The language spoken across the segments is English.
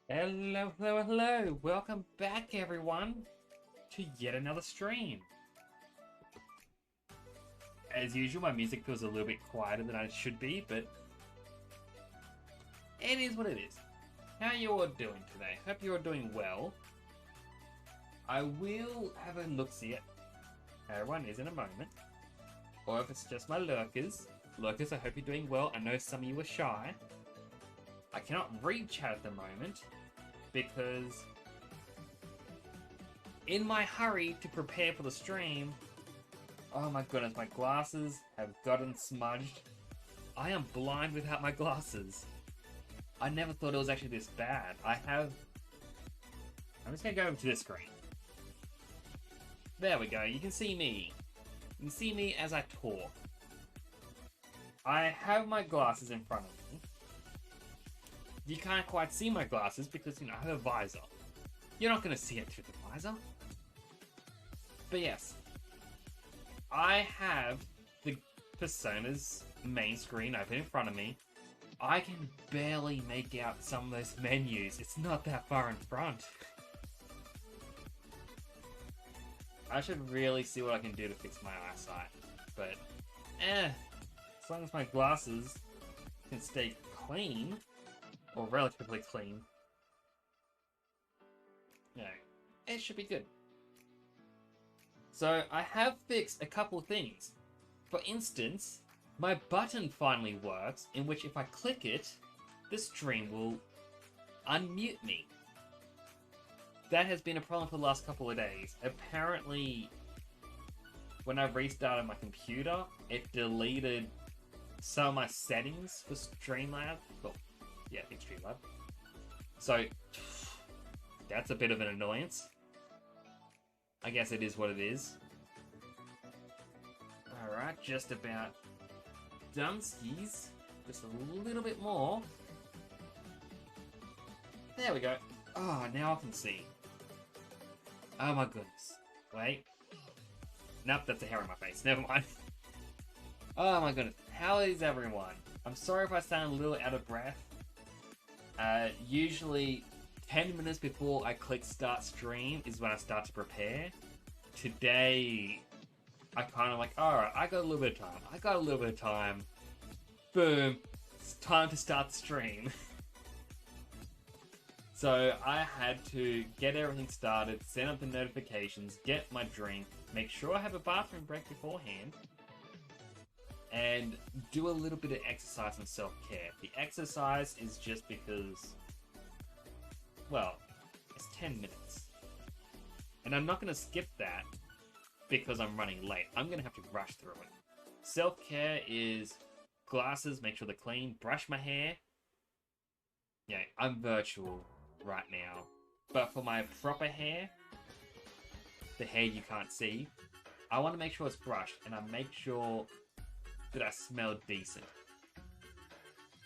Hello, hello, hello! Welcome back, everyone, to yet another stream. As usual, my music feels a little bit quieter than it should be, but it is what it is. How are you all doing today? Hope you're all doing well. I will have a look-see at how everyone is in a moment, or if it's just my lurkers. Lurkers, I hope you're doing well. I know some of you are shy. I cannot read chat at the moment because in my hurry to prepare for the stream, oh my goodness, my glasses have gotten smudged. I am blind without my glasses. I never thought it was actually this bad. I'm just gonna go over to this screen. There we go, you can see me. You can see me as I talk. I have my glasses in front of me. You can't quite see my glasses because, you know, I have a visor. You're not going to see it through the visor. But yes, I have the Persona's main screen open in front of me. I can barely make out some of those menus. It's not that far in front. I should really see what I can do to fix my eyesight. But, as long as my glasses can stay clean, or relatively clean, yeah, it should be good. So I have fixed a couple of things. For instance, my button finally works, in which if I click it, the stream will unmute me. That has been a problem for the last couple of days. Apparently, when I restarted my computer, it deleted some of my settings for Streamlab. Well, yeah, I think Streamlab. So, that's a bit of an annoyance. I guess it is what it is. Alright, just about done skis. Just a little bit more. There we go. Oh, now I can see. Oh my goodness. Wait. Nope, that's a hair on my face. Never mind. Oh my goodness. How is everyone? I'm sorry if I sound a little out of breath. Usually 10 minutes before I click start stream is when I start to prepare. Today, I kind of like, alright, I got a little bit of time. Boom. It's time to start the stream. So I had to get everything started, set up the notifications, get my drink, make sure I have a bathroom break beforehand, and do a little bit of exercise and self-care. The exercise is just because, well, it's 10 minutes. And I'm not going to skip that because I'm running late. I'm going to have to rush through it. Self-care is glasses, make sure they're clean, brush my hair. Yeah, I'm virtual right now. But for my proper hair, the hair you can't see, I want to make sure it's brushed and I make sure that I smell decent.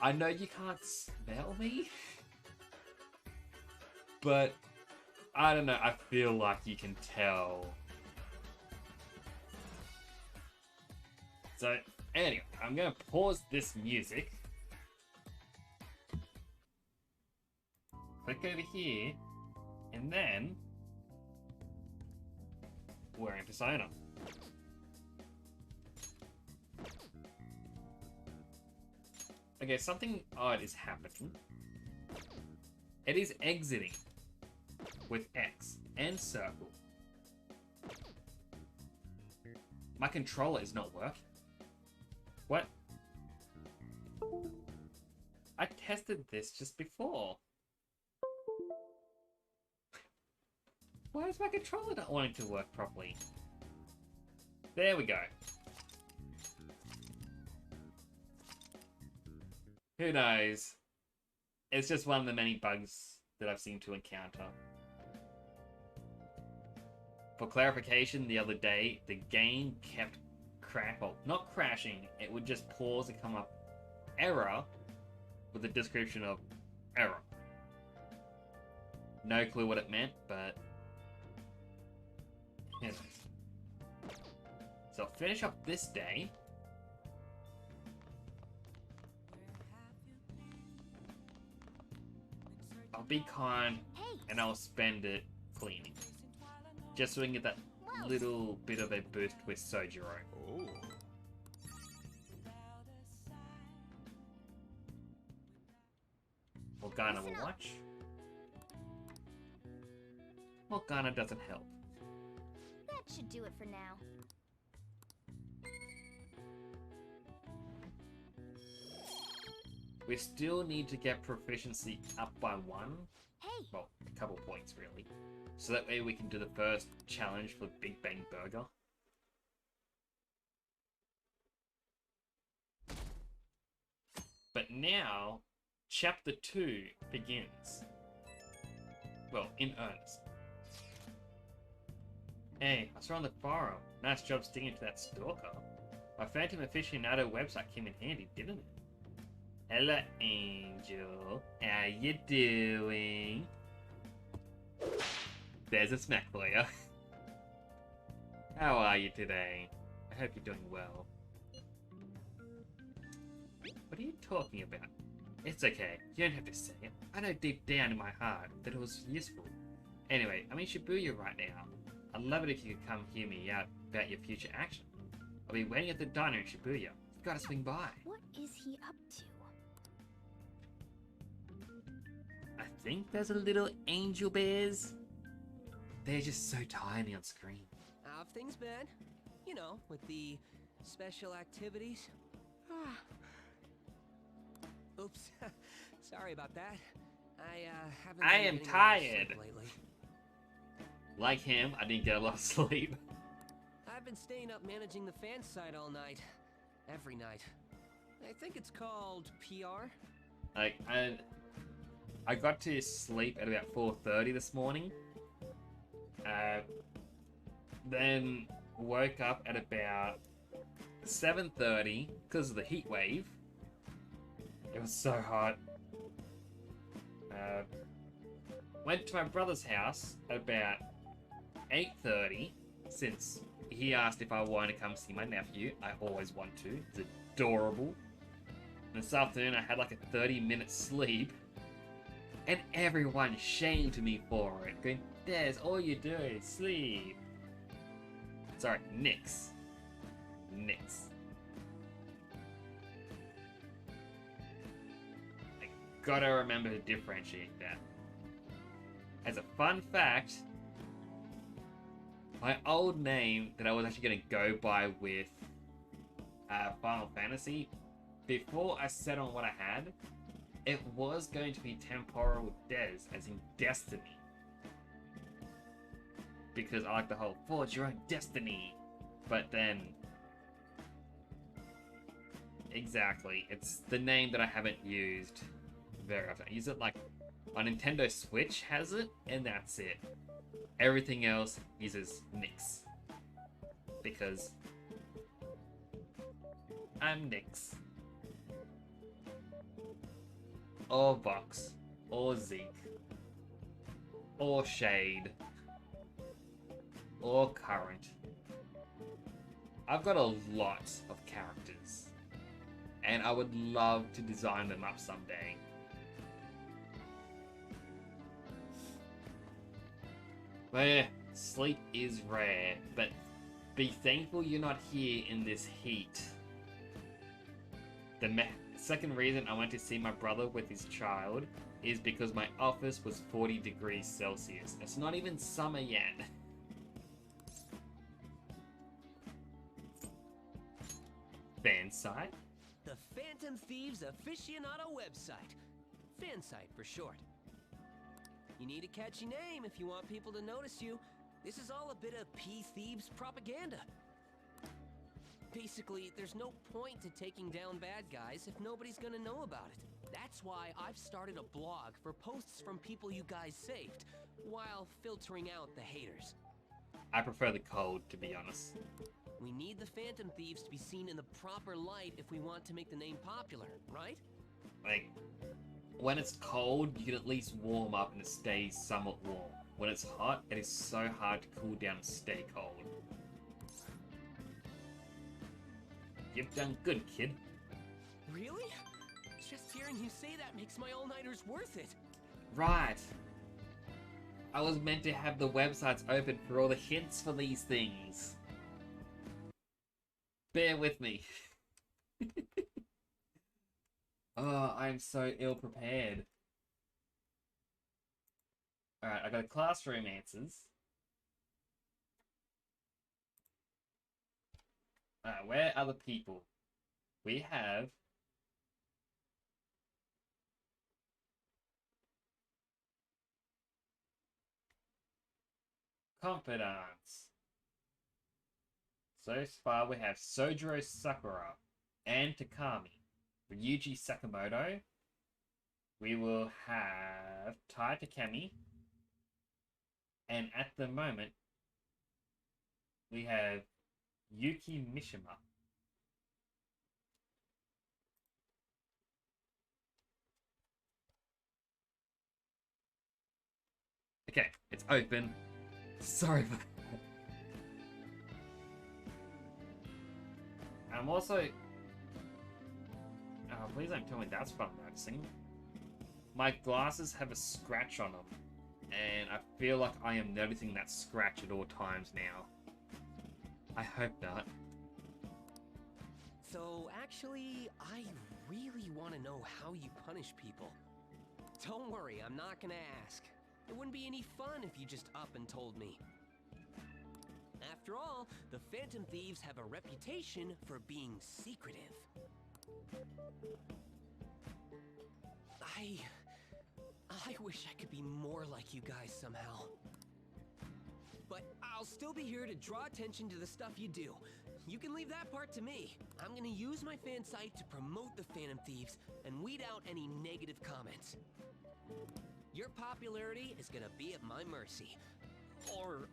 I know you can't smell me, but I don't know, I feel like you can tell. So, anyway, I'm going to pause this music. Click over here, and then we're in Persona. Okay, something odd is happening. It is exiting with X and circle. My controller is not working. What? I tested this just before. Why is my controller not wanting to work properly? There we go. Who knows? It's just one of the many bugs that I've seemed to encounter. For clarification, the other day, the game kept not crashing, it would just pause and come up error with a description of error. No clue what it meant, but anyways. So I'll finish up this day. I'll be kind and I'll spend it cleaning. Just so we can get that little bit of a boost with Sojiro. Oh. Morgana will watch. Morgana doesn't help. That should do it for now. We still need to get proficiency up by 1. Hey! Well, a couple points really. So that way we can do the first challenge for Big Bang Burger. But now, Chapter 2 begins. Well, in earnest. Hey, I saw on the forum. Nice job sticking to that stalker. My Phantom Aficionado website came in handy, didn't it? Hello, Angel. How you doing? There's a smack for you. How are you today? I hope you're doing well. What are you talking about? It's okay. You don't have to say it. I know deep down in my heart that it was useful. Anyway, I'm in Shibuya right now. I'd love it if you could come hear me out about your future action. I'll be waiting at the diner in Shibuya. You've got to swing by. What is he up to? I think there's a little angel bears. They're just so tiny on screen. How have things been? You know, with the special activities. Oops. Sorry about that. Haven't I been am getting a lot of tired. sleep lately. Like him, I didn't get a lot of sleep. I've been staying up managing the fan site all night. Every night. I think it's called PR. Like, I got to sleep at about 4:30 this morning. Then woke up at about 7:30 because of the heat wave. It was so hot. Went to my brother's house at about 8:30, since he asked if I wanted to come see my nephew. I always want to. It's adorable. And this afternoon I had like a 30-minute sleep, and everyone shamed me for it, going, Des, all you do is sleep. Sorry, Nix. Nix. I gotta remember to differentiate that. As a fun fact, my old name that I was actually going to go by with Final Fantasy, before I settled on what I had, it was going to be Temporal Des, as in Destiny. Because I like the whole forge your own destiny. But then, exactly, it's the name that I haven't used very often. I use it like on Nintendo Switch has it, and that's it. Everything else uses Nix. Because I'm Nix. Or Vox. Or Zeke. Or Shade. Or Current. I've got a lot of characters. And I would love to design them up someday. But yeah, sleep is rare, but be thankful you're not here in this heat. The second reason I went to see my brother with his child is because my office was 40 degrees Celsius. It's not even summer yet. Fansite? The Phantom Thieves Aficionado website. Fansite for short. You need a catchy name if you want people to notice you. This is all a bit of P-Thieves propaganda. Basically, there's no point to taking down bad guys if nobody's gonna know about it. That's why I've started a blog for posts from people you guys saved, while filtering out the haters. I prefer the cold, to be honest. We need the Phantom Thieves to be seen in the proper light if we want to make the name popular, right? Like, when it's cold, you can at least warm up and it stays somewhat warm. When it's hot, it is so hard to cool down and stay cold. You've done good, kid. Really? Just hearing you say that makes my all-nighters worth it. Right. I was meant to have the websites open for all the hints for these things. Bear with me. Oh, I'm so ill-prepared. Alright, I got classroom answers. Alright, where are the people? We have... Confidants. So far we have Sojiro Sakura and Takami. For Yuji Sakamoto, we will have Tai Takemi. And at the moment, we have Yuki Mishima. Okay, it's open. Sorry about that. I'm also... Oh, please don't tell me that's what I'm noticing. My glasses have a scratch on them. And I feel like I am noticing that scratch at all times now. I hope not. So, actually, I really want to know how you punish people. Don't worry, I'm not gonna ask. It wouldn't be any fun if you just up and told me. After all, the Phantom Thieves have a reputation for being secretive. I wish I could be more like you guys somehow. But I'll still be here to draw attention to the stuff you do. You can leave that part to me. I'm gonna use my fan site to promote the Phantom Thieves and weed out any negative comments. Your popularity is gonna be at my mercy. Or,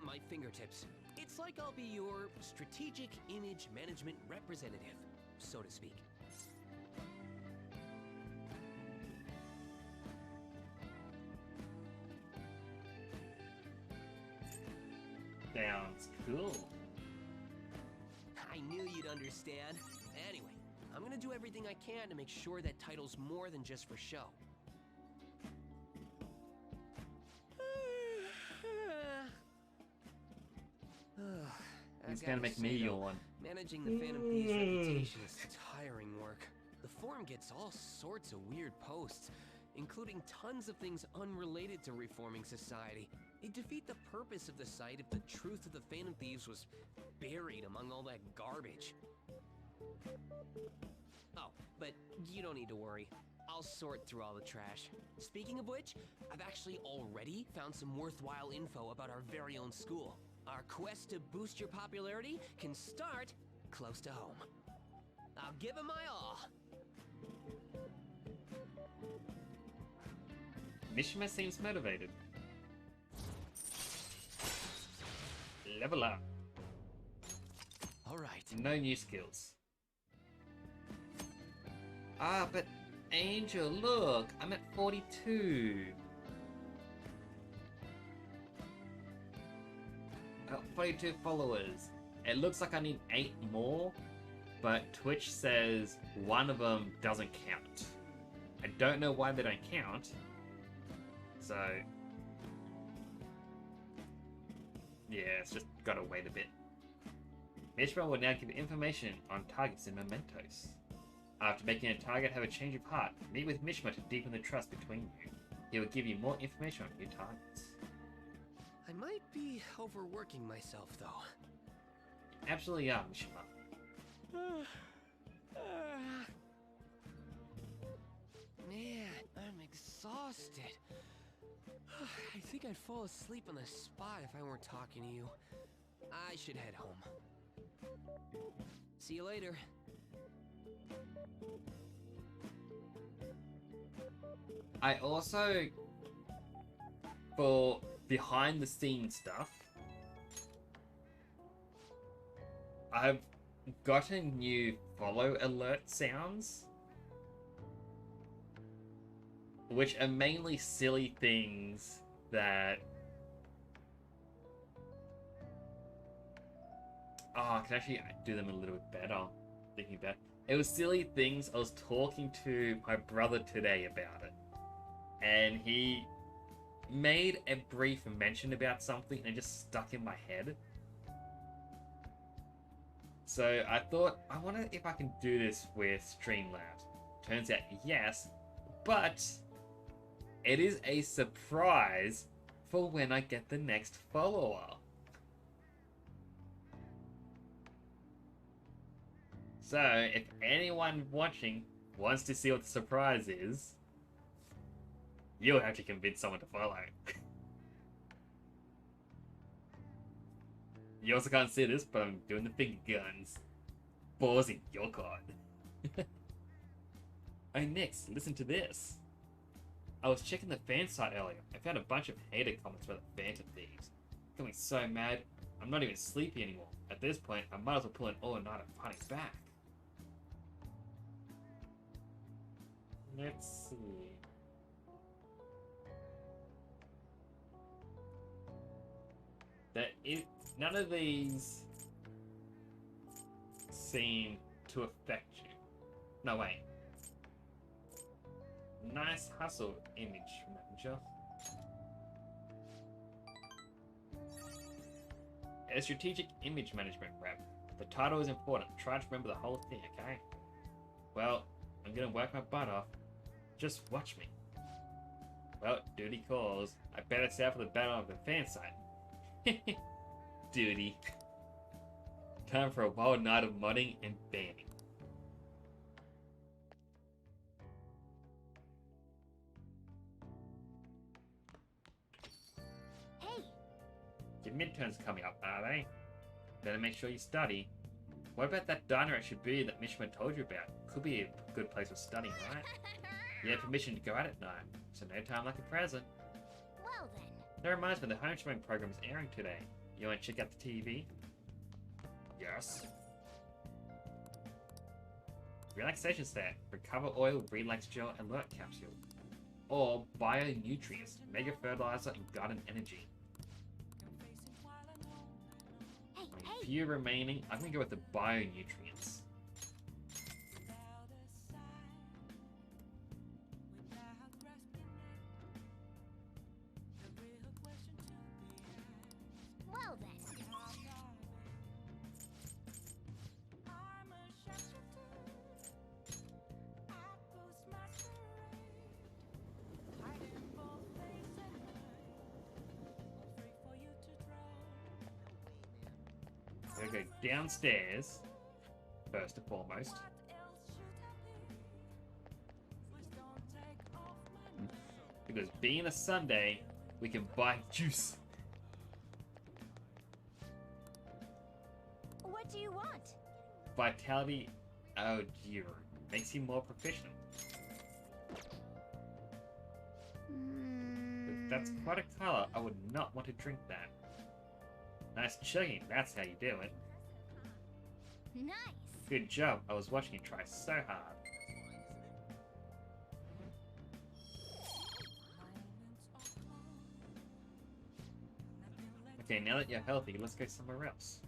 my fingertips. It's like I'll be your strategic image management representative, so to speak. Sounds cool. I knew you'd understand. Anyway, I'm gonna do everything I can to make sure that title's more than just for show. He's gonna make me yawn. Managing the Phantom Thieves' reputation is tiring work. The forum gets all sorts of weird posts, including tons of things unrelated to reforming society. It'd defeat the purpose of the site if the truth of the Phantom Thieves was buried among all that garbage. Oh, but you don't need to worry. I'll sort through all the trash. Speaking of which, I've actually already found some worthwhile info about our very own school. Our quest to boost your popularity can start close to home. I'll give it my all. Mishima seems motivated. Level up. All right. No new skills. Ah, but Angel, look, I'm at 42. 42 followers. It looks like I need 8 more, but Twitch says one of them doesn't count. I don't know why they don't count. So, yeah, it's just gotta wait a bit. Mishima will now give information on targets and mementos. After making a target have a change of heart, meet with Mishima to deepen the trust between you. He will give you more information on new targets. I might be overworking myself, though. Absolutely are, Mishima. Man, I'm exhausted. I think I'd fall asleep on the spot if I weren't talking to you. I should head home. See you later. I also, for behind the scenes stuff, I've gotten new follow alert sounds, which are mainly silly things that... Oh, I can actually do them a little bit better, thinking about it. It was silly things. I was talking to my brother today about it, and he made a brief mention about something and it just stuck in my head. So I thought, I wonder if I can do this with Streamlabs. Turns out, yes, but it is a surprise for when I get the next follower. So, if anyone watching wants to see what the surprise is, you'll have to convince someone to follow. You also can't see this, but I'm doing the finger guns. Balls in your card. Oh, next, listen to this. I was checking the fan site earlier. I found a bunch of hater comments about the Phantom Thieves. Got me so mad, I'm not even sleepy anymore. At this point, I might as well pull an all-nighter punning back. Let's see. None of these seem to affect you. No, wait. Nice hustle, image manager. A strategic image management rep. The title is important. Try to remember the whole thing, okay? Well, I'm gonna work my butt off. Just watch me. Well, duty calls. I better set for the battle of the fan site. Duty. Time for a wild night of modding and banning. Hey! Your midterms coming up, are they? Better make sure you study. What about that diner at Shibuya that Mishima told you about? Could be a good place for studying, right? You had permission to go out at night, so no time like a present. Well then. That reminds me, the homeschooling program is airing today. You want to check out the TV? Yes. Relaxation set. Recover oil, relax gel, alert capsule. Or bio nutrients, mega fertilizer, and garden energy. few remaining. I'm gonna go with the bionutrients. Well then. We're gonna go downstairs, first and foremost. Because being a Sunday, we can buy juice. What do you want? Vitality, oh dear, makes you more proficient. That's quite a color. I would not want to drink that. Nice chugging, that's how you do it. Nice. Good job, I was watching you try so hard. Okay, now that you're healthy, let's go somewhere else.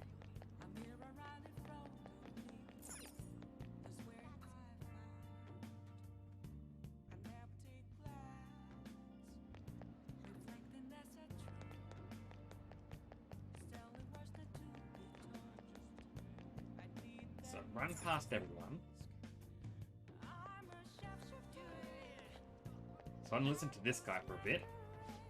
So run past everyone. So I'm gonna listen to this guy for a bit.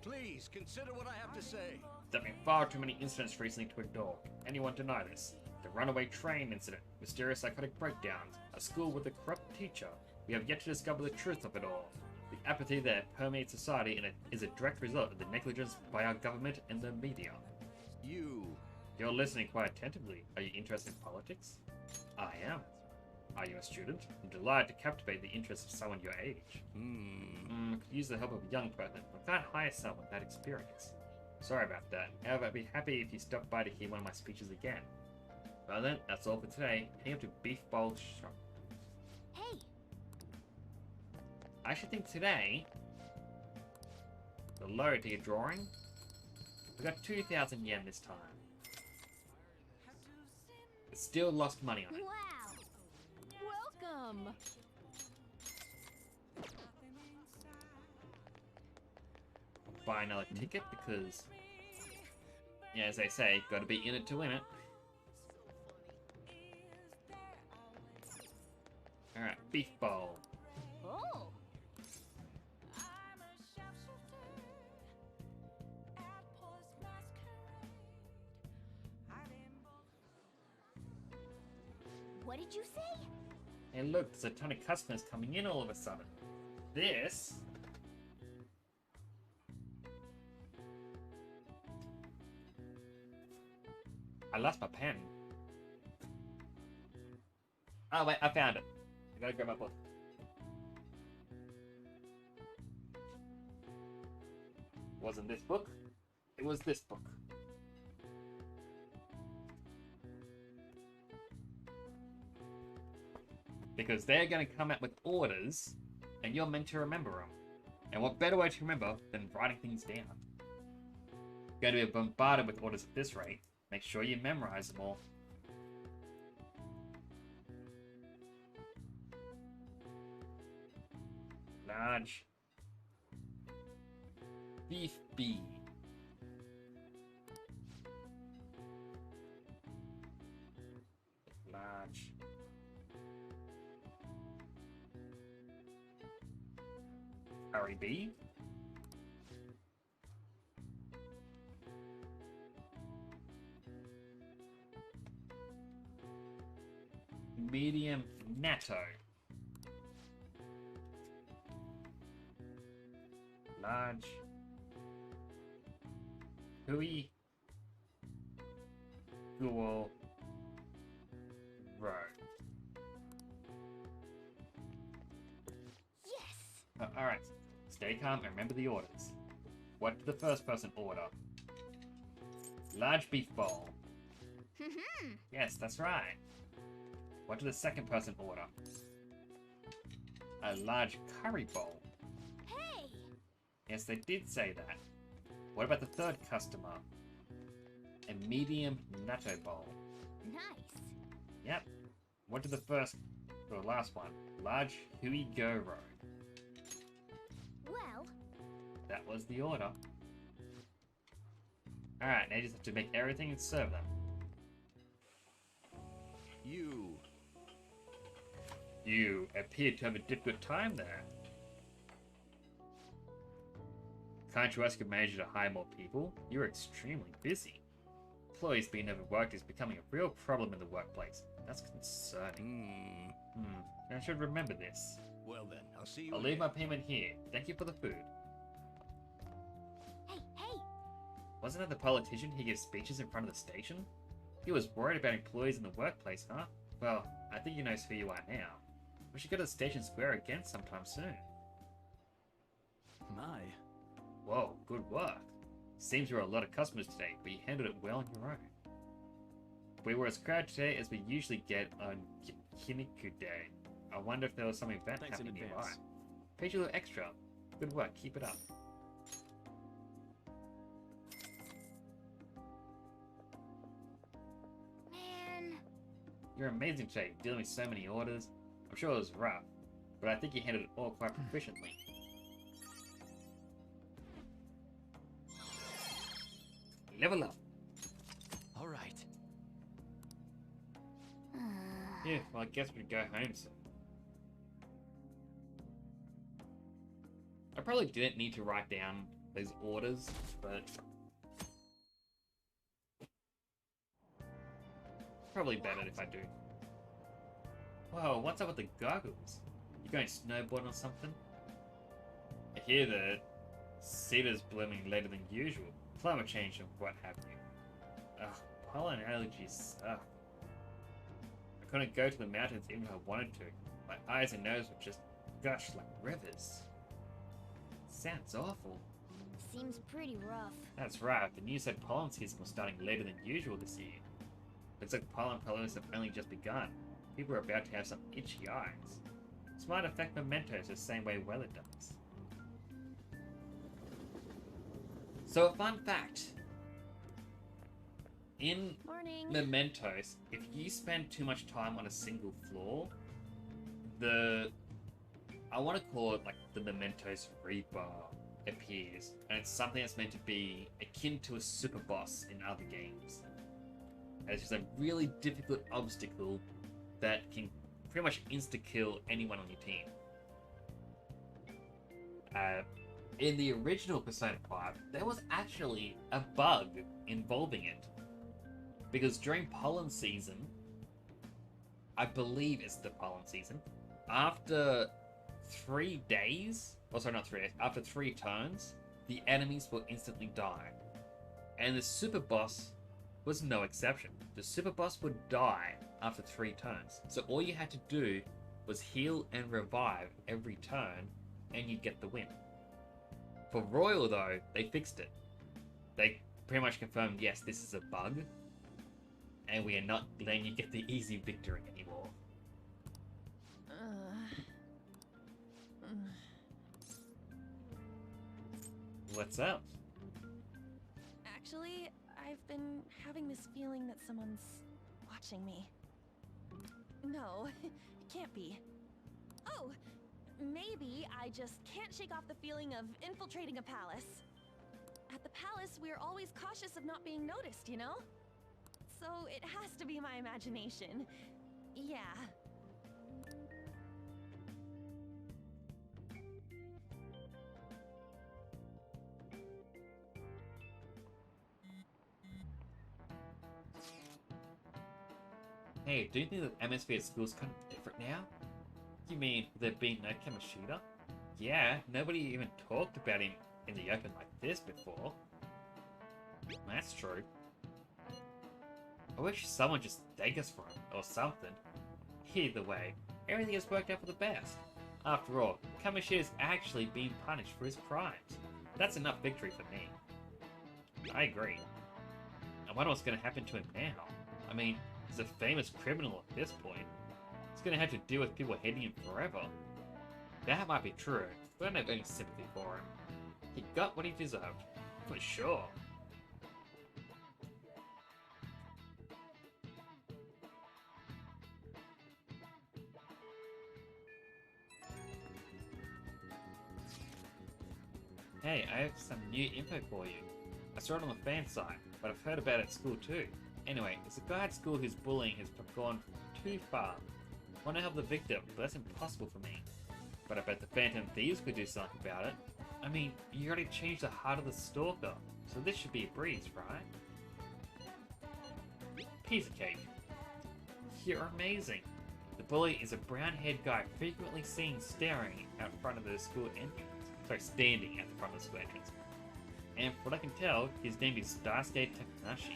Please consider what I have to say. There have been far too many incidents recently to ignore. Anyone deny this? The runaway train incident, mysterious psychotic breakdowns, a school with a corrupt teacher. We have yet to discover the truth of it all. The apathy that permeates society is a direct result of the negligence by our government and the media. You're listening quite attentively. Are you interested in politics? I am. Are you a student? I'm delighted to captivate the interest of someone your age. Could use the help of a young person, but can't hire someone with that experience. Sorry about that. However, I'd be happy if you stopped by to hear one of my speeches again. Well then, that's all for today. Heading up to Beef Bowl Shop. Hey. I should think today, the low to your drawing, we got 2,000 yen this time. But still lost money on it. Wow. Welcome. Buy another ticket because, yeah, as they say, gotta be in it to win it. Alright, Beef Bowl. Oh. What did you say? Hey look, there's a ton of customers coming in all of a sudden. This... I lost my pen. Oh wait, I found it. I gotta grab my book. Wasn't this book? It was this book. Because they're going to come out with orders, and you're meant to remember them. And what better way to remember than writing things down? You're going to be bombarded with orders at this rate. Make sure you memorize them all. Large. Beef B. Large. Curry B. Medium natto. Large. Hui. Google. Row. Yes. Alright. Stay calm and remember the orders. What did the first person order? Large beef bowl. Yes, that's right. What did the second person order? A large curry bowl. Hey. Yes, they did say that. What about the third customer? A medium natto bowl. Nice. Yep. What did the last one? Large Hui Go Road. Well, That was the order. Alright, now you just have to make everything and serve them. You appear to have a difficult time there. Can't you ask your manager to hire more people? You're extremely busy. Employees being overworked is becoming a real problem in the workplace. That's concerning. I should remember this. Well then, I'll see you I'll leave my payment here. Thank you for the food. hey! Wasn't that the politician who gives speeches in front of the station? He was worried about employees in the workplace, huh? Well, I think he knows who you are now. We should go to the station square again sometime soon. My. Whoa, good work. Seems there were a lot of customers today, but you handled it well on your own. We were as crowded today as we usually get on Kiniku Day. I wonder if there was some event Thanks in happening nearby. advance. Paid you a little extra. Good work, keep it up. Man, You're amazing today, dealing with so many orders. I'm sure it was rough, but I think you handled it all quite proficiently. Level up. All right. Yeah, well, I guess we'd go home soon. I probably didn't need to write down those orders, but probably better if I do. Whoa, what's up with the goggles? You going snowboarding or something? I hear that cedar's blooming later than usual. Climate change and what have you. Ugh, pollen allergies suck. I couldn't go to the mountains even if I wanted to. My eyes and nose would just gush like rivers. Sounds awful. seems pretty rough. That's right, the news said pollen season was starting later than usual this year. Looks like pollen pollutions have only just begun. People are about to have some itchy eyes. This might affect mementos the same way weather does. So a fun fact. In Morning. mementos, if you spend too much time on a single floor, I want to call it like the mementos rebar appears, and it's something that's meant to be akin to a super boss in other games. And it's just a really difficult obstacle that can pretty much insta-kill anyone on your team. In the original Persona 5, there was actually a bug involving it. Because during pollen season, I believe it's the pollen season, after 3 days, oh sorry, not 3 days, after 3 turns, the enemies will instantly die. And the super boss was no exception. The super boss would die after 3 turns. So all you had to do was heal and revive every turn, and you'd get the win. For Royal though, they fixed it. They pretty much confirmed, yes, this is a bug, and we are not letting you get the easy victory anymore. What's up? Actually, I've been having this feeling that someone's watching me. No, it can't be. Oh, maybe I just can't shake off the feeling of infiltrating a palace. At the palace, we're always cautious of not being noticed, you know? So it has to be my imagination. Yeah. Hey, do you think that atmosphere at school's kind of different now? You mean there being no Kamishita? Yeah, nobody even talked about him in the open like this before. That's true. I wish someone just thanked us for him, or something. Either way, everything has worked out for the best. After all, Kamishita is actually being punished for his crimes. That's enough victory for me. I agree. I wonder what's going to happen to him now. I mean, he's a famous criminal at this point. He's going to have to deal with people hating him forever. That might be true, but I don't have any sympathy for him. He got what he deserved, for sure. Hey, I have some new info for you. I saw it on the fan site, but I've heard about it at school too. Anyway, there's a guy at school whose bullying has gone too far. I want to help the victim, but that's impossible for me. But I bet the Phantom Thieves could do something about it. I mean, you already changed the heart of the stalker, so this should be a breeze, right? Piece of cake. You're amazing. The bully is a brown-haired guy frequently seen staring out front of the school entrance. Sorry, standing at the front of the school entrance. And from what I can tell, his name is Daisuke Takanashi.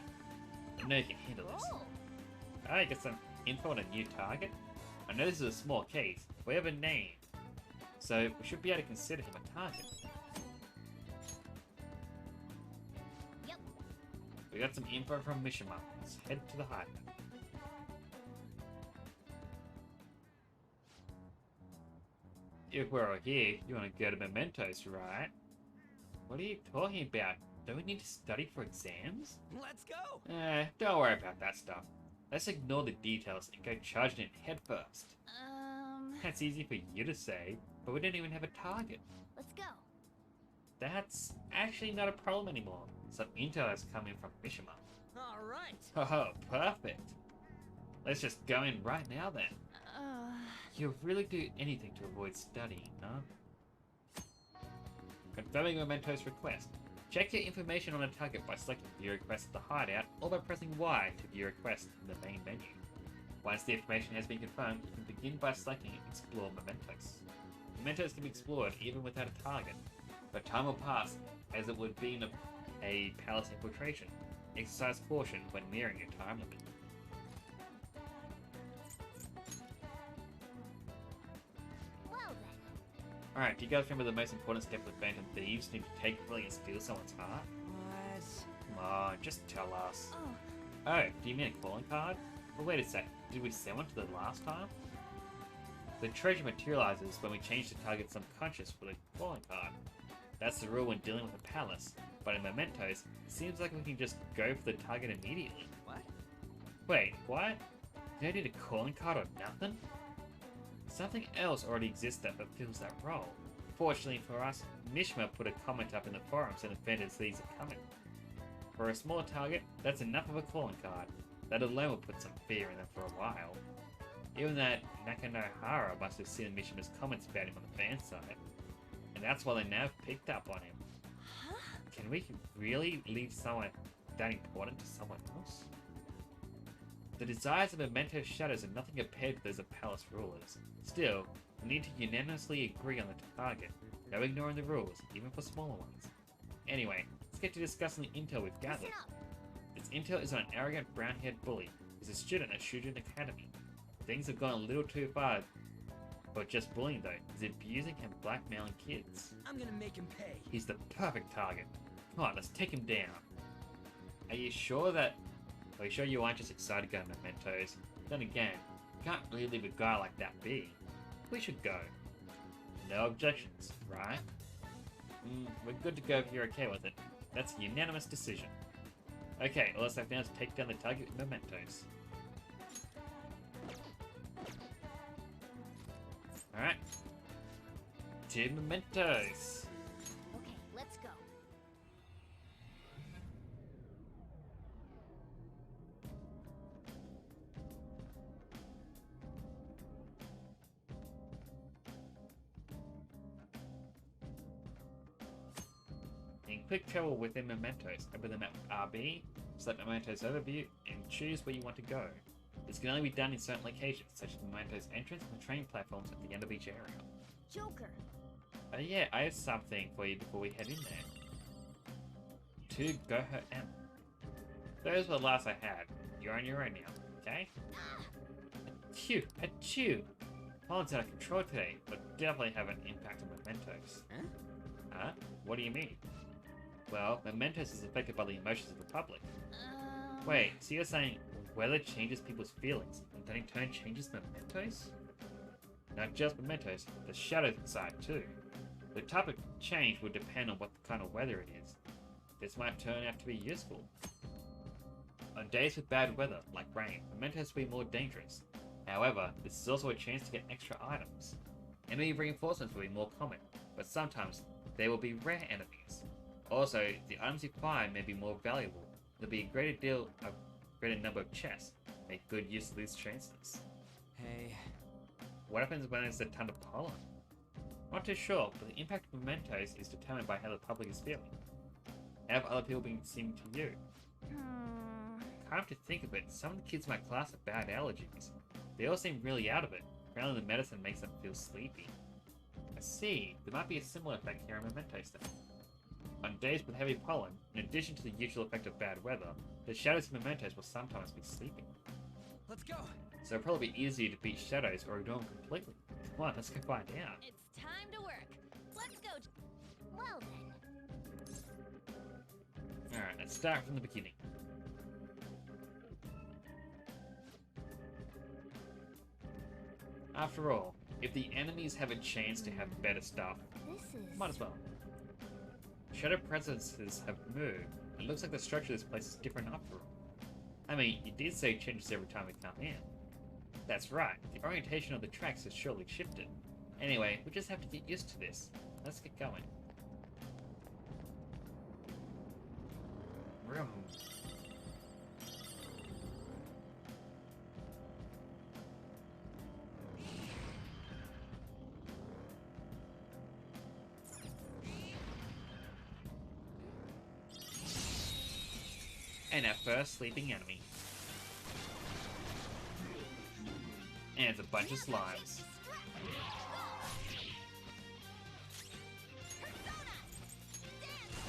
I know you can handle this. Alright, got some info on a new target. I know this is a small case, but we have a name. So we should be able to consider him a target. Yep. We got some info from Mishima. Let's head to the hideout. If we're all here, you want to go to Mementos, right? What are you talking about? Don't we need to study for exams? Let's go! Don't worry about that stuff. Let's ignore the details and go charging it head first. That's easy for you to say, but we don't even have a target. Let's go. That's actually not a problem anymore. Some intel has come in from Mishima. Alright! Oh, perfect. Let's just go in right now then. You'll really do anything to avoid studying, huh? Confirming Memento's request. Check your information on a target by selecting View Request at the hideout or by pressing Y to view request in the main menu. Once the information has been confirmed, you can begin by selecting Explore Mementos. Mementos can be explored even without a target, but time will pass as it would be in a palace infiltration. Exercise caution when nearing your time limit. Well then. Alright, do you guys remember the most important step with Phantom Thieves need to take really and steal someone's heart? What? Come on, just tell us. Oh, Oh, do you mean a calling card? Well, wait a sec, did we send one to the last time? The treasure materializes when we change the target's subconscious for the calling card. That's the rule when dealing with a palace, but in Mementos, it seems like we can just go for the target immediately. What? Wait, what? You don't need a calling card or nothing? Something else already exists that fulfills that role. Fortunately for us, Mishima put a comment up in the forum saying the Phantom Thieves are coming. For a smaller target, that's enough of a calling card. That alone will put some fear in them for a while. Even that Nakanohara must have seen Mishima's comments about him on the fan side. And that's why they now have picked up on him. huh? Can we really leave someone that important to someone else? The desires of Mementos shadows are nothing compared to those of palace rulers. Still, we need to unanimously agree on the target, no ignoring the rules, even for smaller ones. Anyway, let's get to discussing the intel we've gathered. Listen up. This intel is on an arrogant brown-haired bully who's a student at Shujin Academy. Things have gone a little too far, but just bullying though. He's abusing and blackmailing kids. I'm gonna make him pay. He's the perfect target. Come on, let's take him down. Are you sure you aren't just excited to go to Mementos? Then again, you can't really leave a guy like that be. We should go. No objections, right? We're good to go if you're okay with it. That's a unanimous decision. Okay, all that's left now is to take down the target with Mementos. Alright. To Mementos! Okay, let's go. In quick travel within Mementos, open the map RB, select Mementos Overview, and choose where you want to go. This can only be done in certain locations, such as Mementos entrance and the train platforms at the end of each area. Joker. Yeah, I have something for you before we head in there. To Goho M. Those were the last I had. You're on your own now, okay? Achoo! Achoo! Pollen's out of control today, but definitely have an impact on Mementos. Huh? Huh? What do you mean? Well, Mementos is affected by the emotions of the public. Wait, so you're saying weather changes people's feelings, and that in turn changes Mementos? Not just Mementos, the shadows inside too. The type of change would depend on what kind of weather it is. This might turn out to be useful. On days with bad weather, like rain, Mementos will be more dangerous. However, this is also a chance to get extra items. Enemy reinforcements will be more common, but sometimes They will be rare enemies. Also, the items you find may be more valuable. There'll be a greater number of chests. Make good use of these chances. Hey. What happens when there's a ton of pollen? Not too sure, but the impact of mementos is determined by how the public is feeling. How have other people been seeming to you? Come to think of it, some of the kids in my class have bad allergies. They all seem really out of it. Apparently the medicine makes them feel sleepy. I see, there might be a similar effect here in mementos then. On days with heavy pollen, in addition to the usual effect of bad weather, the shadows of mementos will sometimes be sleeping. Let's go. So it'll probably be easier to beat shadows or ignore them completely. Come on, let's go find out. It's time to work. Let's go. Well then. Alright, let's start from the beginning. After all, if the enemies have a chance to have better stuff, This is... might as well. Shadow presences have moved. It looks like the structure of this place is different after all. I mean, you did say it changes every time we come in. That's right, the orientation of the tracks has surely shifted. Anyway, we just have to get used to this. Let's get going. Vroom. And our first sleeping enemy. And it's a bunch of slimes.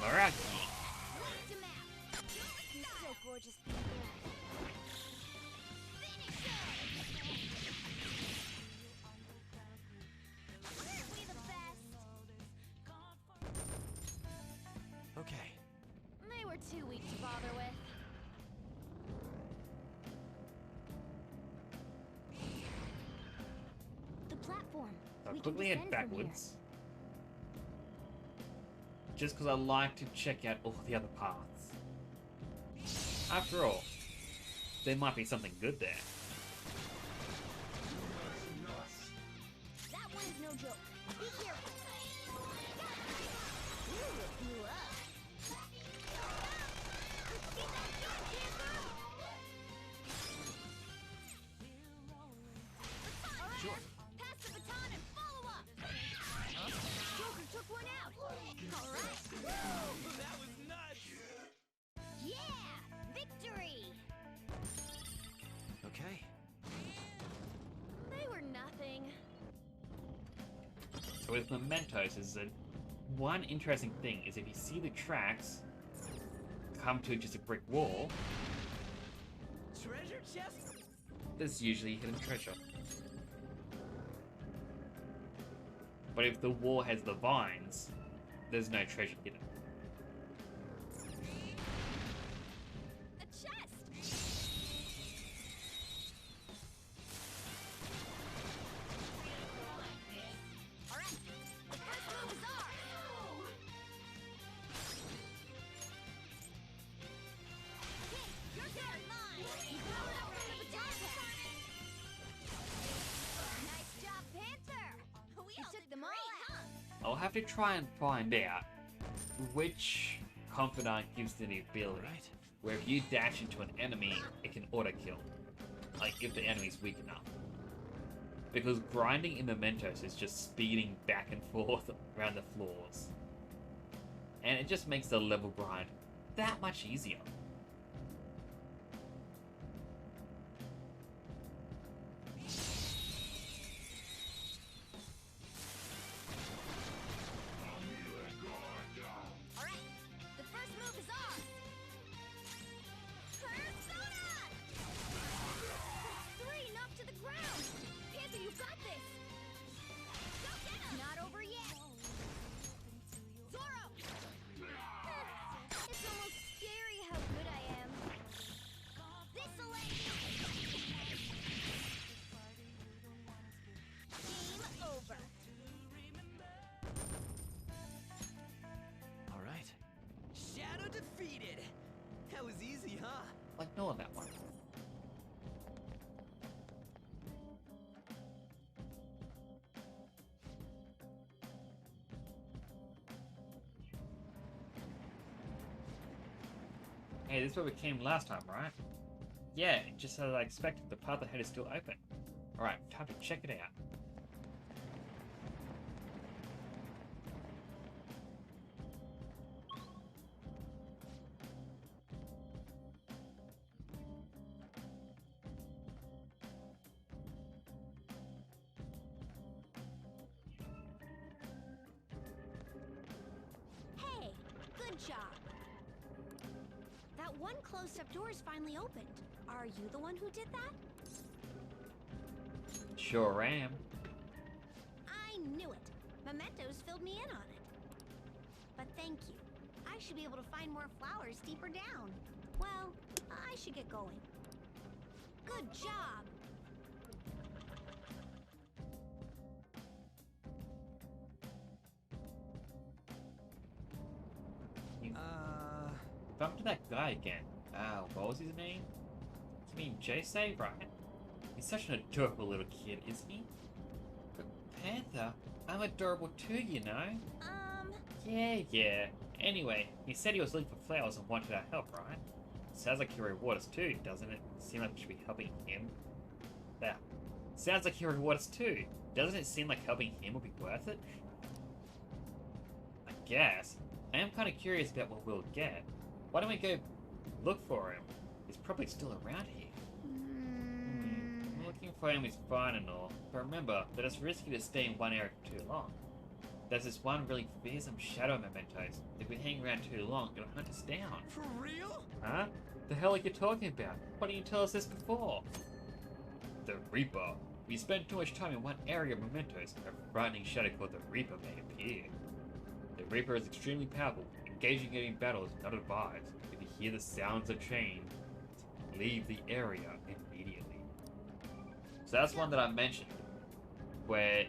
Madarame! He's so gorgeous being here. Aren't we the best? Okay. They were too weak to bother with. The platform. I'll We can quickly head descend from here. backwards. Just because I like to check out all the other paths. After all, there might be something good there. That one is no joke. Be careful. Ooh, it blew up. Sure. Pass the baton and follow up. Joker took one out. All right. That was nuts. Yeah, victory. Okay. They were nothing. So with mementos is that one interesting thing is if you see the tracks come to just a brick wall, Treasure chest? there's usually hidden treasure. But if the wall has the vines, there's no treasure hidden. A chest. All right. The first move is ours. Okay, your turn. Mine. You blew it up from the baton. Nice job, Panther. We took them all out. I'll have to try and find out which confidant gives them the ability. Right. Where if you dash into an enemy, it can auto-kill. Like, if the enemy's weak enough. Because grinding in mementos is just speeding back and forth around the floors. And it just makes the level grind that much easier. All right. The first move is ours. Persona! Three knocked to the ground. Panther, you got this. Go get him. Not over yet. Zoro! It's almost scary how good Hey, this is where we came last time, right? Yeah, just as I expected, the path ahead is still open. Alright, time to check it out. Hey, good job. That one closed-up door is finally opened. Are you the one who did that? Sure am. I knew it. Mementos filled me in on it. But thank you. I should be able to find more flowers deeper down. Well, I should get going. Good job! Bump to that guy again. What was his name? You mean Jose, right? He's such an adorable little kid, isn't he? But Panther, I'm adorable too, you know? Yeah. Anyway, he said he was looking for flowers and wanted our help, right? Sounds like he reward us too, doesn't it? Seem like we should be helping him? There. Sounds like he reward us too. Doesn't it seem like helping him will be worth it? I guess. I am kind of curious about what we'll get. Why don't we go look for him? He's probably still around here. Looking for him is fine and all, but remember that it's risky to stay in one area for too long. There's this one really fearsome shadow mementos. If we hang around too long, it'll hunt us down. For real? Huh? The hell are you talking about? Why didn't you tell us this before? The Reaper. We spend too much time in one area of mementos, a frightening shadow called the Reaper may appear. The Reaper is extremely powerful. Engaging it in battle is not advised. If you hear the sounds of chains, leave the area immediately. So that's one that I mentioned, where,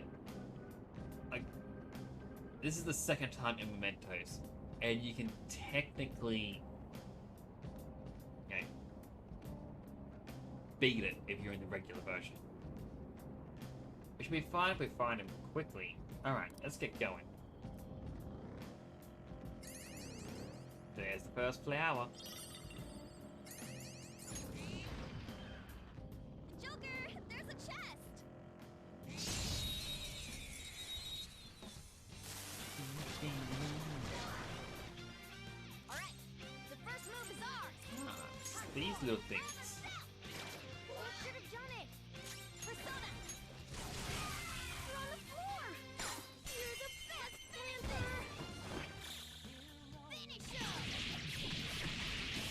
like, this is the second time in Mementos, and you can technically, you know, beat it if you're in the regular version. It should be fine if we find him quickly. Alright, let's get going. There's the first flower. Joker, there's a chest! Alright, the first move is ours! Ah, these little things. We should have done it! Persona! You're on the floor! You're the best, Panther! Finish him!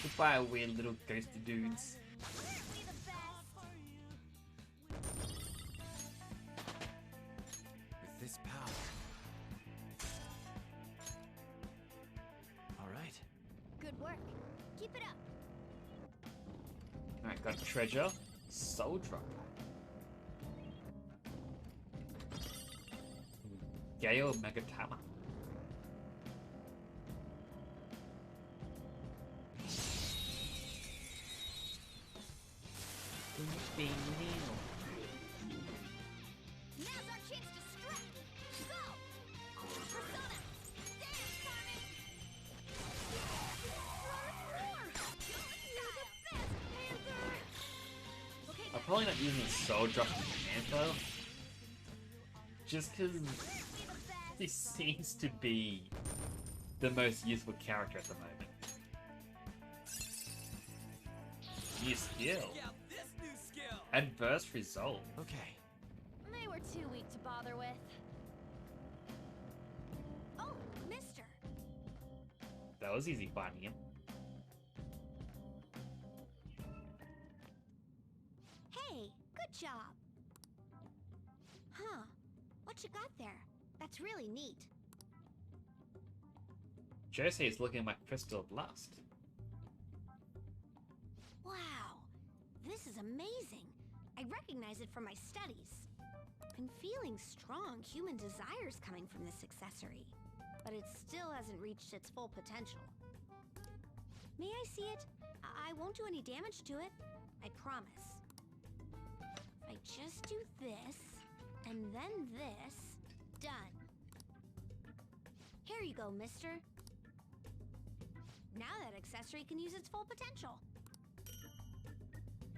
Goodbye, weird little ghosty dudes. Aren't we the best? With this power. All right. Good work. Keep it up. Alright, got treasure. Soul Dropper. Gale Megatama. Now's our chance to strike! Go! Persona! Dance, Carmen! You're the best, Panther! Okay, I'm probably not using the Soul Drop in Panther, just because aren't we the he best? seems to be the most useful character at the moment. New skill. Yeah, this new skill. Adverse result. Okay. They were too weak to bother with. Oh, mister! That was easy finding him. Hey, good job! Huh. What you got there? That's really neat. Jose is looking at my crystal of lust. Wow, this is amazing. I recognize it from my studies. I'm feeling strong human desires coming from this accessory, but it still hasn't reached its full potential. May I see it? I won't do any damage to it. I promise. If I just do this, and then this, done. Here you go, mister. Now that accessory can use its full potential.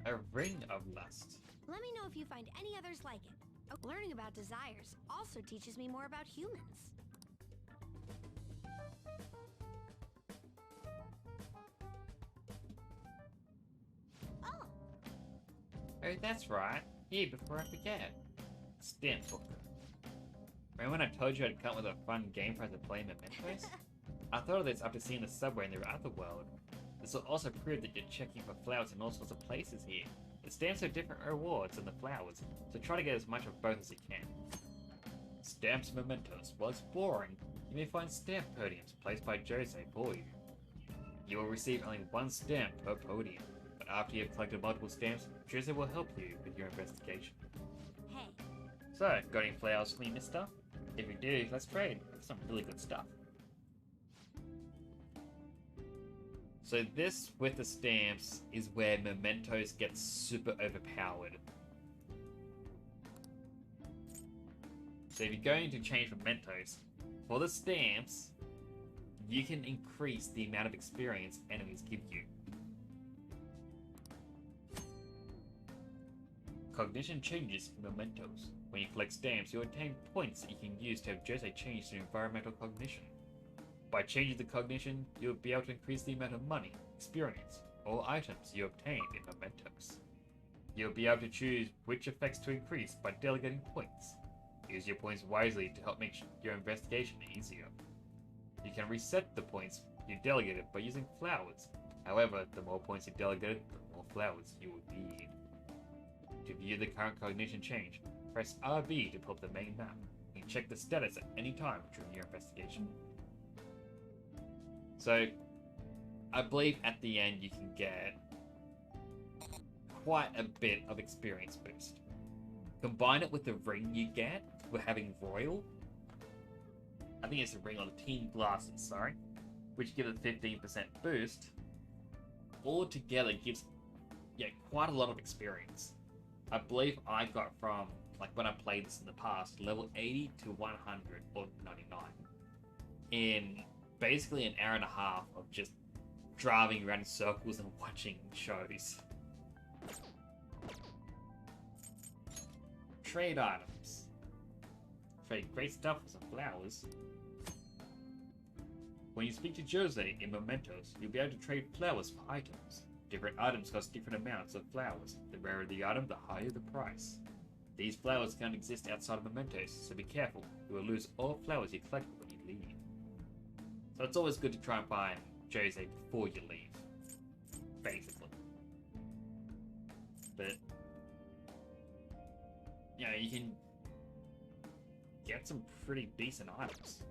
A ring of lust. Let me know if you find any others like it. Oh, learning about desires also teaches me more about humans. Oh, Oh, that's right. Here, before I forget. Stamp book. Remember when I told you I'd come up with a fun game for us to play Mementos? I thought of this after seeing the subway in the other world. This will also prove that you're checking for flowers in all sorts of places here. The stamps have different rewards than the flowers, so try to get as much of both as you can. Stamps and mementos. While exploring, you may find stamp podiums placed by Jose for you. You will receive only one stamp per podium, but after you have collected multiple stamps, Jose will help you with your investigation. hey. So, got any flowers for me, mister? If you do, let's trade for some really good stuff. So this, with the stamps, is where mementos get super overpowered. So if you're going to change mementos, for the stamps, you can increase the amount of experience enemies give you. Cognition changes in mementos. When you collect stamps, you obtain points that you can use to have Jose change to environmental cognition. By changing the cognition, you'll be able to increase the amount of money, experience, or items you obtained in mementos. You'll be able to choose which effects to increase by delegating points. Use your points wisely to help make your investigation easier. You can reset the points you delegated by using flowers. However, the more points you delegated, the more flowers you will need. To view the current cognition change, press RB to pull up the main map. You can check the status at any time during your investigation. So, I believe at the end you can get quite a bit of experience boost. Combine it with the ring you get for having Royal. I think it's a ring on the team glasses, sorry. Which give it a 15% boost. All together gives quite a lot of experience. I believe I got from, like when I played this in the past, level 80 to 100 or 99. In basically an hour and a half of just driving around in circles and watching shows. Trade items. Trade great stuff for some flowers. When you speak to Jose in mementos, you'll be able to trade flowers for items. Different items cost different amounts of flowers. The rarer the item, the higher the price. These flowers can't exist outside of mementos, so be careful. You will lose all flowers you collect when you leave. So it's always good to try and find Jose before you leave. Basically. But you can get some pretty decent items.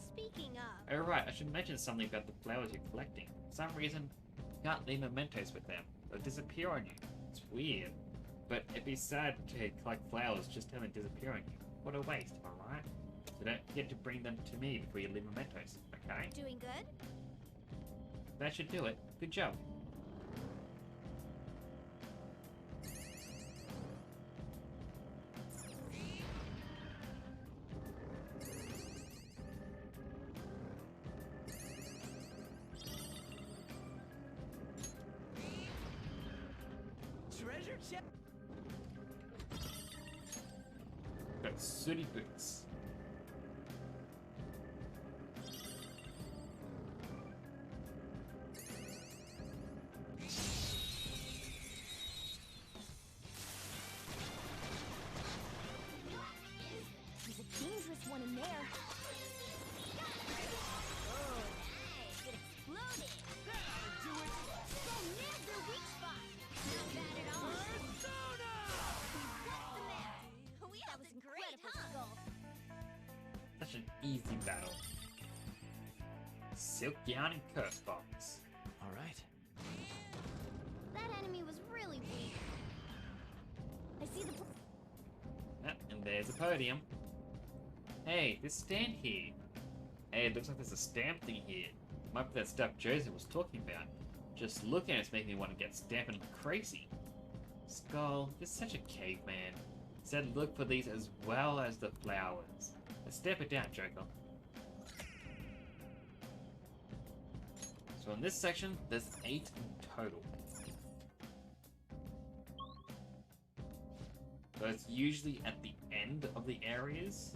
Speaking of... Oh right, I should mention something about the flowers you're collecting. For some reason, you can't leave mementos with them. They'll disappear on you. It's weird. But it'd be sad to collect flowers just to have them disappear on you. What a waste, am I right? So don't forget to bring them to me before you leave mementos, okay? Doing good? That should do it. Good job. Treasure chest. Got sooty boots. There's a dangerous one in there. Oh, nice. It exploded. That ought to do it. So near the weak spot. Not bad at all. Persona! We got the map. That was incredible, Skull. Such an easy battle. Silk Yarn and Curse Box. All right. That enemy was really weak. I see the... And there's a podium. Hey, this stand here. Hey, it looks like there's a stamp thing here. Might be that stuff Jose was talking about. Just looking at it's making me want to get stamping crazy. Skull, you're such a caveman. Said look for these as well as the flowers. Let's stamp it down, Joker. So in this section, there's 8 in total. So it's usually at the end of the areas,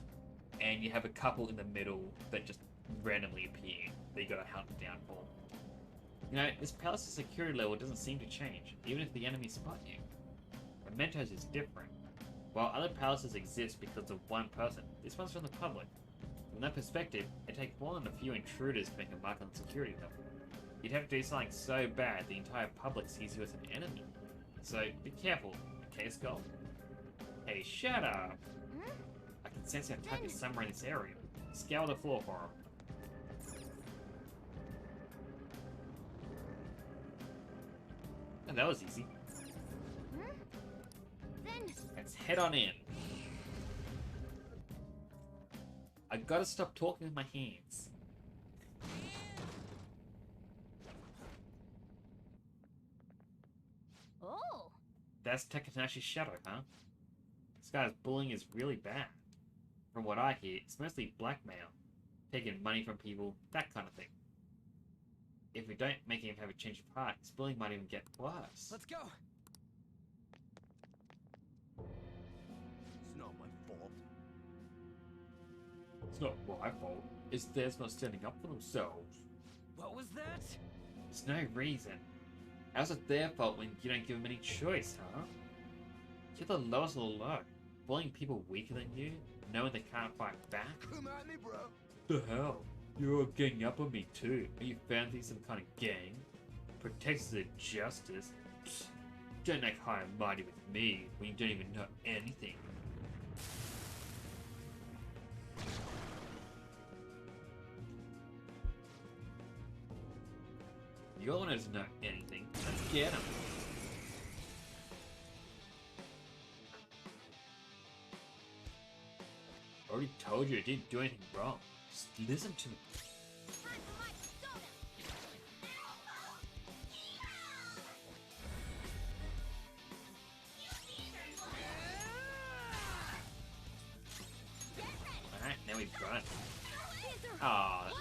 and you have a couple in the middle that just randomly appear that you gotta hunt down for. You know, this palace's security level doesn't seem to change, even if the enemies spot you. Mementos is different. While other palaces exist because of one person, this one's from the public. From that perspective, it takes more than a few intruders to make a mark on the security level. You'd have to do something so bad the entire public sees you as an enemy. So, be careful, okay, Skull? Hey, shut up! I can sense our target somewhere in this area. Scour the floor for him. And that was easy. Let's head on in. I gotta stop talking with my hands. Oh. That's Takanashi's shadow, huh? This guy's bullying is really bad. From what I hear, it's mostly blackmail. Taking money from people, that kind of thing. If we don't make him have a change of heart, his bullying might even get worse. Let's go. It's not my fault. It's not my fault. It's theirs not standing up for themselves. What was that? There's no reason. How's it their fault when you don't give them any choice, huh? You're the lowest of the low. Bullying people weaker than you, knowing they can't fight back? Come at me, bro. The hell? You're all ganging up on me too. Are you fancy some kind of gang? Protectors of justice? Psst. Don't act high and mighty with me when you don't even know anything. You're the one who doesn't know anything. Let's get him. Already told you I didn't do anything wrong. Just listen to me. Alright, now we run. Aw,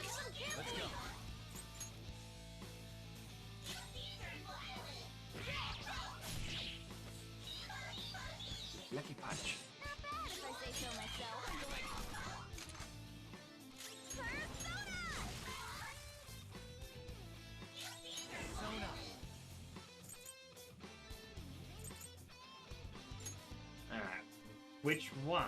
Let's go. lucky punch. Not bad if I say so myself. Persona. Alright, which one?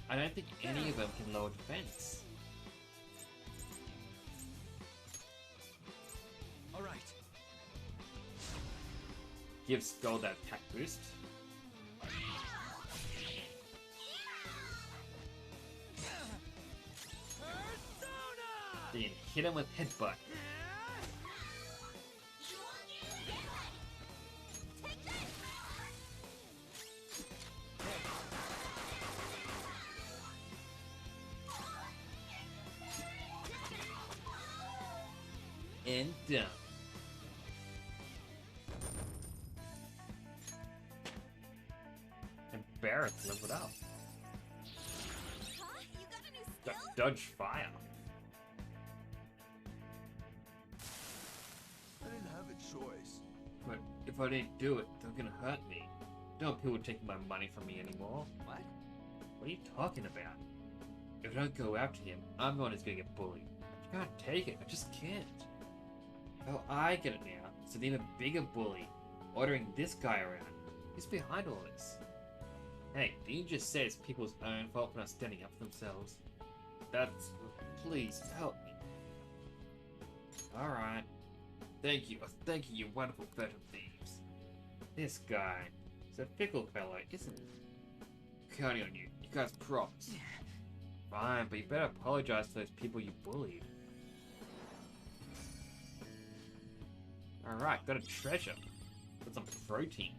I don't think any of them can lower defense. All right. Give Skull that attack boost. Persona. Then hit him with headbutt. And done. And Barrett leveled up. Huh? You got a new skill? Dodge fire. I didn't have a choice. But if I didn't do it, they're gonna hurt me. Don't want people taking my money from me anymore. What? What are you talking about? If I don't go after him, I'm the one who's gonna get bullied. I can't take it. I just can't. Oh, I get it now. It's an even bigger bully, ordering this guy around. Who's behind all this? Hey, didn't you just say it's people's own fault for not standing up for themselves? That's... Please, help me. Alright. Thank you. Oh, thank you, you wonderful veteran thieves. This guy... He's a fickle fellow, isn't he? Counting on you. You guys props. Fine, but you better apologize to those people you bullied. Alright, got a treasure. Got some protein.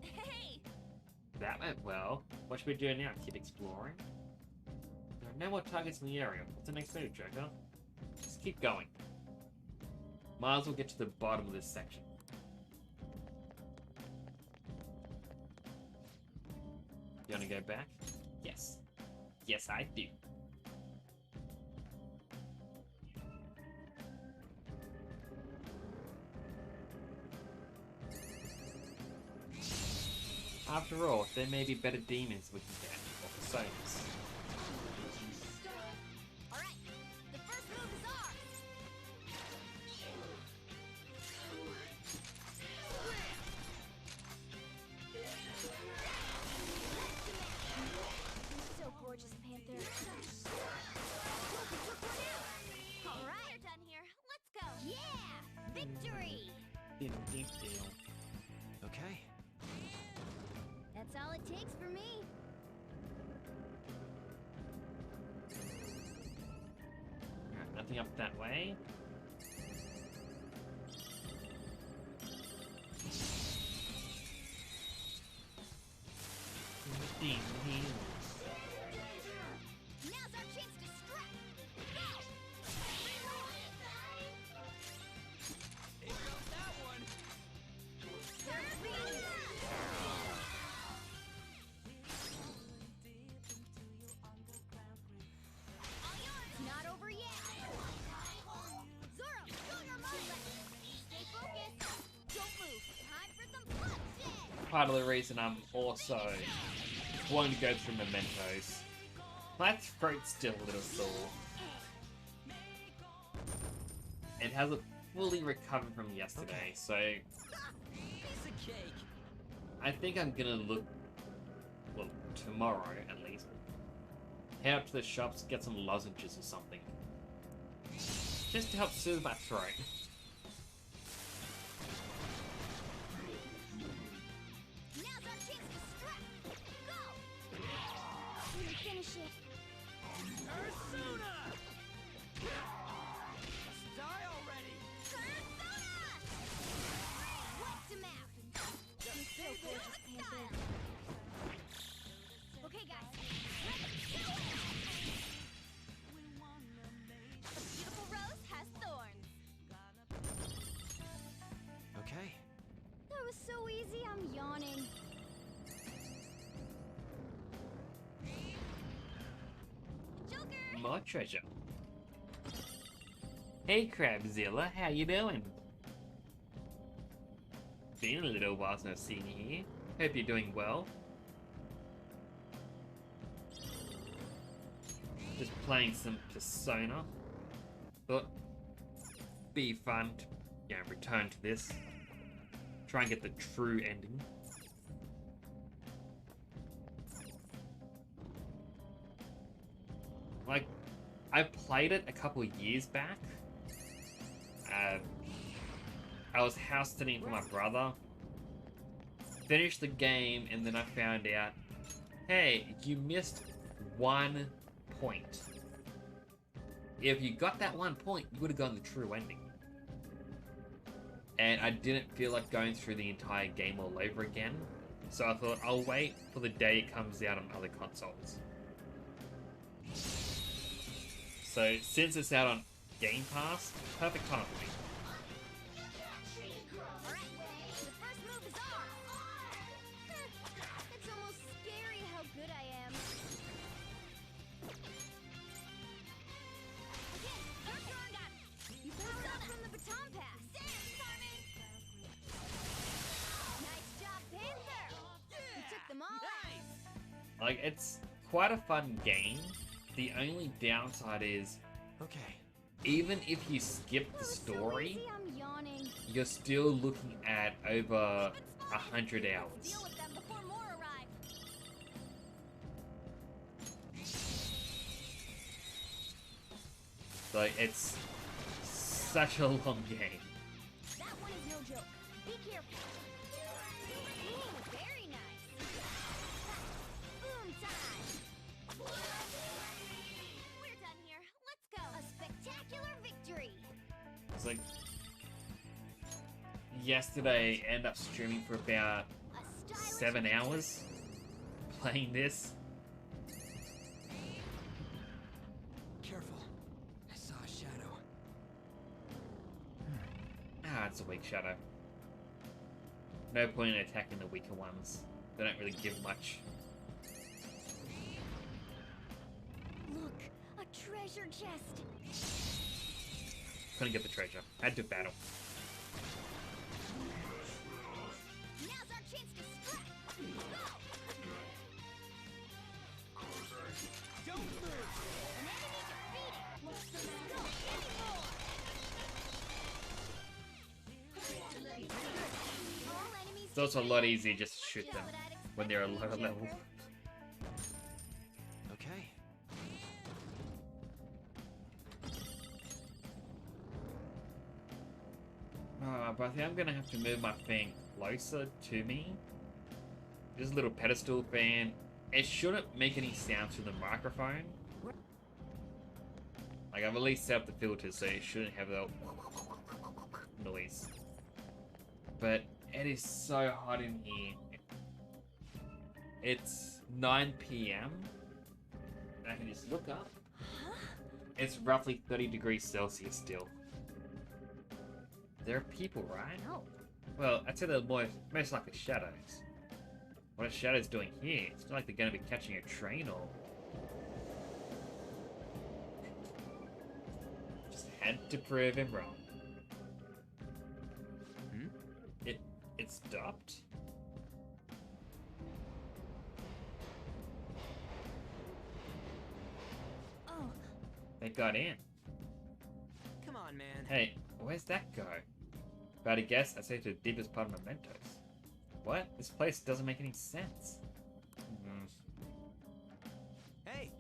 Hey! That went well. What should we do now? Keep exploring? There are no more targets in the area. What's the next move, Joker? Just keep going. Might as well get to the bottom of this section. You wanna go back? Yes. Yes, I do. After all, there may be better demons we can get, or personas. Alright, the first move is ours! You're so gorgeous, Panther. Alright, we're done here. Let's go! Yeah! Victory! Big deal. Okay. That's all it takes for me. Alright, nothing up that way. Demon heals. Now's our chance to strike! Go! Ain't got that one. It's not over yet! Zoro, show your marvelous! Stay focused! Don't move! Time for some bloodshed! Part of the reason I'm also wanting to go through mementos. My throat's still a little sore. It hasn't fully recovered from yesterday, Okay. so Piece of cake. I think I'm gonna look, well, tomorrow at least, head up to the shops, get some lozenges or something. Just to help soothe my throat. Now's our chance to strike! Go! Let me finish it. Persona! Just die already. Persona! Wiped him out! You're so gorgeous, Panther. Okay, guys. Let's do it! A beautiful rose has thorns. Okay. That was so easy, I'm yawning. Joker! More treasure. Hey Crabzilla, how you doing? Been a little while since I've seen you here. Hope you're doing well. Just playing some Persona. Thought be fun to, return to this. Try and get the true ending. Like, I played it a couple of years back. I was house sitting for my brother. Finished the game, and then I found out, hey, you missed 1 point. If you got that 1 point, you would have gotten the true ending. And I didn't feel like going through the entire game all over again. So I thought, I'll wait for the day it comes out on other consoles. So, since it's out on Game Pass, perfect time for me. Alright, the first move is ours! It's almost scary how good I am. Okay, first one got it. You powered up from the baton pass. Dance, Simon! Nice job, Panther! You took them all out. Like, it's quite a fun game. The only downside is, Okay. even if you skip That the was story, so easy, I'm yawning. you're still looking at over 100 Let's hours. deal with them before more arrive. Like, it's such a long game. That one is no joke. Be careful. Ooh, very nice. Boom time. We're done here. Let's go. A spectacular victory. It's like, yesterday, I ended up streaming for about A stylish 7 hours playing this. Careful. I saw a shadow. Ah, it's a weak shadow. No point in attacking the weaker ones. They don't really give much. Look, a treasure chest. Couldn't get the treasure. Had to battle. Now's our chance to strike. Go! Don't move! An enemy defeated. No anymore. All enemies. It's also a lot easier just to shoot them when they're a lower level. Okay. But I think I'm gonna have to move my fan closer to me. This little pedestal fan, it shouldn't make any sounds through the microphone. Like, I've at least set up the filters so it shouldn't have that noise. But it is so hot in here. It's 9 p.m. and I can just look up. It's roughly 30 degrees Celsius still. There are people, right? No. Well, I'd say they're most likely shadows. What are shadows doing here? It's not like they're going to be catching a train or... Just had to prove him wrong. It stopped? Oh, They got in. Come on, man. Hey, where's that go? About to guess, I say to the deepest part of Mementos. What? This place doesn't make any sense. Hey,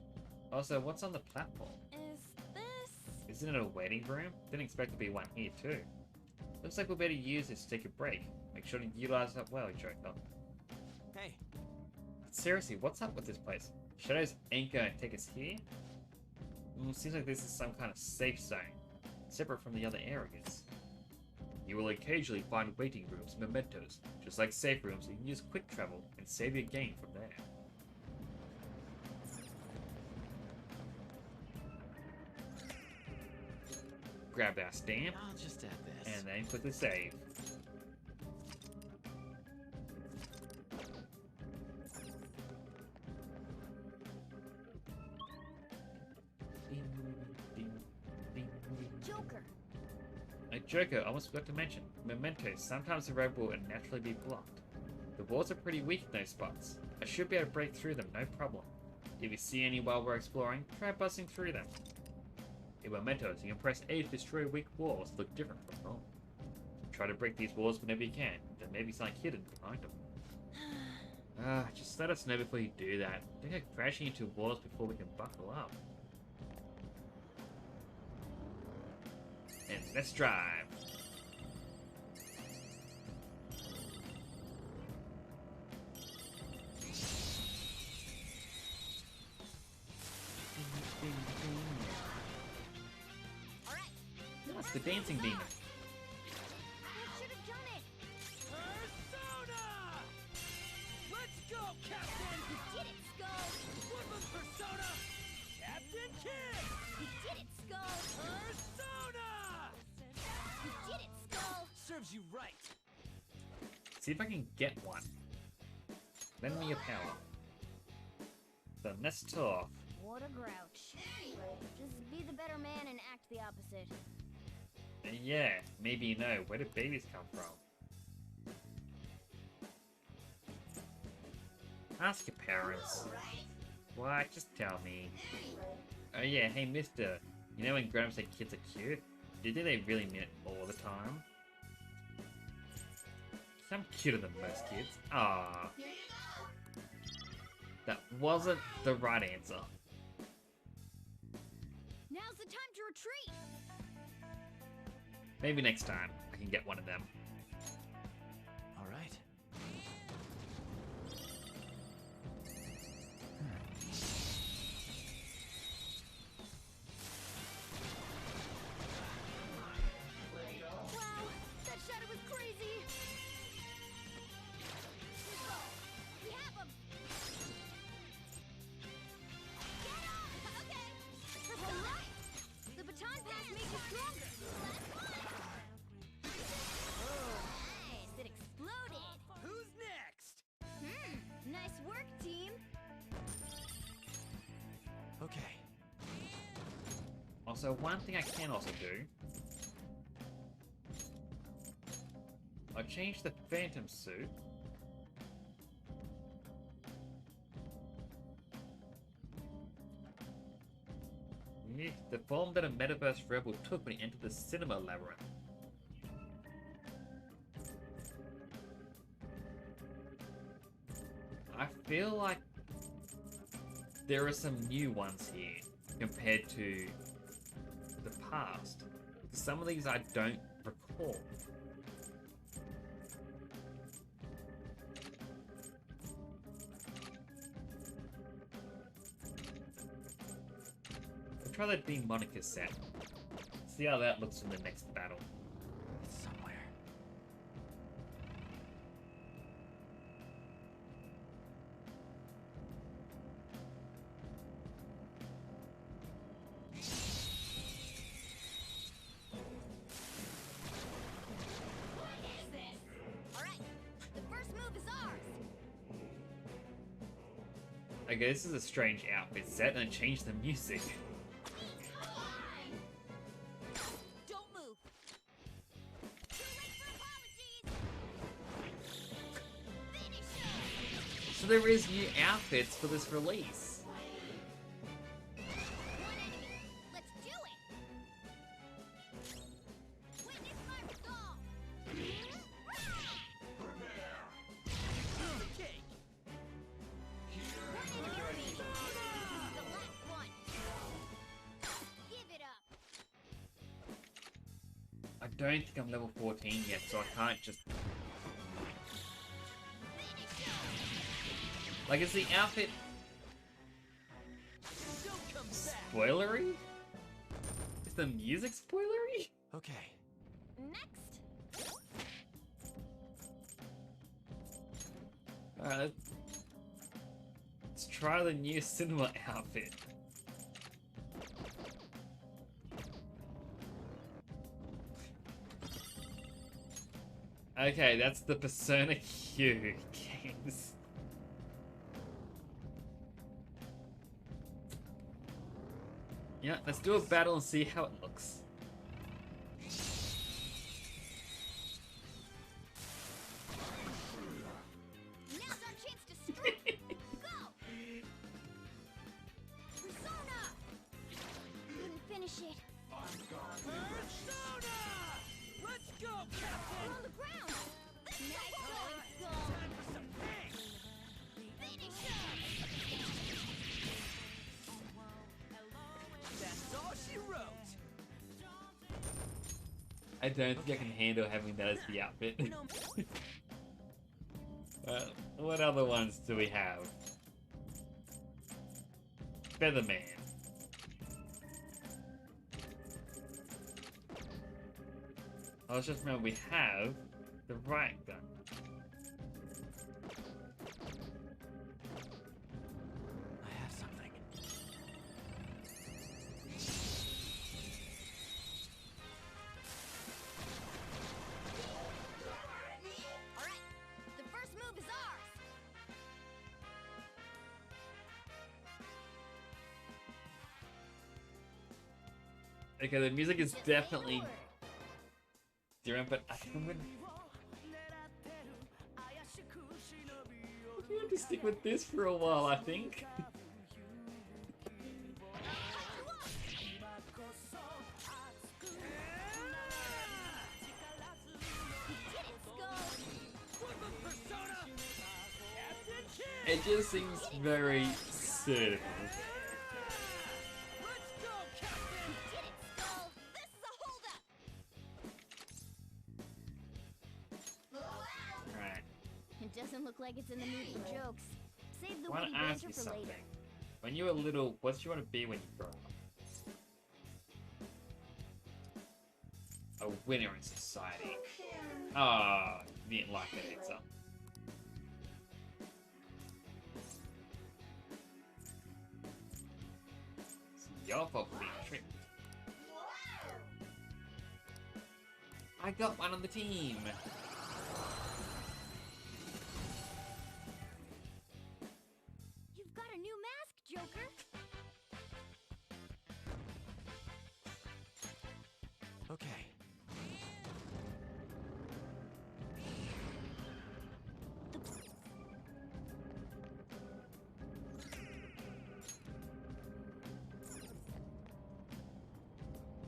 Also, what's on the platform? Is this... Isn't it a waiting room? Didn't expect to be one here too. Looks like we better use this to take a break. Make sure to utilize that well, Joker. hey. Seriously, what's up with this place? Shadows ain't gonna take us here? Seems like this is some kind of safe zone, separate from the other areas. You will occasionally find waiting rooms, mementos. Just like safe rooms, you can use quick travel and save your gain from there. Grab our stamp, I'll just add this. and then quickly save. Joker. Joker, I almost forgot to mention, mementos, sometimes the road will naturally be blocked. The walls are pretty weak in those spots. I should be able to break through them, no problem. If you see any while we're exploring, try busting through them. In mementos, you can press A to destroy weak walls that look different from normal. Try to break these walls whenever you can. There may be something hidden behind them. Just let us know before you do that. Don't go crashing into walls before we can buckle up. And let's drive. Alright. That's the dancing demon. I should have done it. Persona! Let's go, Captain! You did it, Skull. Woodland Persona! Captain Kid! You did it, Skull. Persona! You did it, Skull. Serves you right. See if I can get one. Lend me your power. Then let's talk. What a grouch. Just be the better man and act the opposite. Yeah, maybe you know. Where did babies come from? Ask your parents. Why? Just tell me. Oh yeah, hey mister. You know when grown-ups say kids are cute? Do you think they really mean it all the time? I'm cuter than most kids. Ah. That wasn't the right answer. Now's the time to retreat. Maybe next time I can get one of them. All right. Wow, that shadow was crazy. We have him. Get on. Okay. All right. The baton pass made you stronger. Last one. Also, one thing I can also do... I'll change the Phantom suit. The form that a Metaverse Rebel took when he entered the cinema labyrinth. I feel like there are some new ones here compared to the past. Some of these I don't recall. I'll try that being Monica set. See how that looks in the next battle. It's somewhere. Okay, this is a strange outfit set, and change the music. Don't move. Too late for apologies. Finish him. So there is new outfits for this release. One enemy. Let's do it. Witness my resolve. The cake. One enemy remaining. The last one. Give it up. I don't think I'm level 14 yet, so I can't just... Finish him. Like, is the outfit Don't come back. spoilery? Is the music spoilery? Okay. Next. Alright, let's try the new cinema outfit. Okay, that's the Persona Q games. Yeah, let's do a battle and see how it looks. Now's our chance to strike. Go. Persona. Couldn't finish it. Persona! Let's go, Captain! On the ground. Nice going, Skull. Time for some pain! Finish him. That's all she wrote! I don't think I can handle having that as the outfit. We know What other ones do we have? Featherman. I was just remember we have the right gun. I have something. All right. The first move is ours. Okay, the music is definitely different, but I think I'm gonna to stick with this for a while, I think. It just seems very certain. Let's go, Captain! Did it, Skull. This is a holdup. Alright, It doesn't look like it's in the mood for jokes. Save the I want witty to ask banter you for something. later. When you were little, what did you want to be when you grow up? A winner in society. Ah, you didn't like that answer. It's your fault for being tricked. I got one on the team. You've got a new mask, Joker. Okay.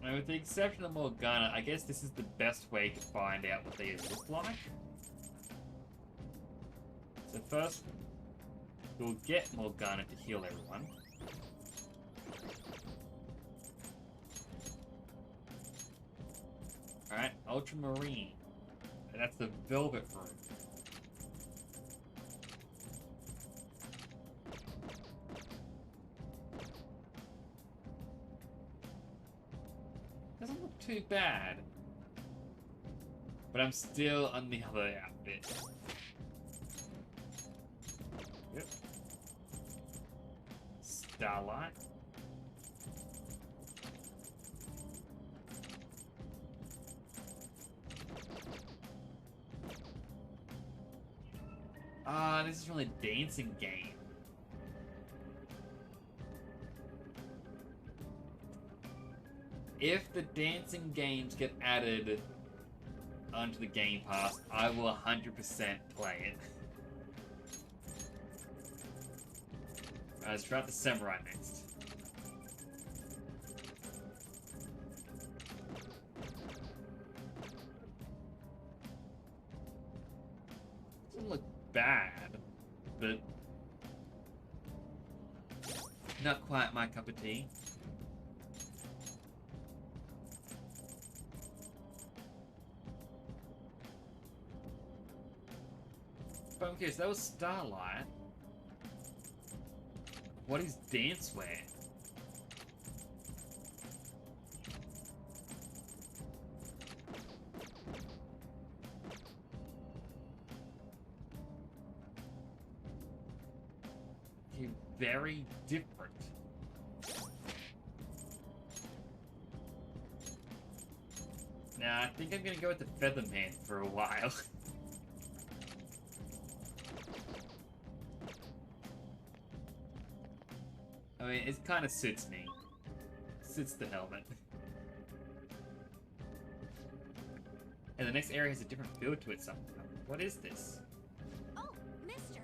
And with the exception of Morgana, I guess this is the best way to find out what they look like. So first, we'll get Morgana to heal everyone. Alright, Ultramarine. And that's the Velvet Room. Doesn't look too bad. But I'm still on the other outfit. Yep. Starlight. Ah, this is from the dancing game. If the dancing games get added onto the Game Pass, I will 100% play it. Let's try out the Samurai next. Doesn't look bad, but not quite my cup of tea. But okay, so that was Starlight. What is Dancewear? Okay, very different. Nah, I think I'm gonna go with the Featherman for a while. I mean, it kind of suits me. Suits the helmet. And the next area has a different feel to it somehow. What is this? Oh, mister.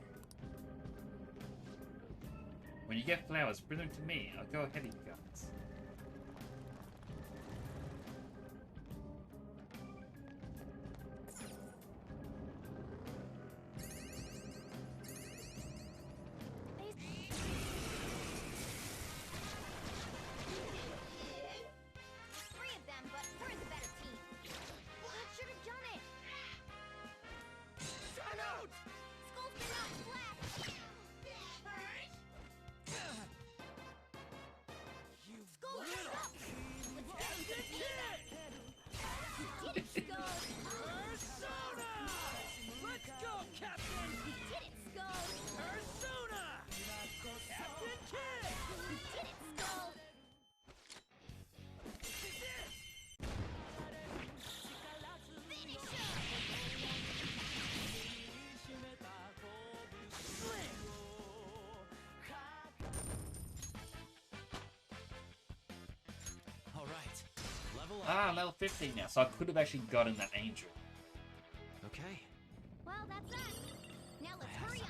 When you get flowers, bring them to me. I'll go ahead of you guys. Three of them, but we're the better team. I should have done it. Time out! Skull's been knocked flat. You Skull, little up. Let's get him to the You did it, Skull. Persona! Let's go, Captain! You did it, Skull. Persona! Captain Kidd! You did it, Skull. Finish him. All right, level up. Ah, level 15 now, so I could have actually gotten that angel. Okay. Well, that's us. Now let's hurry on.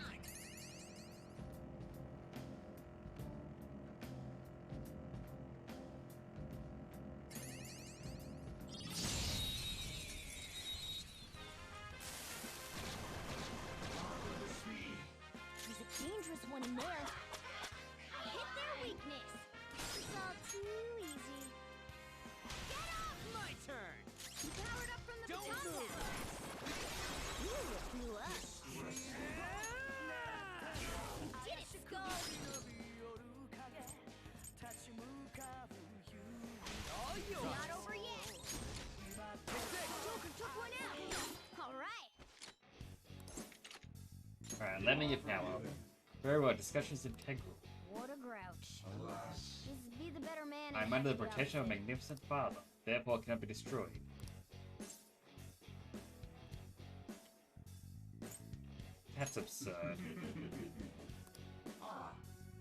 There's a dangerous one in there. Hit their weakness. It's all too easy. Get up! My turn. You powered up from the Don't baton move. pass. Ooh, it blew up. You did it, Skull. All yours. Not over yet. Joker took one out. All right. Alright, let me get power. Very well, discussion is integral. What a grouch. Just be the better man. and I'm under the have your protection of a outfit. magnificent father, therefore cannot be destroyed. That's absurd.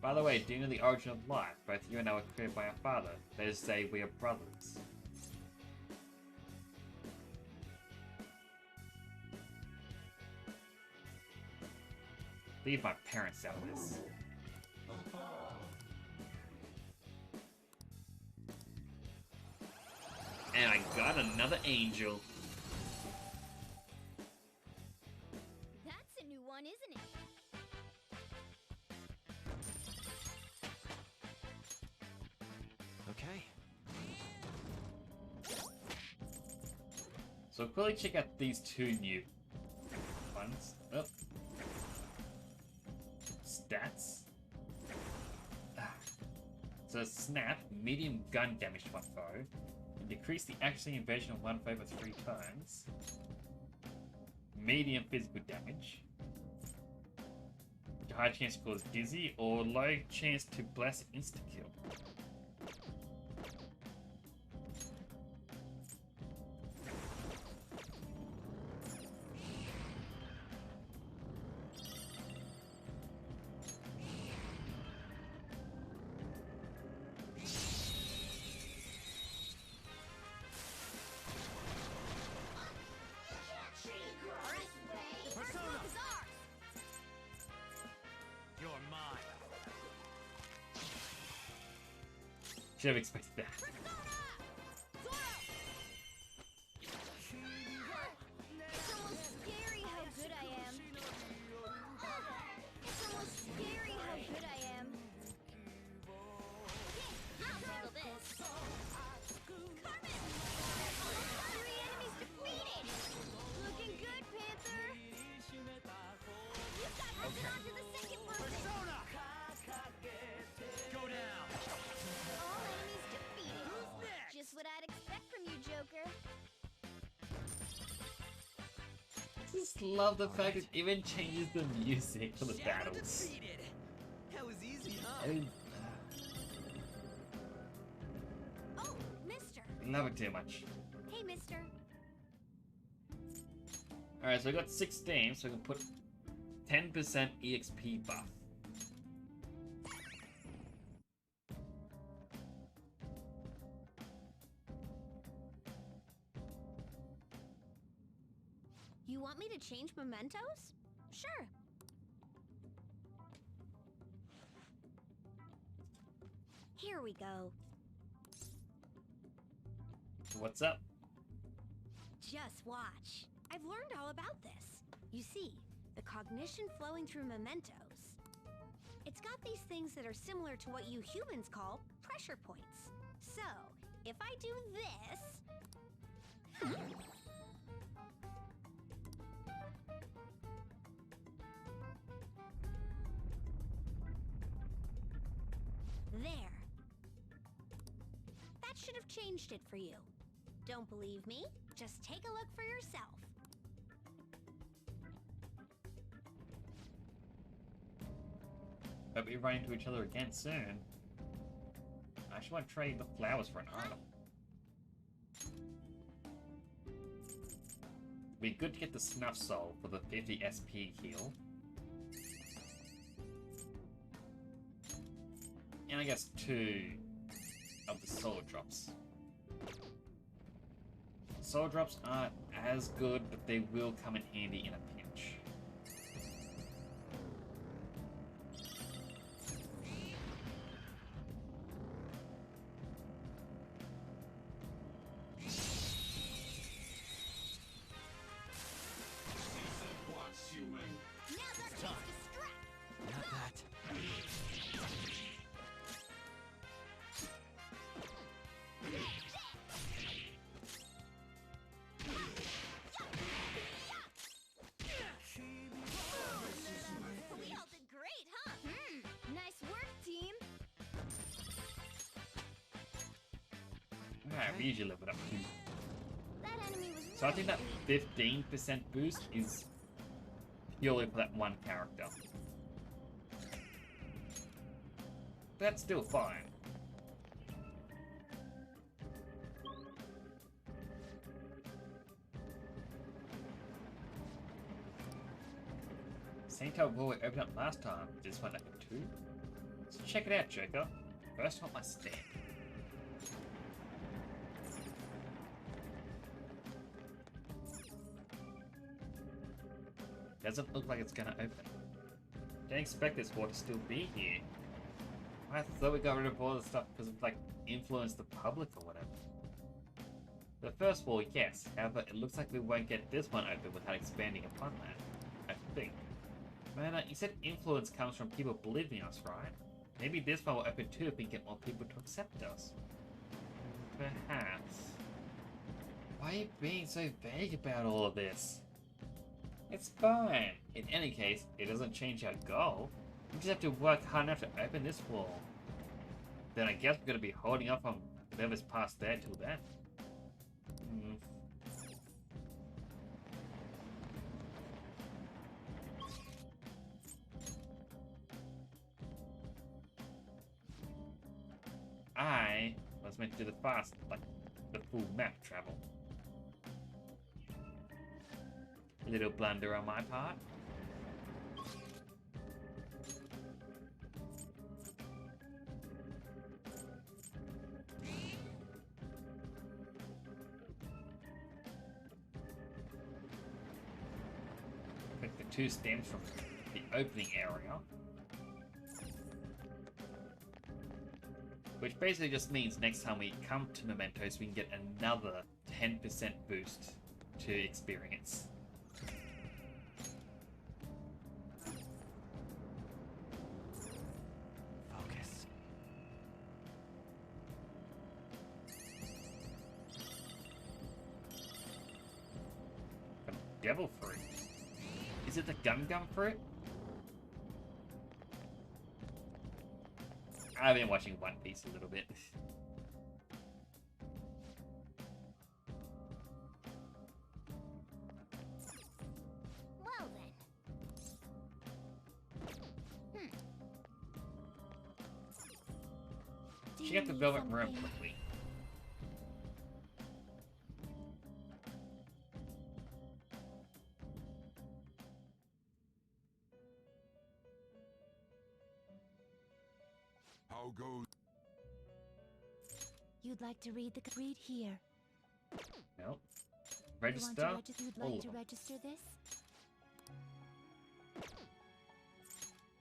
By the way, do you know the origin of life? Both you and I were created by our father. That is to say, we are brothers. Leave my parents out of this. And I got another angel. That's a new one, isn't it? Okay. So quickly check out these two new ones. Oh. Stats. So snap, medium gun damage to one foe. And decrease the accuracy and evasion of one foe by 3 times. Medium physical damage. High chance to cause dizzy or low chance to blast insta-kill. Should have expected that. It's almost scary how good I am. It's almost scary how good I am. I'll handle this. Carmen! 3 enemies defeated! Looking good, Panther! You've got to get onto the second person! Go down. All enemies defeated. Just what I'd expect from you, Joker. I just love the fact it even changes the music for the Shadow battles. defeated. That was easy, huh? I Oh, mister. love it too much. Hey, mister. Alright, so I got 16, so I can put 10% EXP buff. You want me to change mementos? Sure. Here we go. What's up? Just watch. I've learned all about this. You see, the cognition flowing through mementos. It's got these things that are similar to what you humans call pressure points. So, if I do this... There. That should have changed it for you. Don't believe me? Just take a look for yourself. Hope we run into each other again soon. I actually want to trade the flowers for an item. Be good to get the Snuff Soul for the 50 SP heal. And I guess 2 of the Soul Drops. Soul Drops aren't as good, but they will come in handy in a pinch. Now's our chance to strike! Not that. We all did great, huh? Nice work, team! Alright, we usually level it up too. That enemy was So I think that really 15% boost is purely for that one character. But that's still fine. Same type of wall we opened up last time. This one number 2. So check it out, Joker. First I want my stamp. Doesn't look like it's gonna open. Didn't expect this war to still be here. I thought we got rid of all the stuff because of, like, influence the public or whatever. The first war, yes. However, it looks like we won't get this one open without expanding upon that. I think. Man, you said influence comes from people believing us, right? Maybe this one will open too if we get more people to accept us. Perhaps. Why are you being so vague about all of this? It's fine. In any case, it doesn't change our goal. We just have to work hard enough to open this wall. Then I guess we're going to be holding up on whatever's past there till then. I was meant to do the fast, like the full map travel. A little blunder on my part. Pick the 2 stems from the opening area. Which basically just means next time we come to Mementos, we can get another 10% boost to experience. Focus. Devil fruit. Is it the gum fruit? I've been watching One Piece a little bit. Well then. She got the velvet room quickly. How goes? You'd like to read read here. Nope. You'd Register. like all to of them. register this?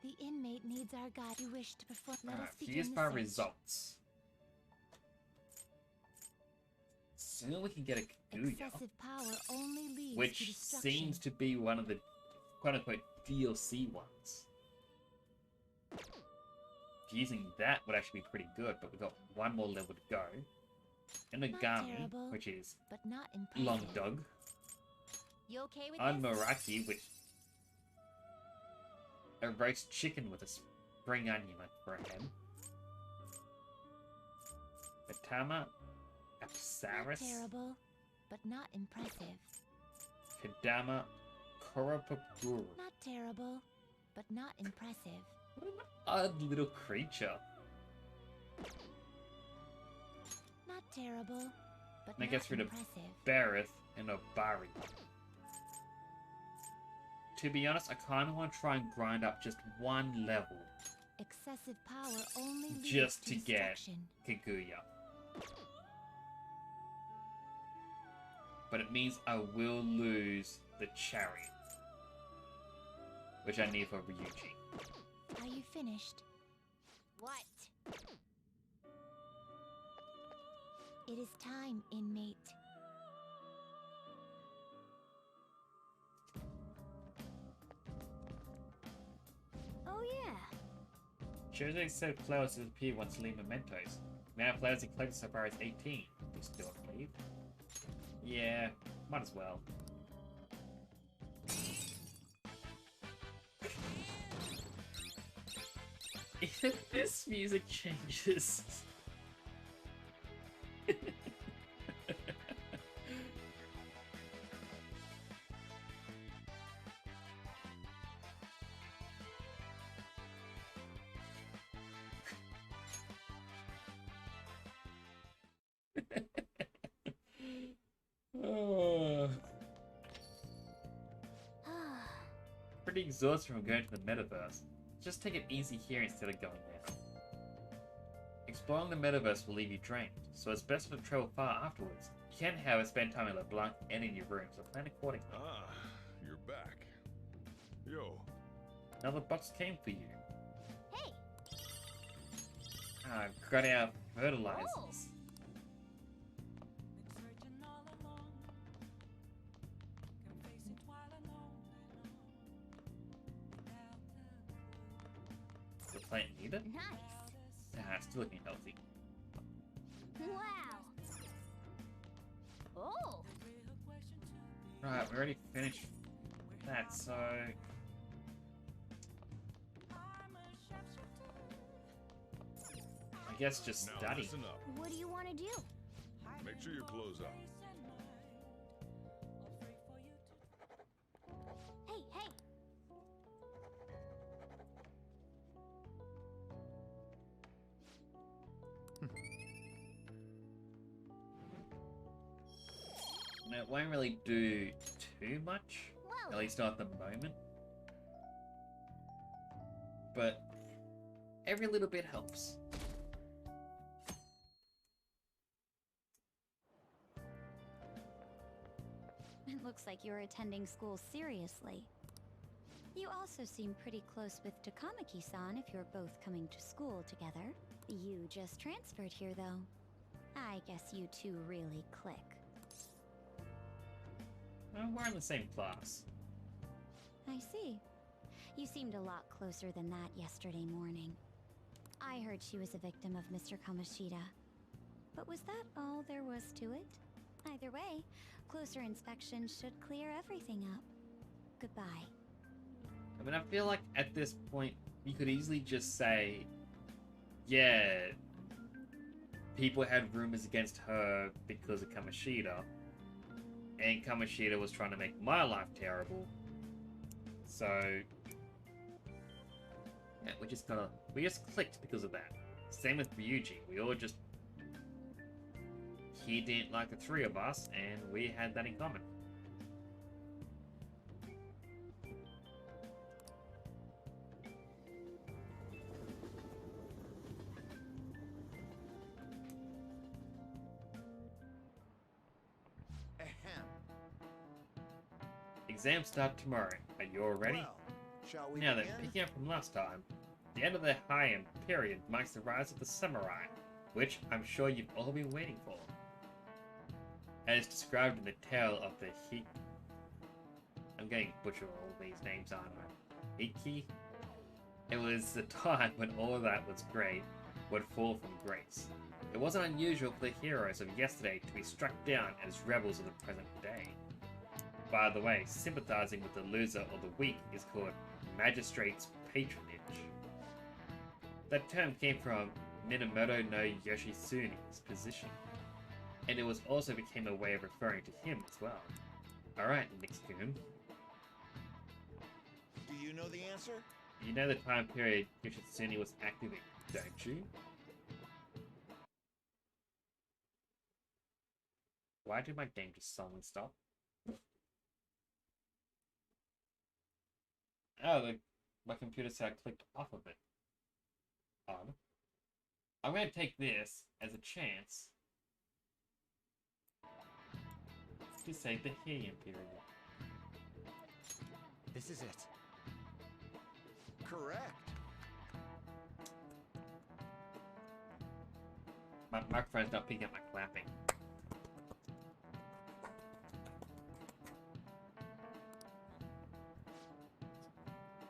The inmate needs our guide. You wish to perform. Let us begin Fused the by search. results. Soon we can get a Kaguya, Excessive power only leads to which destruction. seems to be one of the quote-unquote DLC ones. Using that would actually be pretty good, but we've got one more level to go. Inagami, terrible, which is but not impressive. Long Dog. You okay with And this? Meraki, which a roast chicken with a spring onion for a head. Atama, Not Apsaris, terrible, but not impressive. Kadama, Korapaguru. Not terrible, but not impressive. What an odd little creature. Not terrible, but And I not guess rid of impressive. Barith and Obari. To be honest, I kind of want to try and grind up just one level Excessive power only leads just to to get destruction. Kaguya. But it means I will lose the chariot, which I need for Ryuji. Are you finished? What? It is time, inmate. Oh yeah. Jose said players disappear once leave Mementos. Amount of players he collected so far is 18. You still leave? Yeah, might as well. If this music changes. Oh. Pretty exhausted from going to the metaverse. Just take it easy here instead of going there. Exploring the metaverse will leave you drained, so it's best to travel far afterwards. You can, however, spend time in LeBlanc and in your room, so plan accordingly. Ah, you're back. Yo, Another box came for you. Hey! Ah, got our fertilizers. The plant need it? Nice! Ah, still looking healthy. Wow! Oh! Right, we already finished that, so... I guess just Now study. listen up. What do you want to do? Make sure your clothes up. Hey, hey! No, it won't really do too much, at Well, least not at the moment. But every little bit helps. It looks like you're attending school seriously. You also seem pretty close with Takamaki-san if you're both coming to school together. You just transferred here, though. I guess you two really click. Well, we're in the same class. I see. You seemed a lot closer than that yesterday morning. I heard she was a victim of Mr. Kamoshida. But was that all there was to it? Either way, closer inspection should clear everything up. Goodbye. I mean, I feel like at this point, you could easily just say, yeah, people had rumors against her because of Kamoshida, and Kamoshida was trying to make my life terrible. So, yeah, we just clicked because of that. Same with Ryuji. We all just, he didn't like the three of us, and we had that in common. Ahem. Exams start tomorrow. Are you all ready? Well, shall we Now then, begin? picking up from last time, the end of the Heian period marks the rise of the samurai, which I'm sure you've all been waiting for. As described in the tale of the I'm getting butchered all these names, aren't I? Iki? It was the time when all that was great would fall from grace. It wasn't unusual for the heroes of yesterday to be struck down as rebels of the present day. By the way, sympathizing with the loser or the weak is called magistrate's patronage. That term came from Minamoto no Yoshitsune's position, and it was also became a way of referring to him as well. Alright, Nick-kun. Do you know the answer? You know the time period Yoshitsune was active in, don't you? Why did my game just suddenly stop? Oh, my computer said I clicked off of it. I'm going to take this as a chance to save the Heian period. This is it. Correct. My microphone's not picking up my clapping.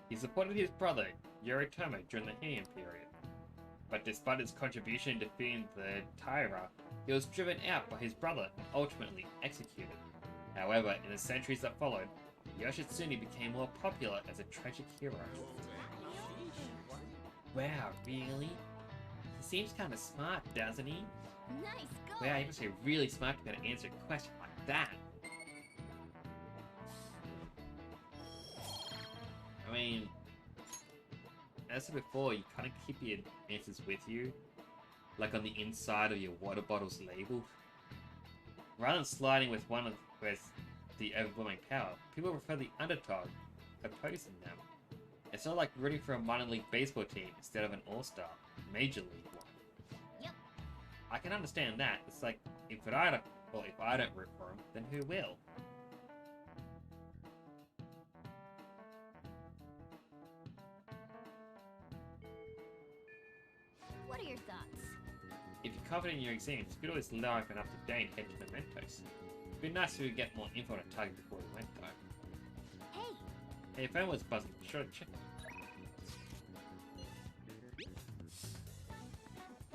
He supported his brother, Yoritomo, during the Heian period. But despite his contribution in defeating the Taira, he was driven out by his brother and ultimately executed. However, in the centuries that followed, Yoshitsune became more popular as a tragic hero. Wow, really? He seems kind of smart, doesn't he? Nice go! Wow, he must be really smart to be able to answer a question like that. I mean, as I said before, you kind of keep your answers with you, like on the inside of your water bottles labeled. Rather than sliding with one of the overwhelming power, people prefer the underdog opposing them. It's not like rooting for a minor league baseball team instead of an all-star major league one. Yep. I can understand that. It's like if I don't root for him, then who will? your thoughts? If you're confident in your exams, you could always lower up and up to date and head to Mementos. It'd be nice if we could get more info on a target before we went, though. Hey, Hey, if anyone's buzzing, be sure to check it.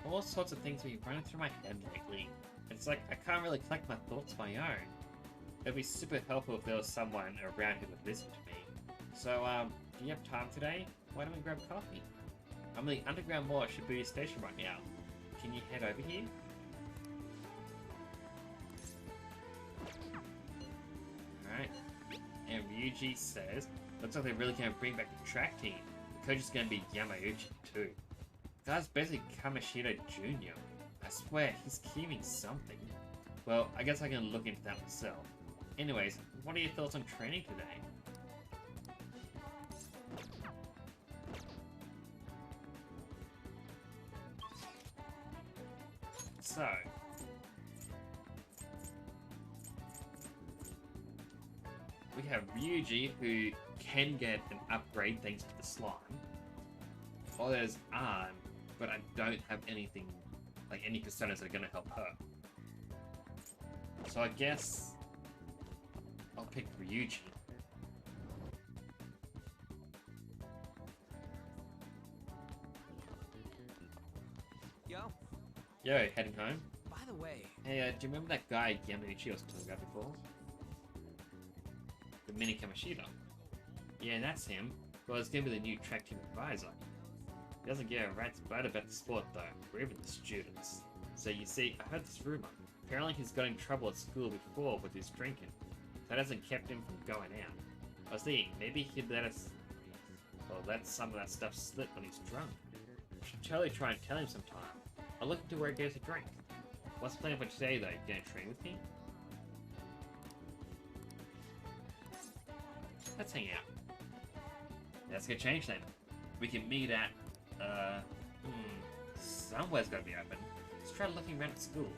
All sorts of things have been running through my head lately. It's like I can't really collect my thoughts on my own. It'd be super helpful if there was someone around who would listen to me. So, do you have time today? Why don't we grab coffee? I'm in the Underground Mall at Shibuya Station right now. Can you head over here? Alright. And Ryuji says, looks like they're really going to bring back the track team. The coach is going to be Yamauchi too. The guy's basically Kamoshida Jr. I swear, he's keeping something. Well, I guess I can look into that myself. Anyways, what are your thoughts on training today? So, we have Ryuji, who can get an upgrade thanks to the slime. Or there's Arn, but I don't have anything, like any personas that are going to help her. So I guess I'll pick Ryuji. Yo, Yo, heading home? by the way, Hey, do you remember that guy Yamauchi I was talking about before? The mini Kamoshida. Yeah, that's him. Well, he's gonna be the new track team advisor. He doesn't give a rat's butt about the sport though, or even the students. So you see, I heard this rumor. Apparently he's got in trouble at school before with his drinking. That hasn't kept him from going out. I was thinking, maybe he'd let some of that stuff slip when he's drunk. I should totally try and tell him sometime. I'll look into where he goes to drink. What's the plan for today though? You gonna train with me? Let's hang out. That's gonna change then. We can meet at, somewhere's gotta be open. Let's try looking around at school.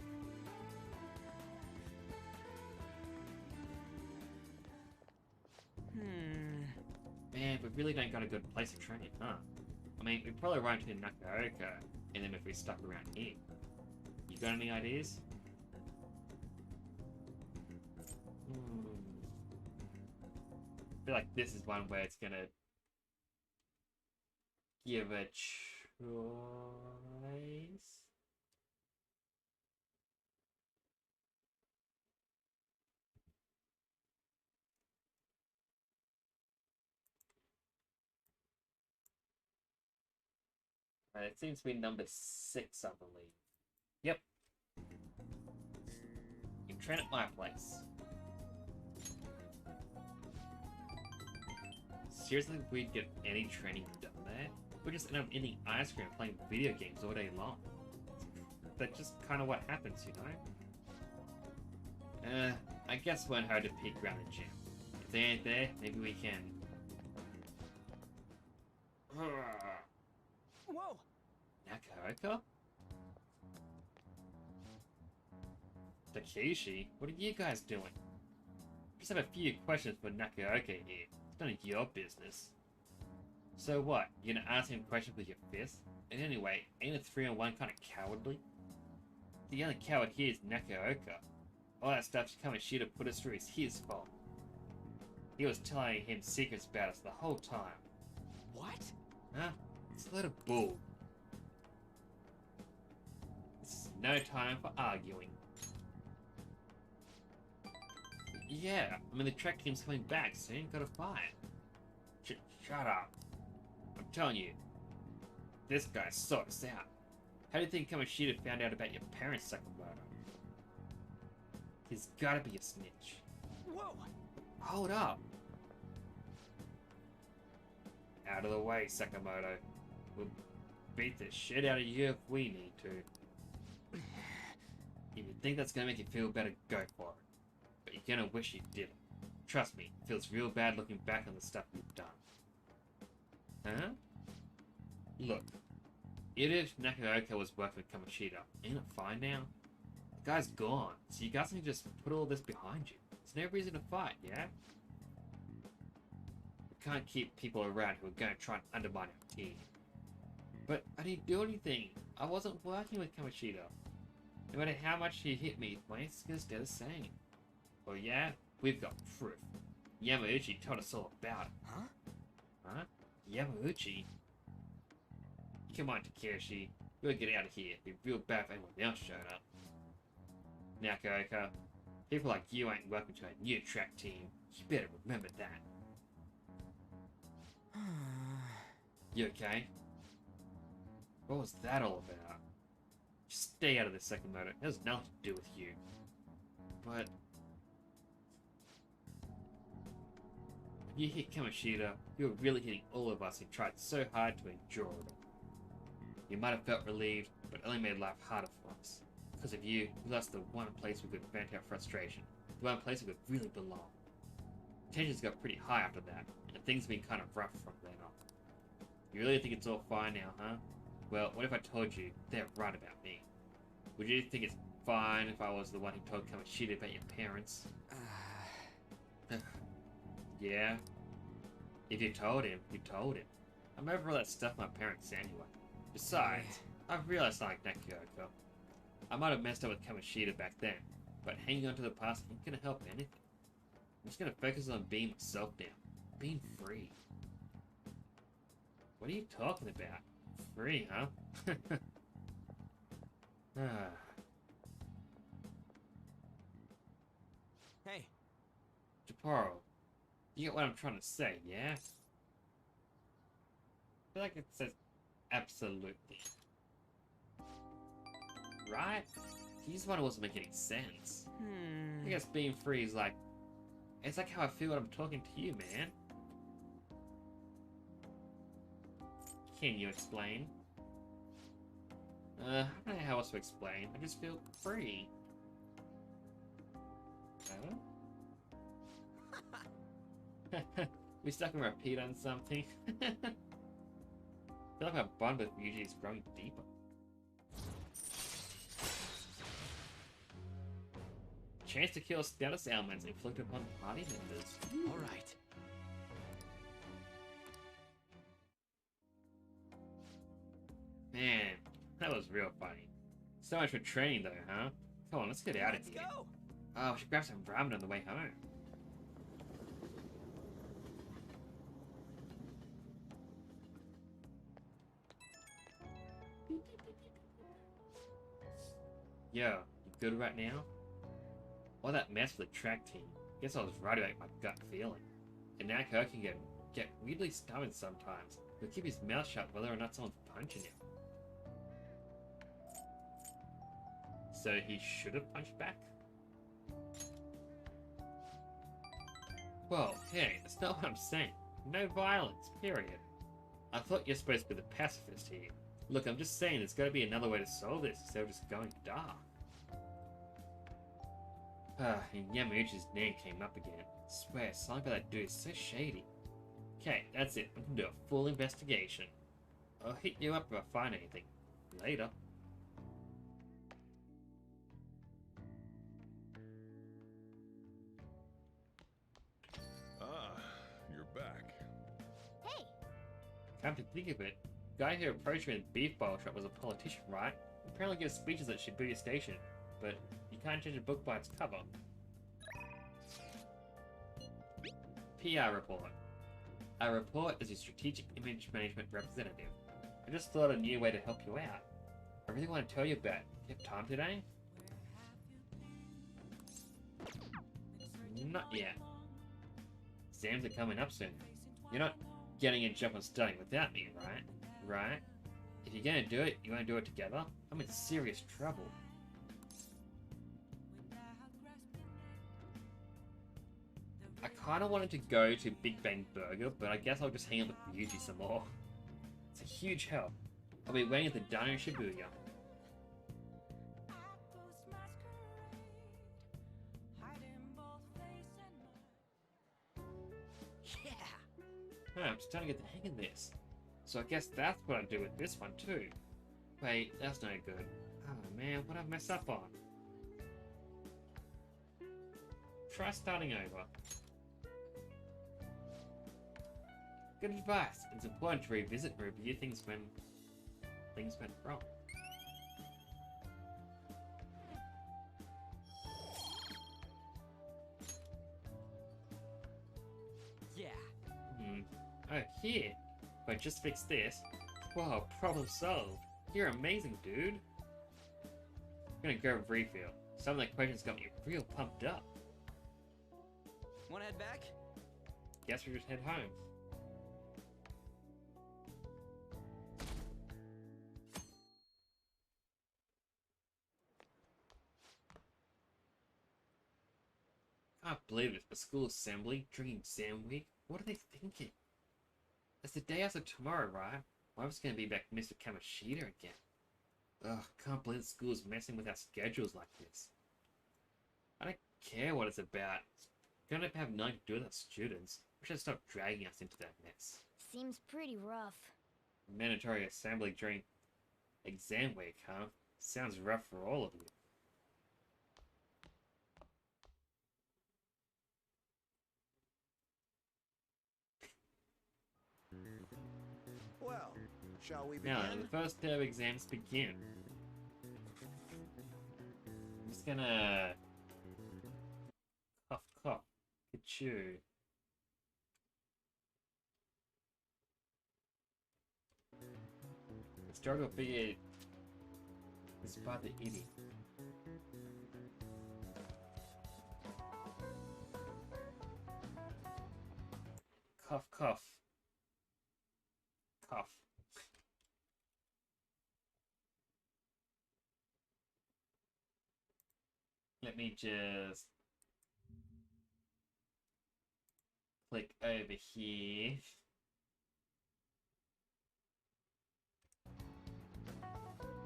Man, we really don't got a good place to train, huh? I mean, we probably run into Nakaoka, and then if we stuck around here. You got any ideas? I feel like this is one where it's gonna give a choice. It seems to be number 6, I believe. Yep. You can train at my place. Seriously, we'd get any training done there? We'd just end up eating ice cream and playing video games all day long. That's just kind of what happens, you know? I guess we're in hard to peek around the gym. If they ain't there, maybe we can... whoa! Nakaoka? Takeshi? What are you guys doing? Just have a few questions for Nakaoka here. It's none of your business. So what? You gonna ask him questions with your fist? And anyway, ain't a 3-on-1 kind of cowardly? The only coward here is Nakaoka. All that stuff Kamoshida put us through is his fault. He was telling him secrets about us the whole time. What? Huh? It's a lot of bull. This is no time for arguing. Yeah, I mean the track team's coming back soon, gotta fight. Shut up. I'm telling you, this guy sought us out. How do you think Kamoshida found out about your parents, Sakamoto? He's gotta be a snitch. Whoa! Hold up. Out of the way, Sakamoto. We'll beat the shit out of you if we need to. If you think that's gonna make you feel better, go for it. But you're gonna wish you didn't. Trust me, it feels real bad looking back on the stuff you've done. Huh? Look, even if Nakaoka was working with Kamoshida, ain't it fine now? The guy's gone, so you guys can just put all this behind you. There's no reason to fight, yeah? We can't keep people around who are gonna try and undermine our team. But I didn't do anything. I wasn't working with Kamoshida. No matter how much he hit me, my skills stay the same. Oh yeah? We've got proof. Yamauchi told us all about it. Huh? Huh? Yamauchi? Come on, Takeshi. We'll get out of here. It'd be real bad if anyone else showed up. Now, Koka, people like you ain't welcome to our new track team. You better remember that. You okay? What was that all about? Just stay out of this second motor. It has nothing to do with you. But when you hit Kamoshida, you were really hitting all of us who tried so hard to endure it. You might have felt relieved, but it only made life harder for us. Because of you, we lost the one place we could vent our frustration. The one place we could really belong. Tensions got pretty high after that, and things have been kind of rough from then on. You really think it's all fine now, huh? Well, what if I told you they're right about me? Would you think it's fine if I was the one who told Kamoshida about your parents? Yeah? If you told him, you told him. I'm over all that stuff my parents anyway. Besides, I've realized I like Kyoko. I might have messed up with Kamoshida back then, but hanging on to the past ain't gonna help anything. I'm just gonna focus on being myself now. Being free. What are you talking about? Free, huh? Hey. Japaro, you get what I'm trying to say, yeah? I feel like it says absolutely. Right? He's the one who wasn't making any sense. I guess being free is like... It's like how I feel when I'm talking to you, man. Can you explain? I don't know how else to explain. I just feel free. We stuck and repeat on something. I feel like my bond with Ryuji is growing deeper. Chance to kill status ailments inflicted upon party members. Alright. Man, that was real funny. So much for training though, huh? Come on, let's get out of here. Let's go! Oh, we should grab some ramen on the way home. Yo, you good right now? All that mess for the track team. Guess I was right about my gut feeling. And now Kirk can get weirdly stubborn sometimes. He'll keep his mouth shut whether or not someone's punching him. So he should have punched back? Well, hey, that's not what I'm saying. No violence, period. I thought you're supposed to be the pacifist here. Look, I'm just saying there's gotta be another way to solve this instead of just going dark. And Yamauchi's name came up again. I swear, something about that dude is so shady. Okay, that's it. I'm gonna do a full investigation. I'll hit you up if I find anything. Later. Ah, you're back. Hey, Come to think of it, the guy who approached me in the beef bowl shop was a politician, right? Apparently gives speeches at Shibuya Station, but you can't judge a book by its cover. PR report. Our report is a strategic image management representative. I just thought a new way to help you out. I really want to tell you about it. You have time today? Not yet. Exams are coming up soon. You're not getting a job on studying without me, right? Right? If you're gonna do it, you wanna do it together? I'm in serious trouble. I kinda wanted to go to Big Bang Burger, but I guess I'll just hang out with Yuji some more. It's a huge help. I'll be waiting at the diner in Shibuya. Yeah! I'm starting to get the hang of this. So I guess that's what I do with this one too. Wait, that's no good. Oh man, what did I mess up on? Try starting over. Good advice. It's important to revisit and review things when things went wrong. Oh, here. If I just fix this. Wow, problem solved. You're amazing, dude. I'm gonna go refill. Some of the questions got me real pumped up. Wanna head back? Guess we just head home. Can't believe it. A school assembly, drinking exam week. What are they thinking? It's the day after tomorrow, right? Why was gonna be back Mr. Kamoshida again? Ugh, can't believe the school's messing with our schedules like this. I don't care what it's about. Gonna have nothing to do with our students. We should stop dragging us into that mess. Seems pretty rough. Mandatory assembly during exam week, huh? Sounds rough for all of you. Well, shall we begin? Now, the first day of exams begin. I'm just gonna cough, cough, ka-choo. The struggle be despite the idiot. Cough, cough. Cough. Let me just click over here.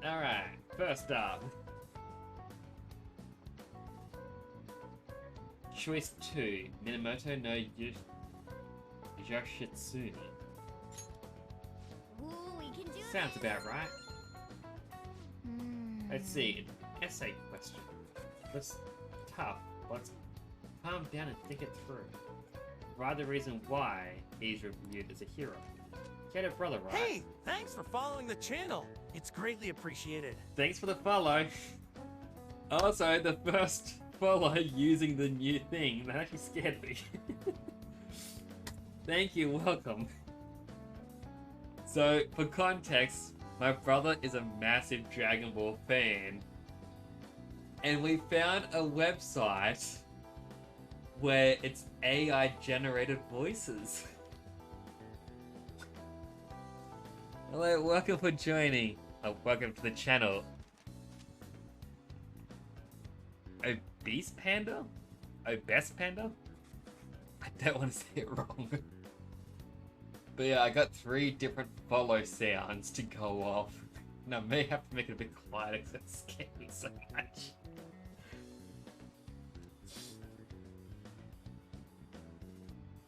Alright, first up. Choice 2, Minamoto no Yoshitsune. Ooh, we can do Sounds this. about right. Let's see, an essay question. Looks tough, but let's calm down and think it through. Write the reason why he's reviewed as a hero. He had a brother, right? Hey, thanks for following the channel. It's greatly appreciated. Thanks for the follow. Also, the first follow using the new thing. That actually scared me. Thank you, welcome. So, for context, my brother is a massive Dragon Ball fan. And we found a website where it's AI generated voices. Hello, welcome for joining. Welcome to the channel. Obese Panda? Obese Panda? I don't want to say it wrong. But yeah, I got 3 different follow sounds to go off. And I may have to make it a bit quieter because it scared me so much.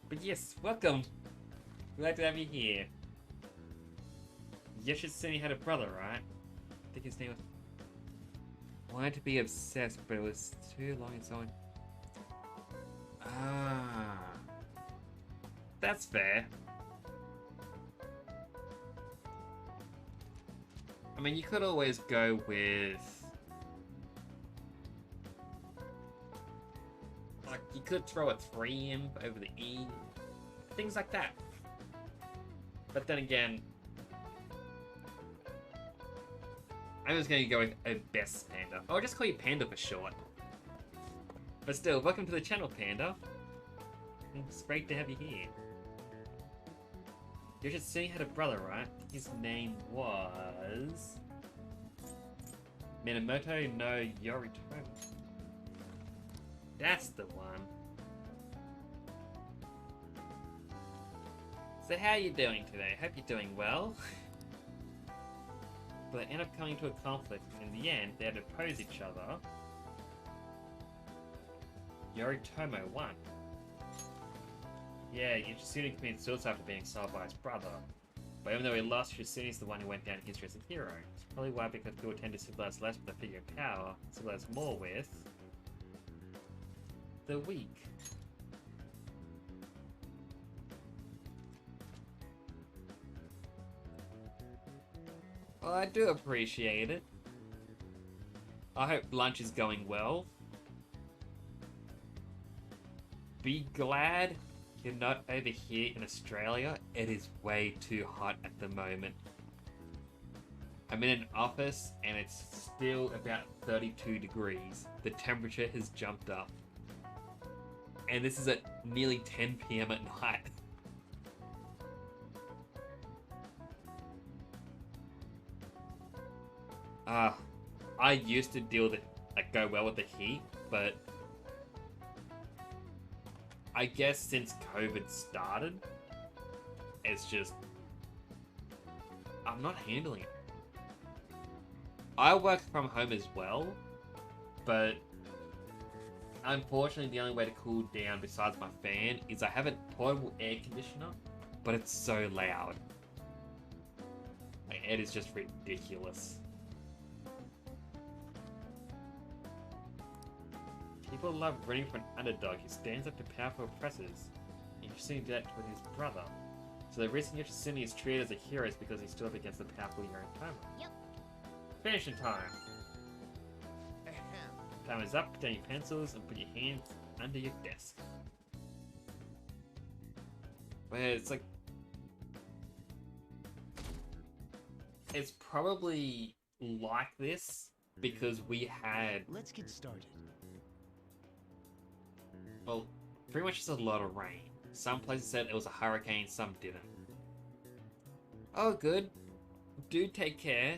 But yes, welcome. Glad to have you here. Yoshitsune had a brother, right? I think his name was... Wanted to be obsessed, but it was too long and so on. Ah. That's fair. I mean, you could always go with... Like, you could throw a 3 over the E. Things like that. But then again... I'm just going to go with Obese Panda. I'll just call you Panda for short. But still, welcome to the channel, Panda. It's great to have you here. Yoshitsune had a brother, right? His name was... Minamoto no Yoritomo. That's the one. So how are you doing today? Hope you're doing well. But they end up coming to a conflict, and in the end, they had to oppose each other. Yoritomo won. Yeah, Yoshitsune committed suicide after being exiled by his brother. But even though he lost, Yoshitsune is the one who went down in history as a hero. It's probably why, because people tend to civilize less with a figure of power, civilize more with... the weak. Well, I do appreciate it. I hope lunch is going well. Be glad You're not over here in Australia. It is way too hot at the moment. I'm in an office and it's still about 32 degrees. The temperature has jumped up. And this is at nearly 10 PM at night. I used to deal with it, like, go well with the heat, but I guess since COVID started, it's just, I'm not handling it. I work from home as well, but unfortunately the only way to cool down besides my fan is I have a portable air conditioner, but it's so loud. Like, it is just ridiculous. People love rooting for an underdog who stands up to powerful oppressors. Interesting that with his brother. So the reason Yoshitsune is treated as a hero is because he stood up against the powerful Yoritama. Yep. Finishing time! Time is up, put down your pencils and put your hands under your desk. But it's like... It's probably like this because we had... Let's get started. Well, pretty much just a lot of rain. Some places said it was a hurricane, some didn't. Oh, good. Do take care.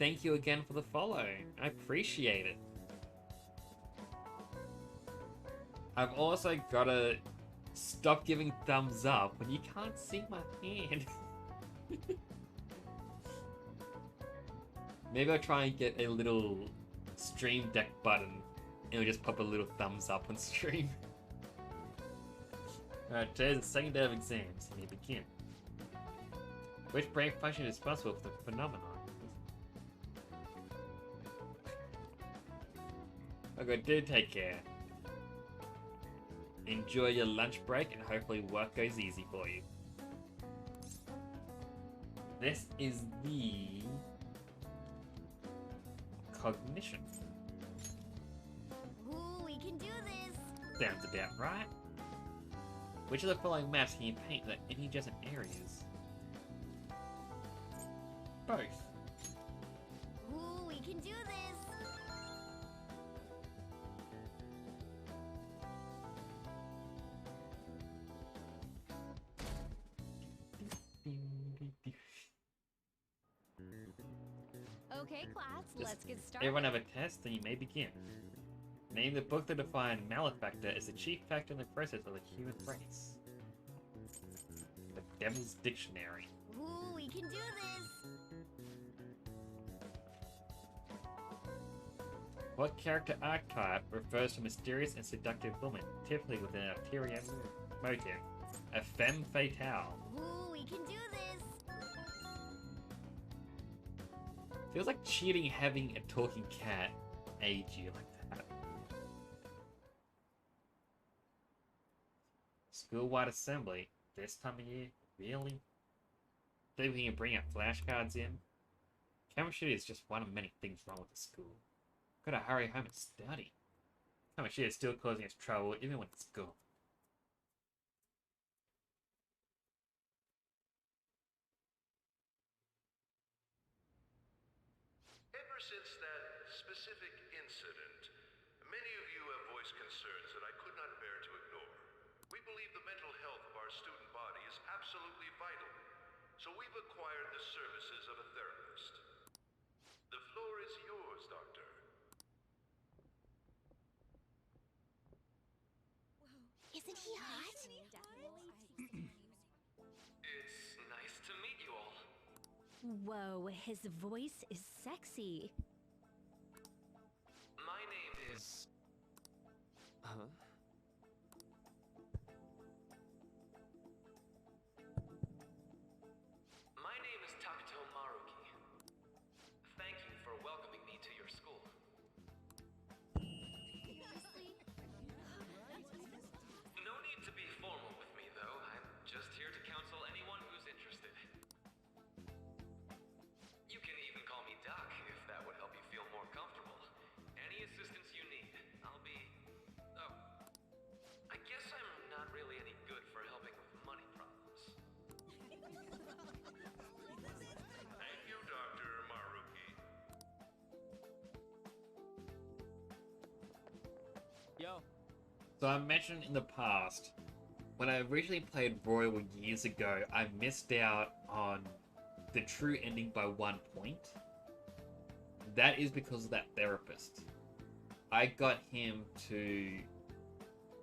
Thank you again for the follow. I appreciate it. I've also gotta stop giving thumbs up when you can't see my hand. Maybe I'll try and get a little stream deck button and it'll just pop a little thumbs up on stream. Alright, today's the second day of exams, and we begin. Which brain function is responsible for the phenomenon? Okay, do take care. Enjoy your lunch break, and hopefully work goes easy for you. This is the... cognition. Ooh, we can do this. Sounds about right. Which of the following maps can you paint that any adjacent areas? Both. Ooh, we can do this. Okay, class, let's get started. Everyone have a test, then you may begin. Name the book that defined malefactor as the chief factor in the process of the human race. The Devil's Dictionary. Ooh, we can do this. What character archetype refers to a mysterious and seductive woman, typically with an ulterior motive? A femme fatale. Ooh, we can do this. Feels like cheating having a talking cat age you like that. School-wide assembly. This time of year? Really? Think we can bring our flashcards in? Chemistry is just one of many things wrong with the school. Gotta hurry home and study. Chemistry is still causing us trouble even when it's gone. Ever since that specific incident, many of you have voiced concerns that I could not bear to ignore. We believe the mental health of our student body is absolutely vital, so we've acquired the services of a therapist. The floor is yours, Doctor. Isn't he hot? It's nice to meet you all. Whoa, his voice is sexy. My name is... Huh? My name is Takuto Maruki. Thank you for welcoming me to your school. No need to be formal with me, though. I'm just here to counsel anyone who's interested. You can even call me Doc, if that would help you So I mentioned in the past, when I originally played Royal years ago, I missed out on the true ending by 1 point. That is because of that therapist. I got him to,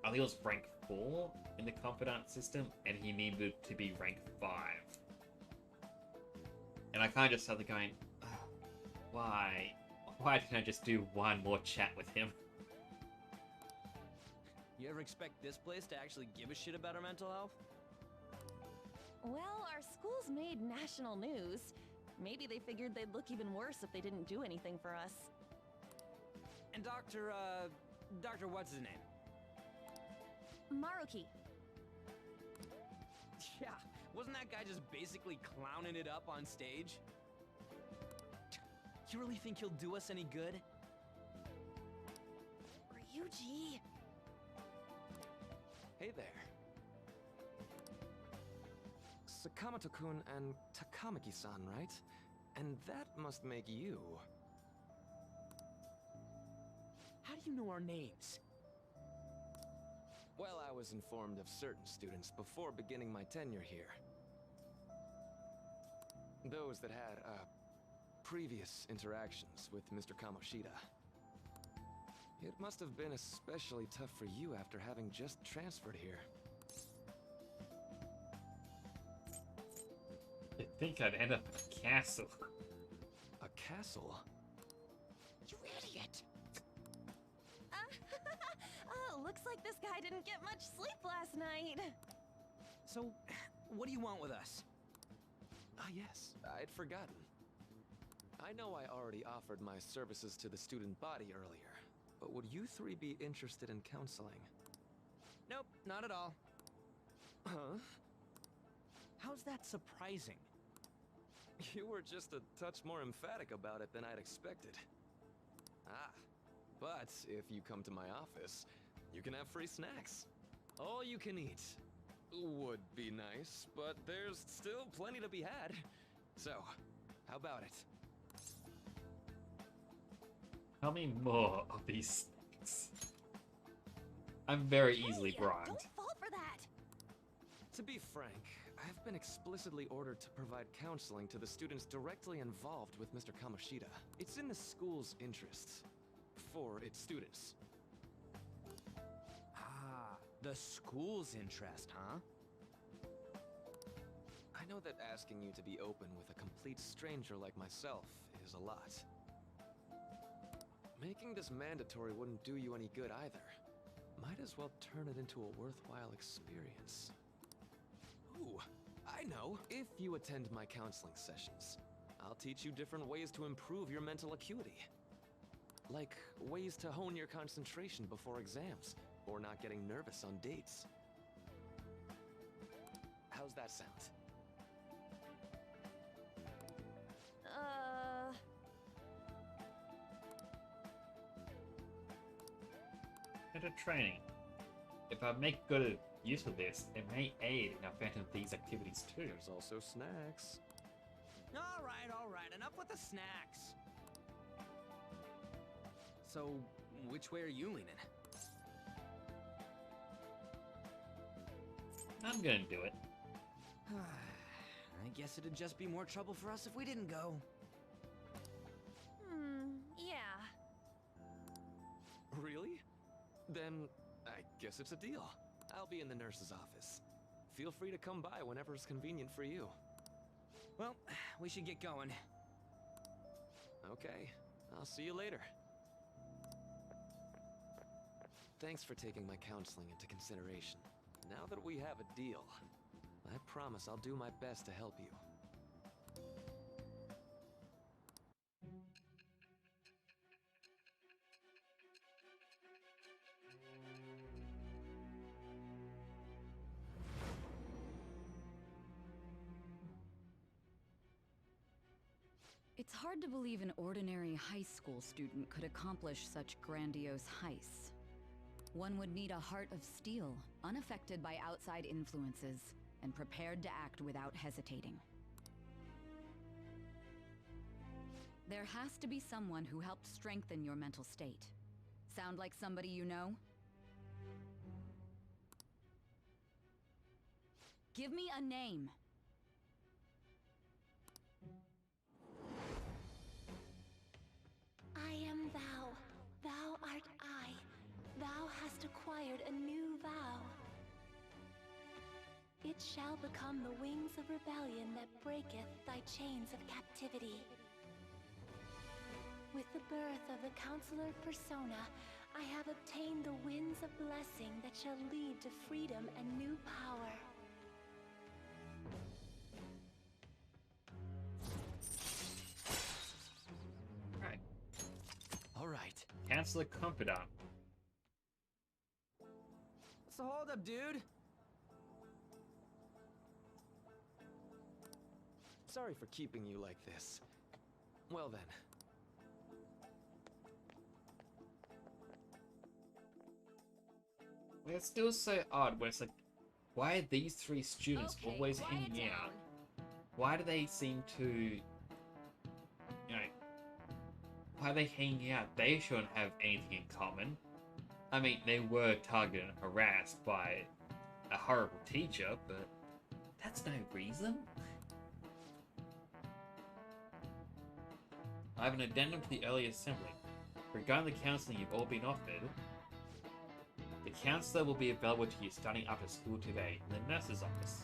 I think it was rank 4 in the confidant system, and he needed to be rank 5. And I kind of just started going, why? Why didn't I just do one more chat with him? You ever expect this place to actually give a shit about our mental health? Well, our school's made national news. Maybe they figured they'd look even worse if they didn't do anything for us. And Dr. what's his name? Maruki. Yeah, wasn't that guy just basically clowning it up on stage? You really think he'll do us any good? Ryuji. Hey there. Sakamoto-kun and Takamaki-san, right? And that must make you... How do you know our names? Well, I was informed of certain students before beginning my tenure here. Those that had, previous interactions with Mr. Kamoshida. It must have been especially tough for you after having just transferred here. I think I'd end up in a castle. A castle? You idiot! Oh, looks like this guy didn't get much sleep last night. So, what do you want with us? Ah, yes, I'd forgotten. I know I already offered my services to the student body earlier, but would you three be interested in counseling? Nope, not at all. Huh? How's that surprising? You were just a touch more emphatic about it than I'd expected. Ah, but if you come to my office, you can have free snacks. All you can eat. Would be nice, but there's still plenty to be had. So, how about it? Tell me more of these things. I'm very easily Hey, bribed. Don't fall for that. To be frank, I've been explicitly ordered to provide counseling to the students directly involved with Mr. Kamoshida. It's in the school's interests. For its students. Ah, the school's interest, huh? I know that asking you to be open with a complete stranger like myself is a lot. Making this mandatory wouldn't do you any good either. Might as well turn it into a worthwhile experience. Ooh, I know. If you attend my counseling sessions, I'll teach you different ways to improve your mental acuity. Like ways to hone your concentration before exams, or not getting nervous on dates. How's that sound? Better training. If I make good use of this, it may aid in our Phantom Thieves activities too. There's also snacks. All right, enough with the snacks. So, which way are you leaning? I'm gonna do it. I guess it'd just be more trouble for us if we didn't go. Yeah. Really? Then, I guess it's a deal. I'll be in the nurse's office. Feel free to come by whenever it's convenient for you. Well, we should get going. Okay, I'll see you later. Thanks for taking my counseling into consideration. Now that we have a deal, I promise I'll do my best to help you. It's hard to believe an ordinary high school student could accomplish such grandiose heists. One would need a heart of steel, unaffected by outside influences, and prepared to act without hesitating. There has to be someone who helped strengthen your mental state. Sound like somebody you know? Give me a name. I am thou. Thou art I. Thou hast acquired a new vow. It shall become the wings of rebellion that breaketh thy chains of captivity. With the birth of the Counselor Persona, I have obtained the winds of blessing that shall lead to freedom and new power. Right. All right. Counselor Confidant. So hold up, dude. Sorry for keeping you like this. Well then. It's still so odd when it's like, why are these three students Okay, always quiet hanging down. out? Why do they seem to, you know, why are they hanging out? They shouldn't have anything in common. I mean, they were targeted and harassed by a horrible teacher, but that's no reason. I have an addendum to the early assembly. Regarding the counselling you've all been offered, the counsellor will be available to you starting after school today in the nurse's office.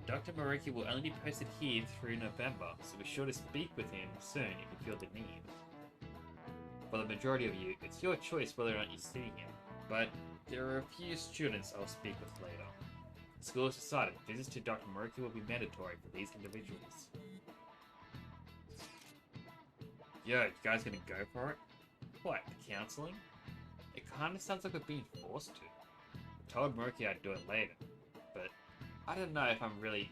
Dr. Maruki will only be posted here through November, so be sure to speak with him soon if you feel the need. For the majority of you, it's your choice whether or not you see him, but there are a few students I'll speak with later. The school has decided visits to Dr. Maruki will be mandatory for these individuals. Yo, you guys gonna go for it? What, the counselling? It kinda sounds like we're being forced to. I told Maruki I'd do it later, but I don't know if I'm really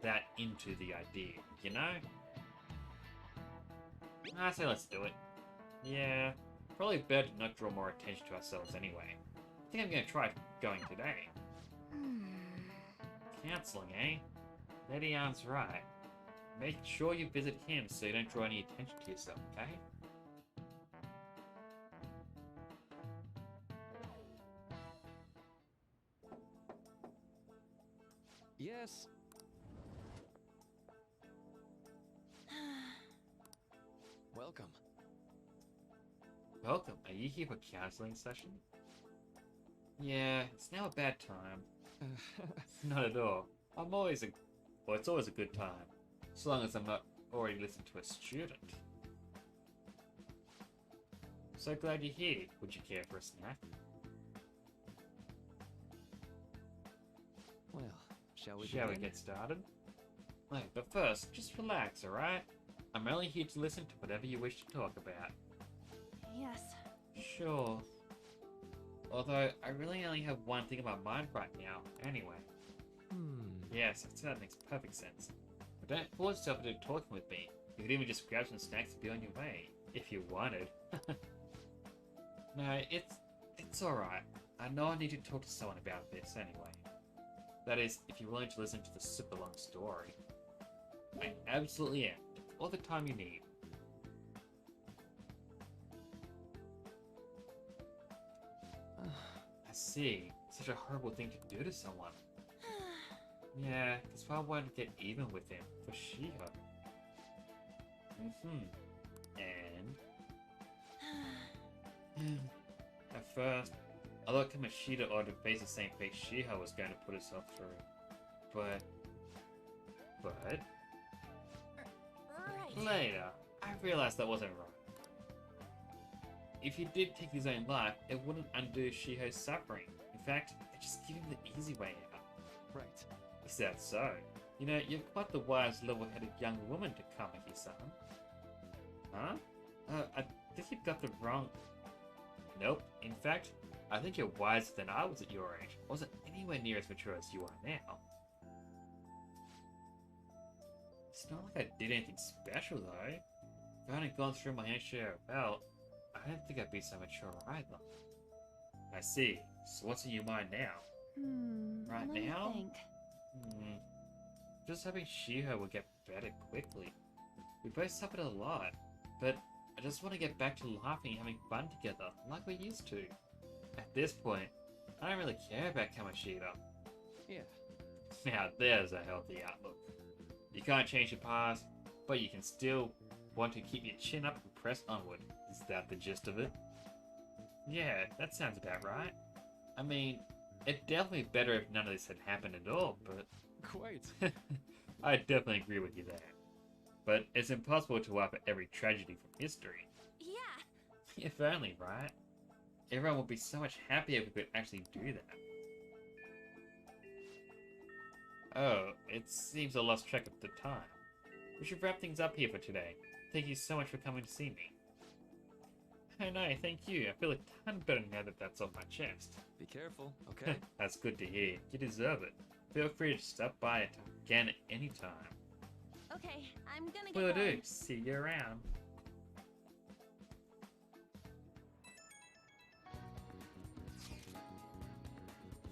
that into the idea, you know? I say let's do it. Yeah, probably better to not draw more attention to ourselves anyway. I think I'm gonna try going today. Counselling, eh? Lady Ann's right. Make sure you visit him so you don't draw any attention to yourself, okay? Yes. Welcome. Welcome. Are you here for counselling session? Yeah, it's now a bad time. Not at all. Well, it's always a good time. So long as I'm not already listening to a student. So glad you're here. Would you care for a snack? Well, shall we Shall we begin? get started? Wait, but first, just relax, alright? I'm only here to listen to whatever you wish to talk about. Yes. Sure. Although, I really only have one thing in my mind right now, anyway. Yes, that makes perfect sense. But don't force yourself into talking with me. You could even just grab some snacks and be on your way, if you wanted. No, it's alright. I know I need to talk to someone about this anyway. That is, if you're willing to listen to the super long story. I absolutely am. All the time you need. I see. Such a horrible thing to do to someone. Yeah, that's why I wanted to get even with him, for Shiho. And... At first, I thought Kamishita ought to face the same fate Shiho was going to put herself through. But... Right. Later, I realized that wasn't right. If he did take his own life, it wouldn't undo Shiho's suffering. In fact, it just give him the easy way out. Right. Is that so? You know, you're quite the wise, level-headed young woman to Kamaki-san. Huh? I think you've got the wrong... Nope. In fact, I think you're wiser than I was at your age. I wasn't anywhere near as mature as you are now. It's not like I did anything special, though. If I hadn't gone through my own share of belt, I don't think I'd be so mature either. I see. So what's in your mind now? Right let me now? think. Just hoping Shiho will get better quickly. We both suffered a lot, but I just want to get back to laughing and having fun together, like we used to. At this point, I don't really care about Kamishita. Yeah. Now there's a healthy outlook. You can't change your past, but you can still want to keep your chin up and press onward. Is that the gist of it? Yeah, that sounds about right. I mean, it's definitely better if none of this had happened at all, but... Quite. I definitely agree with you there. But it's impossible to wipe out every tragedy from history. Yeah. If only, right? Everyone would be so much happier if we could actually do that. Oh, it seems I lost track of the time. We should wrap things up here for today. Thank you so much for coming to see me. Oh no, thank you. I feel a ton better now that that's off my chest. Be careful, okay? That's good to hear. You deserve it. Feel free to stop by again at any time. Okay, I'm gonna get Will going. do. See you around.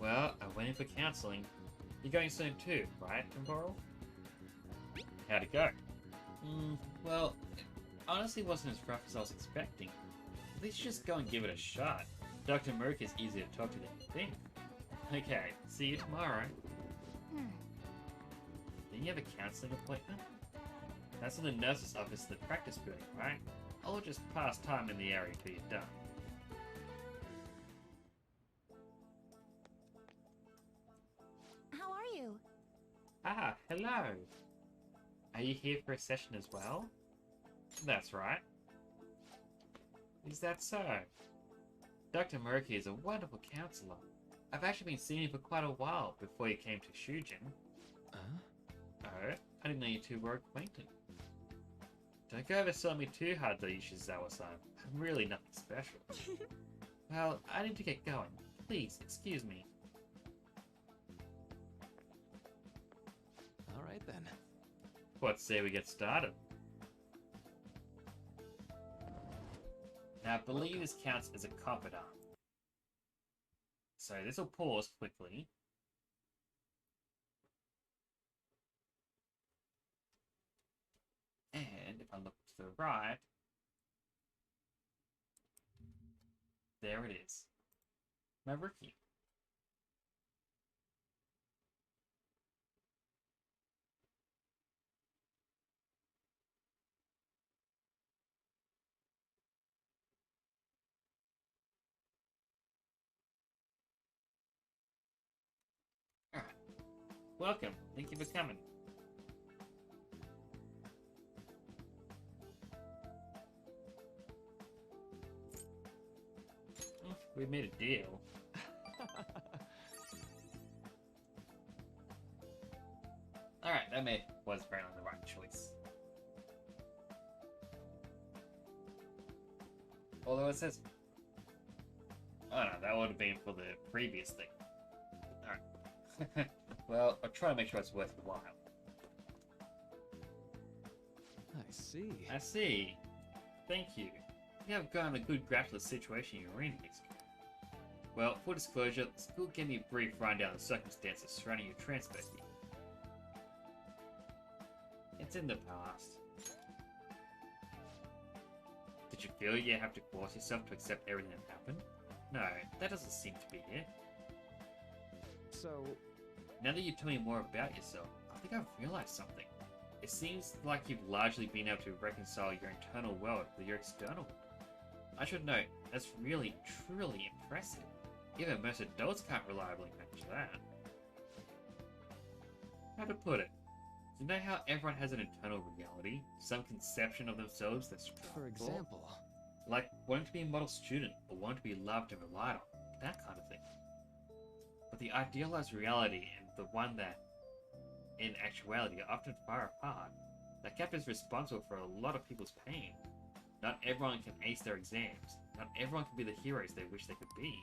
Well, I went in for counseling. You're going soon too, right, Temporal? How'd it go? Well, it honestly wasn't as rough as I was expecting. At least just go and give it a shot. Dr. Merck is easier to talk to than you think. Okay, see you tomorrow. Didn't you have a counseling appointment? That's in the nurse's office in the practice building, right? I'll just pass time in the area till you're done. How are you? Ah, hello! Are you here for a session as well? That's right. Is that so? Dr. Murky is a wonderful counselor. I've actually been seeing him for quite a while before he came to Shujin. Oh, I didn't know you two were acquainted. Don't go over selling me too hard though, Yoshizawa-san. I'm really nothing special. Well, I need to get going. Please, excuse me. Alright then. What say we get started? Now, I believe this counts as a confidant. So this will pause quickly. And if I look to the right, there it is. My rookie. Alright. Welcome. Thank you for coming. We made a deal. Alright, that was apparently the right choice. Although it says... Oh no, that would have been for the previous thing. Alright. Well, I'll try to make sure it's worthwhile. I see. I see. Thank you. You have gotten a good grasp of the situation you're in, Mixer. Well, for disclosure, the school gave me a brief rundown of the circumstances surrounding your transfer here. It's in the past. Did you feel you have to force yourself to accept everything that happened? No, that doesn't seem to be it. So... Now that you tell me more about yourself, I think I've realized something. It seems like you've largely been able to reconcile your internal world with your external one. I should note, that's really, truly impressive. Even most adults can't reliably manage that. How to put it? You know how everyone has an internal reality? Some conception of themselves that's For example... Like wanting to be a model student, or wanting to be loved and relied on. That kind of thing. But the idealized reality and the one that, in actuality, are often far apart. That gap is responsible for a lot of people's pain. Not everyone can ace their exams. Not everyone can be the heroes they wish they could be.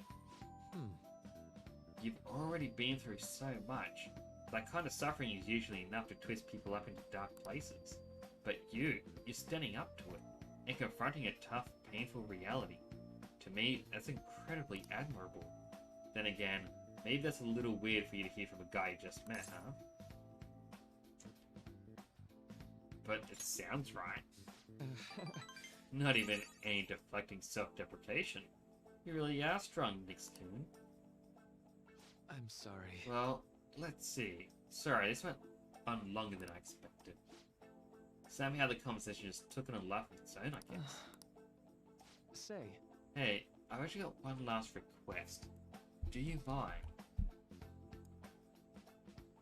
You've already been through so much. That kind of suffering is usually enough to twist people up into dark places. But you're standing up to it, and confronting a tough, painful reality. To me, that's incredibly admirable. Then again, maybe that's a little weird for you to hear from a guy you just met, huh? But it sounds right. Not even any deflecting self-deprecation. You really are strong, Nick's tune. I'm sorry. Well, let's see. Sorry, this went on longer than I expected. Somehow the conversation just took on a life of its own, I guess. Say, Hey, I've actually got one last request. Do you mind?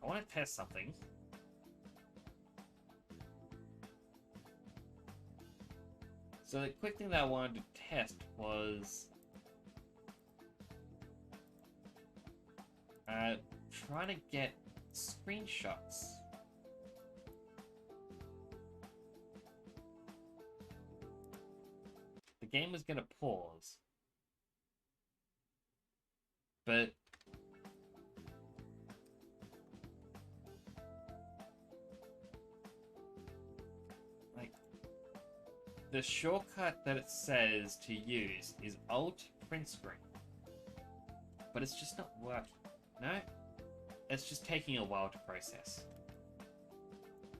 I want to test something. So the quick thing that I wanted to test was trying to get screenshots. The game was gonna pause, but like the shortcut that it says to use is Alt print screen, but it's just not working. No, it's just taking a while to process.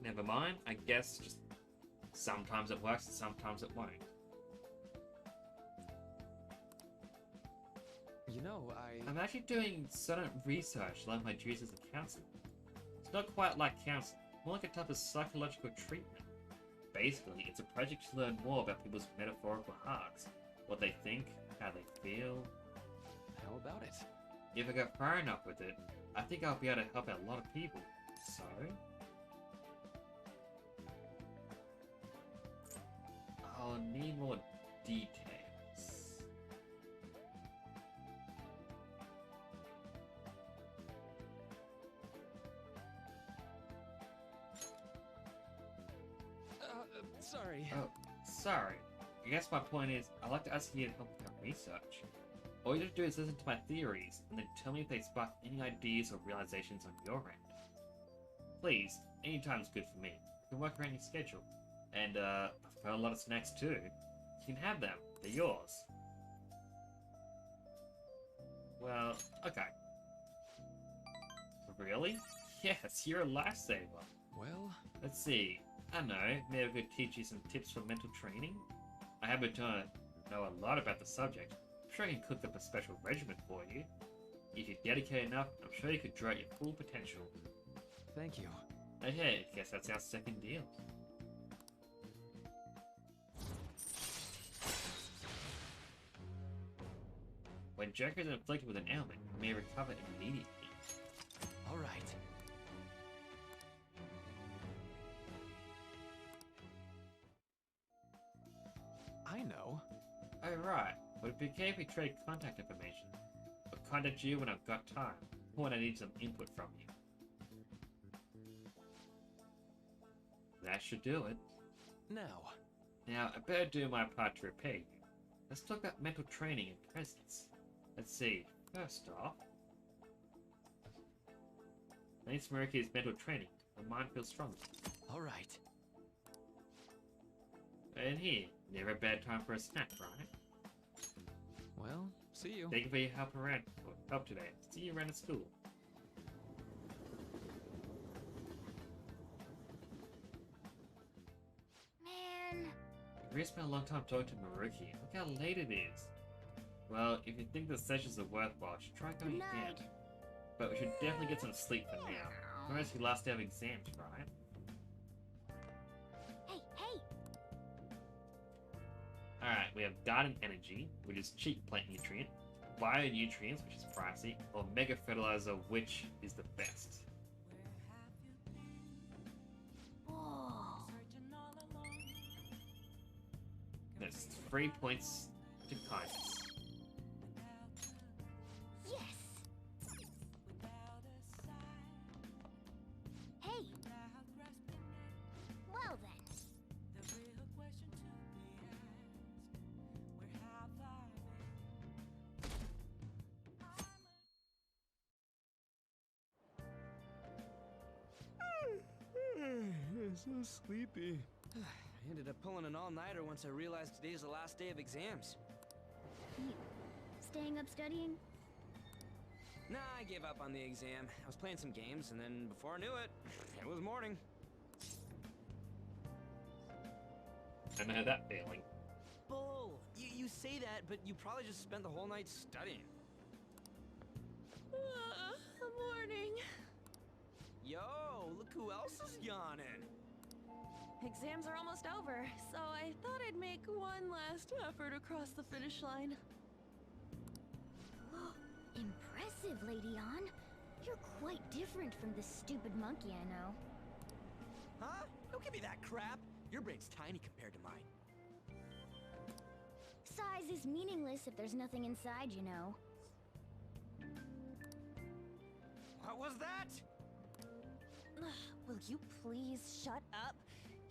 Never mind, I guess just sometimes it works and sometimes it won't. you know, I'm actually doing certain research like my duties as a counselor. It's not quite like counseling, more like a type of psychological treatment. Basically, it's a project to learn more about people's metaphorical hearts, what they think, how they feel. How about it? If I go far enough with it, I think I'll be able to help out a lot of people. So I'll need more details. Sorry. Oh, sorry. I guess my point is, I'd like to ask you to help with my research. All you have to do is listen to my theories, and then tell me if they spark any ideas or realizations on your end. Please, anytime's good for me. You can work around your schedule. And, I've got a lot of snacks too. You can have them. They're yours. Well, okay. Really? Yes, you're a lifesaver. Well, Let's see. I don't know, maybe I could teach you some tips for mental training? I happen to know a lot about the subject. I'm sure I can cook up a special regimen for you. If you're dedicated enough, I'm sure you could draw out your full potential. thank you. Okay, guess that's our second deal. When Joker is inflicted with an ailment, you may recover immediately. All right. I know. Oh right, would it be okay if we trade contact information? I'll contact you when I've got time, or when I need some input from you. That should do it. Now. Now, I better do my part to repay you. Let's talk about mental training and presence. Let's see, first off, thanks to Mariki's mental training, my mind feels stronger. All right. And here, never a bad time for a snack, right? Well, see you. Thank you for your help today. See you around at school. Man, We really spent a long time talking to Maruki. Look how late it is. Well, if you think the sessions are worthwhile, you should try going Good again. night. But we should definitely get some sleep for now. Tomorrow's your last day of exams, right? hey, hey! Alright, we have Garden Energy, which is cheap plant nutrient, Bio-nutrients, which is pricey, or Mega Fertilizer, which is the best. Whoa. That's 3 points to kindness. Yes! Hey! Well then. So sleepy. I ended up pulling an all-nighter once I realized today's the last day of exams. You staying up studying? Nah, I gave up on the exam. I was playing some games, and then before I knew it, it was morning. I know that feeling. Bull! You say that, but you probably just spent the whole night studying. Morning. Yo, look who else is yawning. Exams are almost over, so I thought I'd make one last effort across the finish line. Impressive, Lady Ann. You're quite different from the stupid monkey I know. Huh? Don't give me that crap. Your brain's tiny compared to mine. Size is meaningless if there's nothing inside, you know. What was that? Will you please shut up?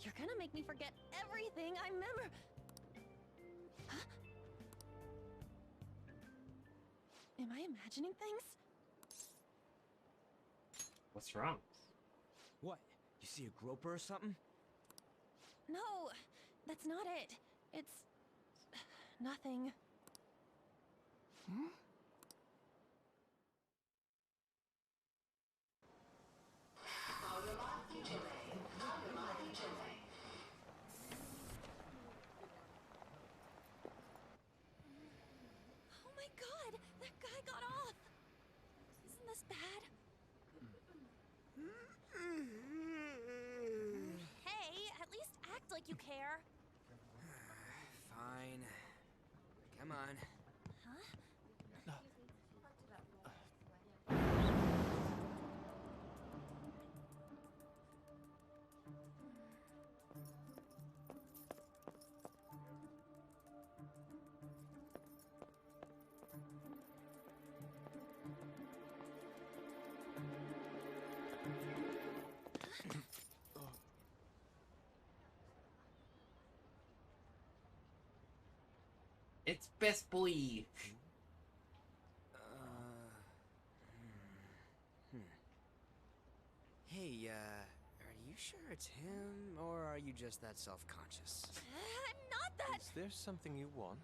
You're gonna make me forget everything I remember. Huh? Am I imagining things? What's wrong? What? You see a groper or something? No, that's not it. It's nothing. Hmm? Oh my god, that guy got off. Isn't this bad? Hey, at least act like you care. Fine. Come on. Huh? It's best boy. Hey, are you sure it's him, or are you just that self-conscious? I'm not that. Is there something you want?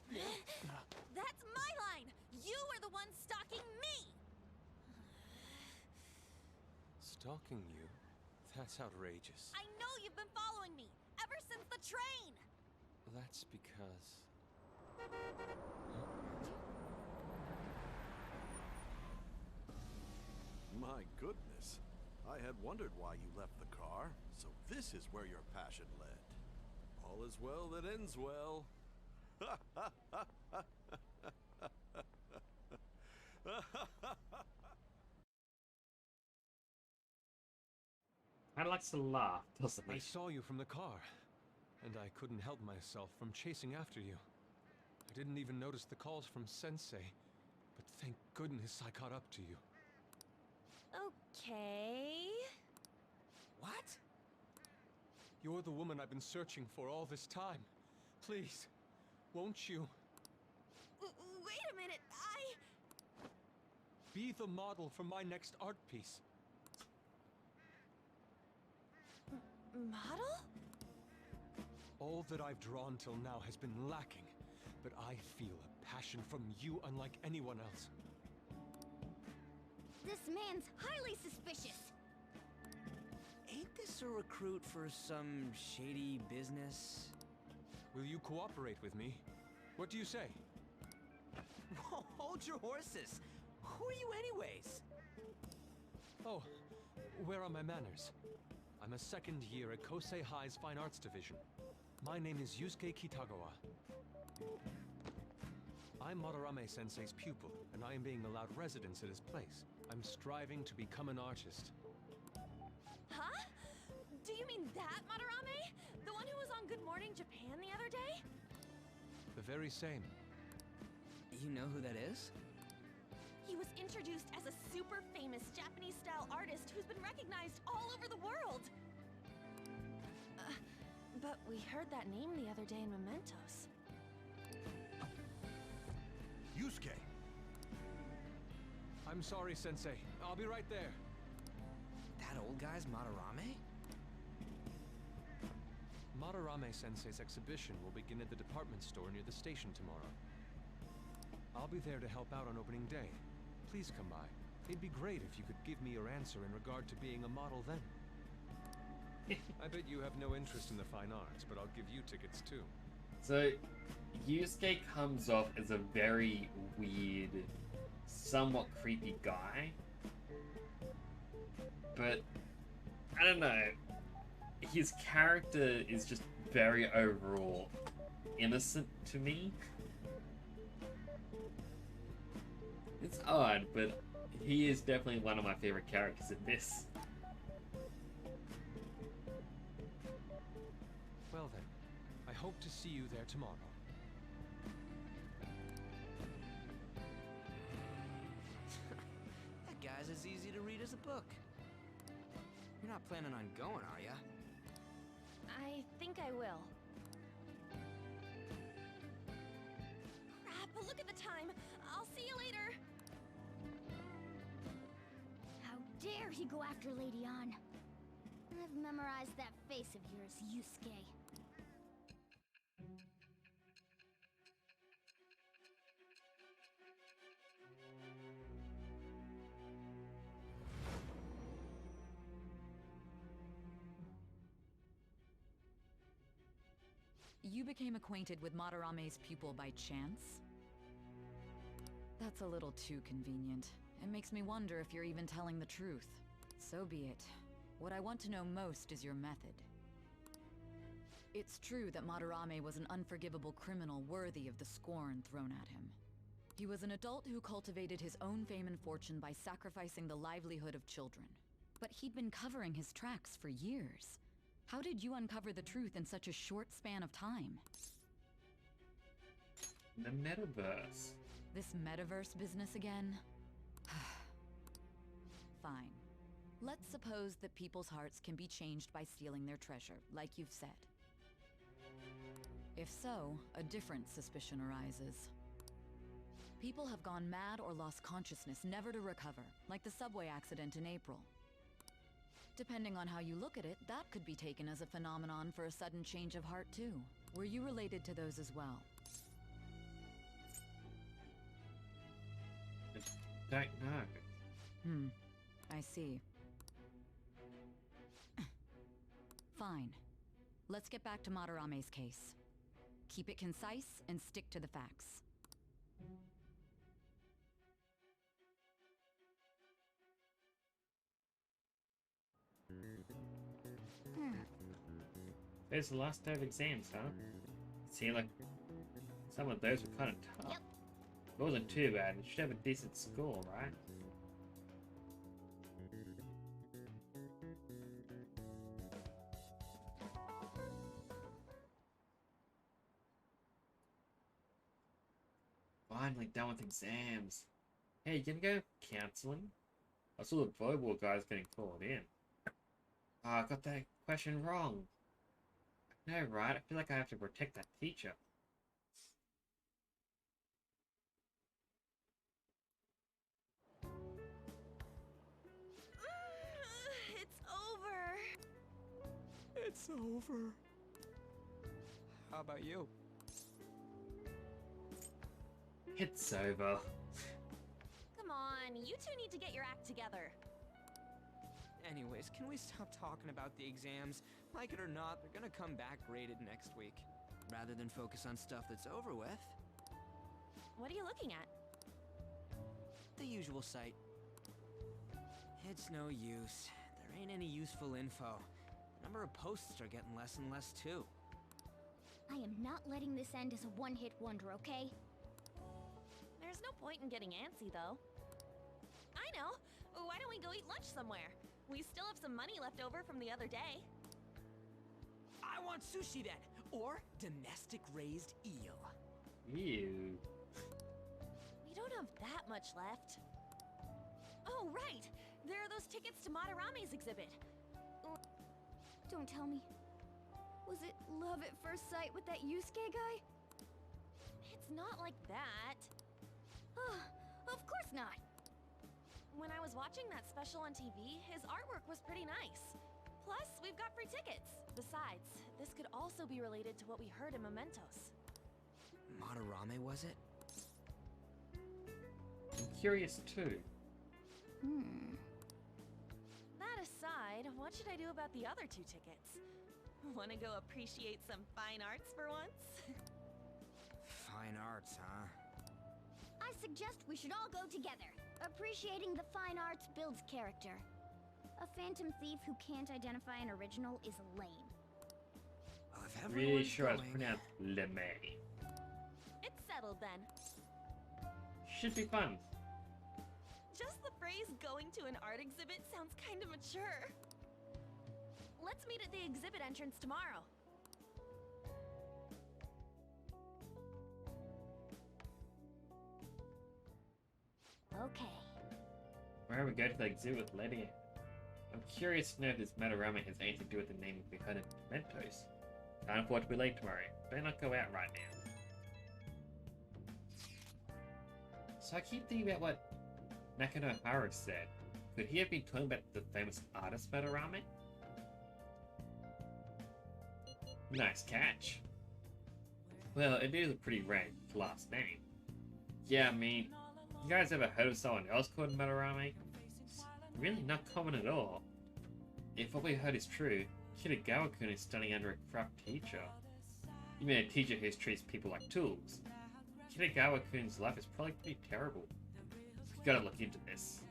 That's my line. You are the one stalking me. Stalking you? That's outrageous. I know you've been following me ever since the train. That's because... My goodness. I had wondered why you left the car, so this is where your passion led. All is well that ends well. I likes to laugh, doesn't I he? saw you from the car, and I couldn't help myself from chasing after you. I didn't even notice the calls from Sensei, but thank goodness I caught up to you. Okay. What? You're the woman I've been searching for all this time. Please, won't you Wait a minute. be the model for my next art piece? Model? All that I've drawn till now has been lacking, but I feel a passion from you unlike anyone else. This man's highly suspicious. Ain't this a recruit for some shady business? Will you cooperate with me? What do you say? Whoa, hold your horses. Who are you anyways? Oh, where are my manners? I'm a second year at Kosei High's Fine Arts Division. My name is Yusuke Kitagawa. I'm Madarame Sensei's pupil, and I am being allowed residence at his place. I'm striving to become an artist. Huh? Do you mean that Madarame? The one who was on Good Morning Japan the other day? The very same. You know who that is? He was introduced as a super famous Japanese-style artist who's been recognized all over the world. But we heard that name the other day in Mementos. Yusuke! I'm sorry, Sensei. I'll be right there. That old guy's Madarame? Madarame Sensei's exhibition will begin at the department store near the station tomorrow. I'll be there to help out on opening day. Please come by. It'd be great if you could give me your answer in regard to being a model then. I bet you have no interest in the fine arts, but I'll give you tickets too. So, Yusuke comes off as a very weird, somewhat creepy guy. but I don't know. His character is just very overall innocent to me. It's odd, but he is definitely one of my favorite characters in this. Well then, I hope to see you there tomorrow. That guy's as easy to read as a book. You're not planning on going, are ya? I think I will. Crap, look at the time. I'll see you later. How dare he go after Lady Ann? I've memorized that face of yours, Yusuke. You became acquainted with Madarame's pupil by chance? That's a little too convenient. It makes me wonder if you're even telling the truth. So be it. What I want to know most is your method. It's true that Madarame was an unforgivable criminal worthy of the scorn thrown at him. He was an adult who cultivated his own fame and fortune by sacrificing the livelihood of children. But he'd been covering his tracks for years. How did you uncover the truth in such a short span of time? The metaverse. This metaverse business again? Fine. Let's suppose that people's hearts can be changed by stealing their treasure, like you've said. If so, a different suspicion arises. People have gone mad or lost consciousness, never to recover, like the subway accident in April. Depending on how you look at it, that could be taken as a phenomenon for a sudden change of heart too. Were you related to those as well? I don't know. I see. Fine. Let's get back to Madarame's case. Keep it concise and stick to the facts. There's the last day of exams, huh? See, like, some of those were kind of tough. Yep. It wasn't too bad. You should have a decent score, right? Finally done with exams. Hey, you gonna go counseling? I saw the volleyball guys getting called in. Oh, I got that question wrong. No, right? I feel like I have to protect that teacher. It's over. It's over. How about you? It's over. Come on, you two need to get your act together. Anyways, can we stop talking about the exams? Like it or not, they're gonna come back graded next week. Rather than focus on stuff that's over with. What are you looking at? The usual site. It's no use. There ain't any useful info. The number of posts are getting less and less too. I am not letting this end as a one-hit wonder, okay? There's no point in getting antsy, though. I know! Why don't we go eat lunch somewhere? We still have some money left over from the other day. I want sushi then! Or domestic-raised eel. Ew. We don't have that much left. Oh, right! There are those tickets to Madarame's exhibit. Don't tell me. Was it love at first sight with that Yusuke guy? It's not like that. Of course not. When I was watching that special on TV, his artwork was pretty nice. Plus, we've got free tickets. Besides, this could also be related to what we heard in Mementos. Madarame, was it? I'm curious too. That aside, what should I do about the other 2 tickets? Wanna go appreciate some fine arts for once? Fine arts, huh? I suggest we should all go together. Appreciating the fine arts builds character. A phantom thief who can't identify an original is lame. Well, if Really everyone's sure I was going- pronounced LeMay. It's settled then. Should be fun. Just the phrase going to an art exhibit sounds kind of mature. Let's meet at the exhibit entrance tomorrow. Okay. Where we go to the exhibit with Lady. I'm curious to know if this Madarame has anything to do with the name behind the mementos. Can't afford to be late tomorrow. Better not go out right now. So I keep thinking about what Nakanohara said. Could he have been talking about the famous artist Madarame? Nice catch. Well, it is a pretty rare last name. Yeah, I mean, you guys ever heard of someone else called Madarame? It's really not common at all. If what we heard is true, Kitagawa-kun is studying under a corrupt teacher. You mean a teacher who treats people like tools? Kitagawa-kun's life is probably pretty terrible. We gotta look into this.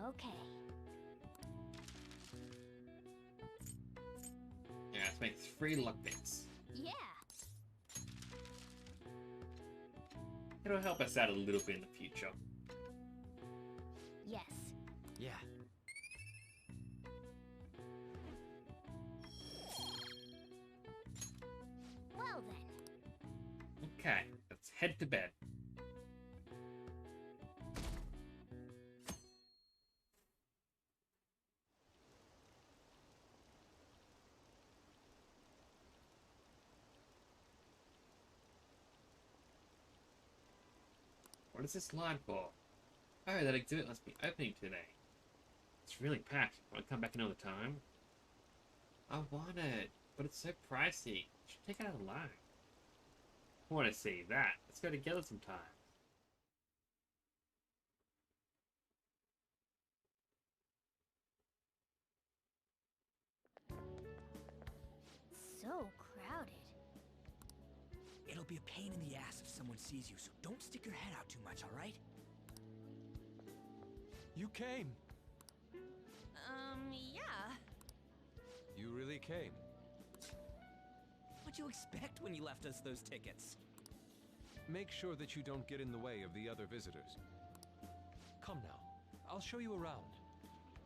Okay. Yeah, let's make 3 luck bits. Yeah. It'll help us out a little bit in the future. Yes. Yeah. Well then. Okay, let's head to bed. What is this line for? Oh, that exhibit must be opening today. It's really packed. Want to come back another time? I want it, but it's so pricey. Should take out a loan. I want to see that. Let's go together sometime. So crowded. It'll be a pain in the ass if someone sees you, so don't stick your head out too much, all right? You came. Yeah. You really came. What'd you expect when you left us those tickets? Make sure that you don't get in the way of the other visitors. Come now. I'll show you around.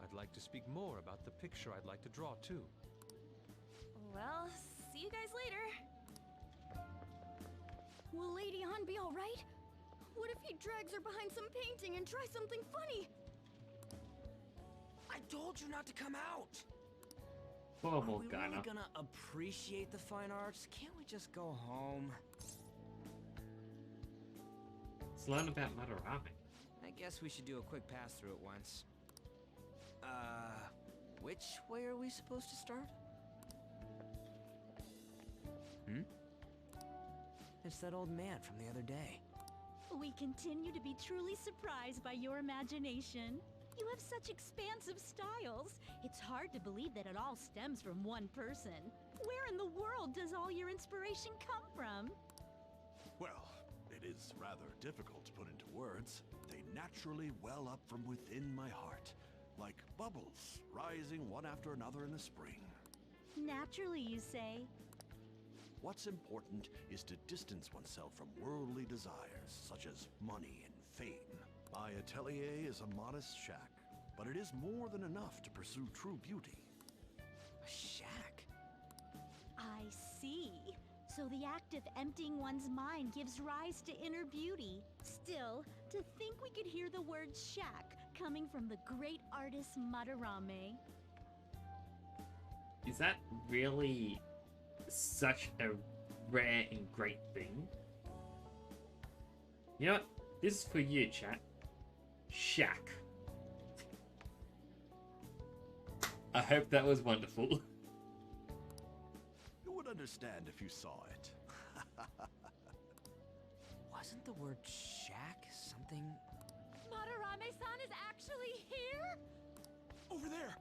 I'd like to speak more about the picture I'd like to draw, too. Well, see you guys later. Will Lady Han be alright? What if he drags her behind some painting and tries something funny? I told you not to come out! Poor Are we Morgana. really gonna appreciate the fine arts? Can't we just go home? Let's learn about Madarame. I guess we should do a quick pass through it once. Which way are we supposed to start? It's that old man from the other day. We continue to be truly surprised by your imagination. You have such expansive styles. It's hard to believe that it all stems from one person. Where in the world does all your inspiration come from? Well, it is rather difficult to put into words. They naturally well up from within my heart, like bubbles rising one after another in the spring. Naturally, you say. What's important is to distance oneself from worldly desires, such as money and fame. My atelier is a modest shack, but it is more than enough to pursue true beauty. A shack? I see. So the act of emptying one's mind gives rise to inner beauty. Still, to think we could hear the word shack coming from the great artist Madarame. Is that really such a rare and great thing? You know what? This is for you, chat. Shack. I hope that was wonderful. You would understand if you saw it. Wasn't the word shack something? Madarame-san is actually here? Over there!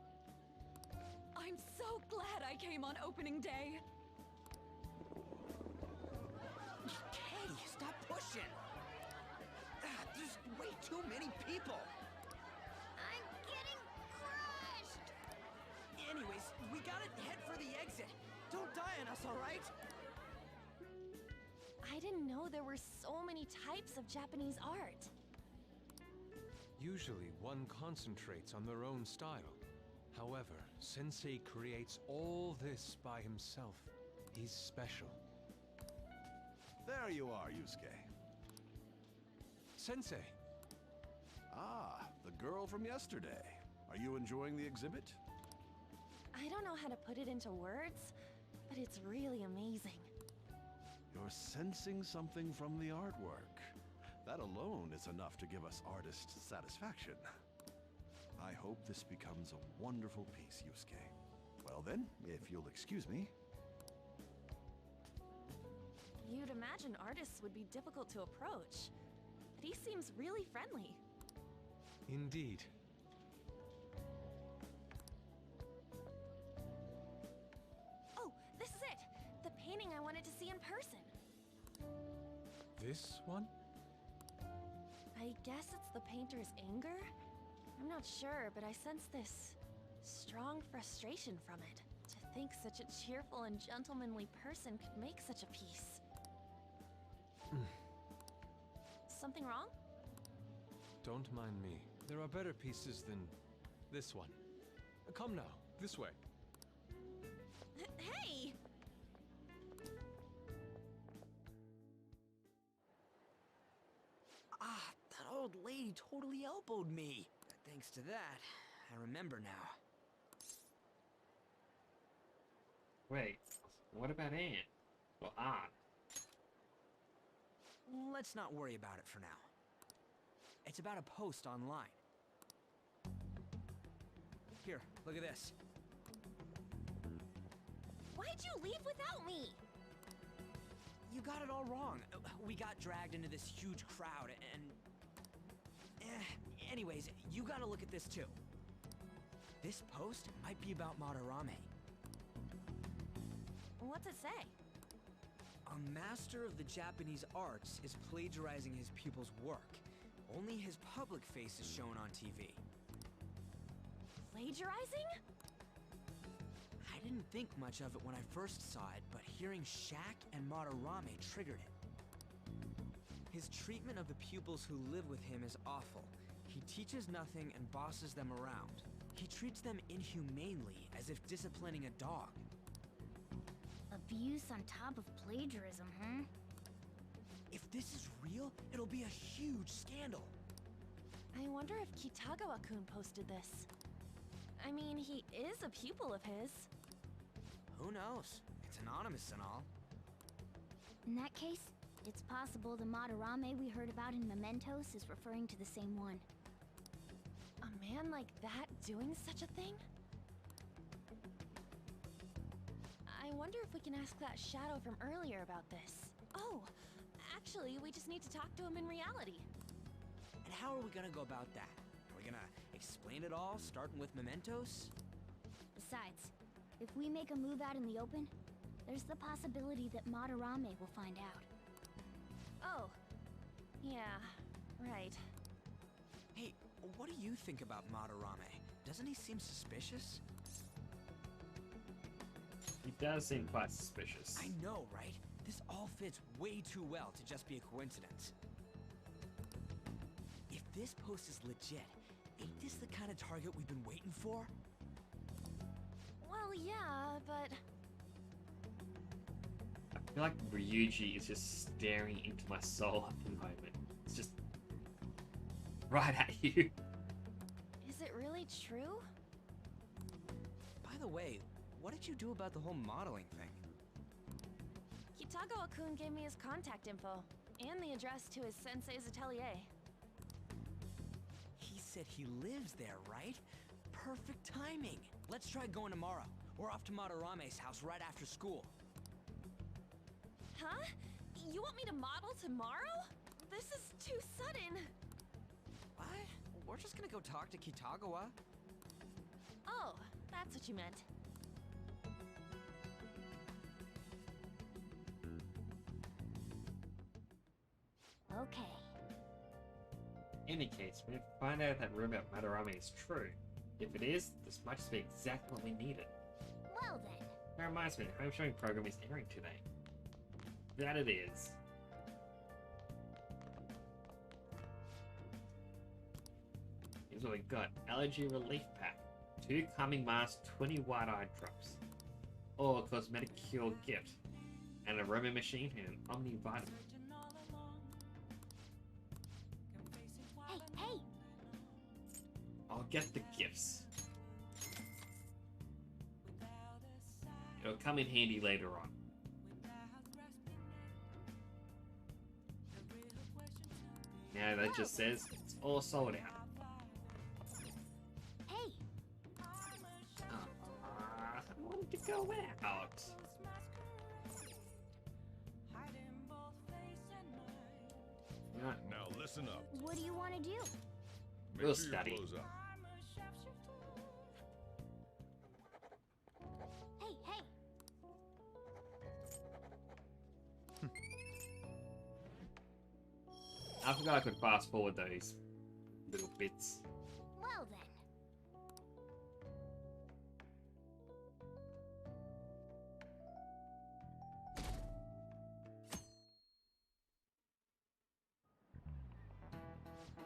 I'm so glad I came on opening day. Hey, stop pushing! There's way too many people! I'm getting crushed! Anyways, we gotta head for the exit. Don't die on us, alright? I didn't know there were so many types of Japanese art. Usually, one concentrates on their own style. However, Sensei creates all this by himself. He's special. There you are, Yusuke. Sensei! Ah, the girl from yesterday. Are you enjoying the exhibit? I don't know how to put it into words, but it's really amazing. You're sensing something from the artwork. That alone is enough to give us artists satisfaction. I hope this becomes a wonderful piece, Yusuke. Well then, if you'll excuse me. You'd imagine artists would be difficult to approach, but he seems really friendly. Indeed. Oh, this is it! The painting I wanted to see in person. This one? I guess it's the painter's anger? I'm not sure, but I sense this strong frustration from it. To think such a cheerful and gentlemanly person could make such a piece. Something wrong? Don't mind me. There are better pieces than this one. Come now, this way. Hey! Ah, that old lady totally elbowed me. Thanks to that, I remember now. Wait, what about Anne? Or Aunt? Let's not worry about it for now. It's about a post online. Here, look at this. Why'd you leave without me? You got it all wrong. We got dragged into this huge crowd and... anyways, you gotta look at this too. This post might be about Madarame. What's it say? A master of the Japanese arts is plagiarizing his pupil's work. Only his public face is shown on TV. Plagiarizing? I didn't think much of it when I first saw it, but hearing Shaq and Madarame triggered it. His treatment of the pupils who live with him is awful. He teaches nothing and bosses them around. He treats them inhumanely, as if disciplining a dog. Abuse on top of plagiarism, huh? If this is real, it'll be a huge scandal. I wonder if Kitagawa-kun posted this. I mean, he is a pupil of his. Who knows? It's anonymous and all. In that case, it's possible the Madarame we heard about in Mementos is referring to the same one. A man like that doing such a thing? I wonder if we can ask that shadow from earlier about this. Oh, actually, we just need to talk to him in reality. And how are we gonna go about that? Are we gonna explain it all, starting with Mementos? Besides, if we make a move out in the open, there's the possibility that Madarame will find out. Oh, yeah, right. Hey, what do you think about Madarame? Doesn't he seem suspicious? He does seem quite suspicious. I know, right? This all fits way too well to just be a coincidence. If this post is legit, ain't this the kind of target we've been waiting for? Well, yeah, but... I feel like Ryuji is just staring into my soul at the moment. It's just right at you. Is it really true? By the way, what did you do about the whole modeling thing? Kitagawa-kun gave me his contact info, and the address to his sensei's atelier. He said he lives there, right? Perfect timing. Let's try going tomorrow. We're off to Madarame's house right after school. Huh? You want me to model tomorrow? This is too sudden. What? We're just gonna go talk to Kitagawa. Oh, that's what you meant. Okay. In any case, we find out if that rumor about Madarame is true. If it is, this might just be exactly what we needed. Well then. That reminds me, the home showing program is airing today. That it is. Here's what we got. Allergy relief pack. 2 calming masks, 20 white-eye drops. Or a cosmetic cure gift. And a aroma machine and an omnivitamin. Hey, hey! I'll get the gifts. It'll come in handy later on. Now that just says it's all sold out. Hey! I wanted to go out. Yeah, Now listen up. What do you want to do? Make We'll sure your study. clothes up. Hey, hey! I forgot I could fast forward those little bits. Well then.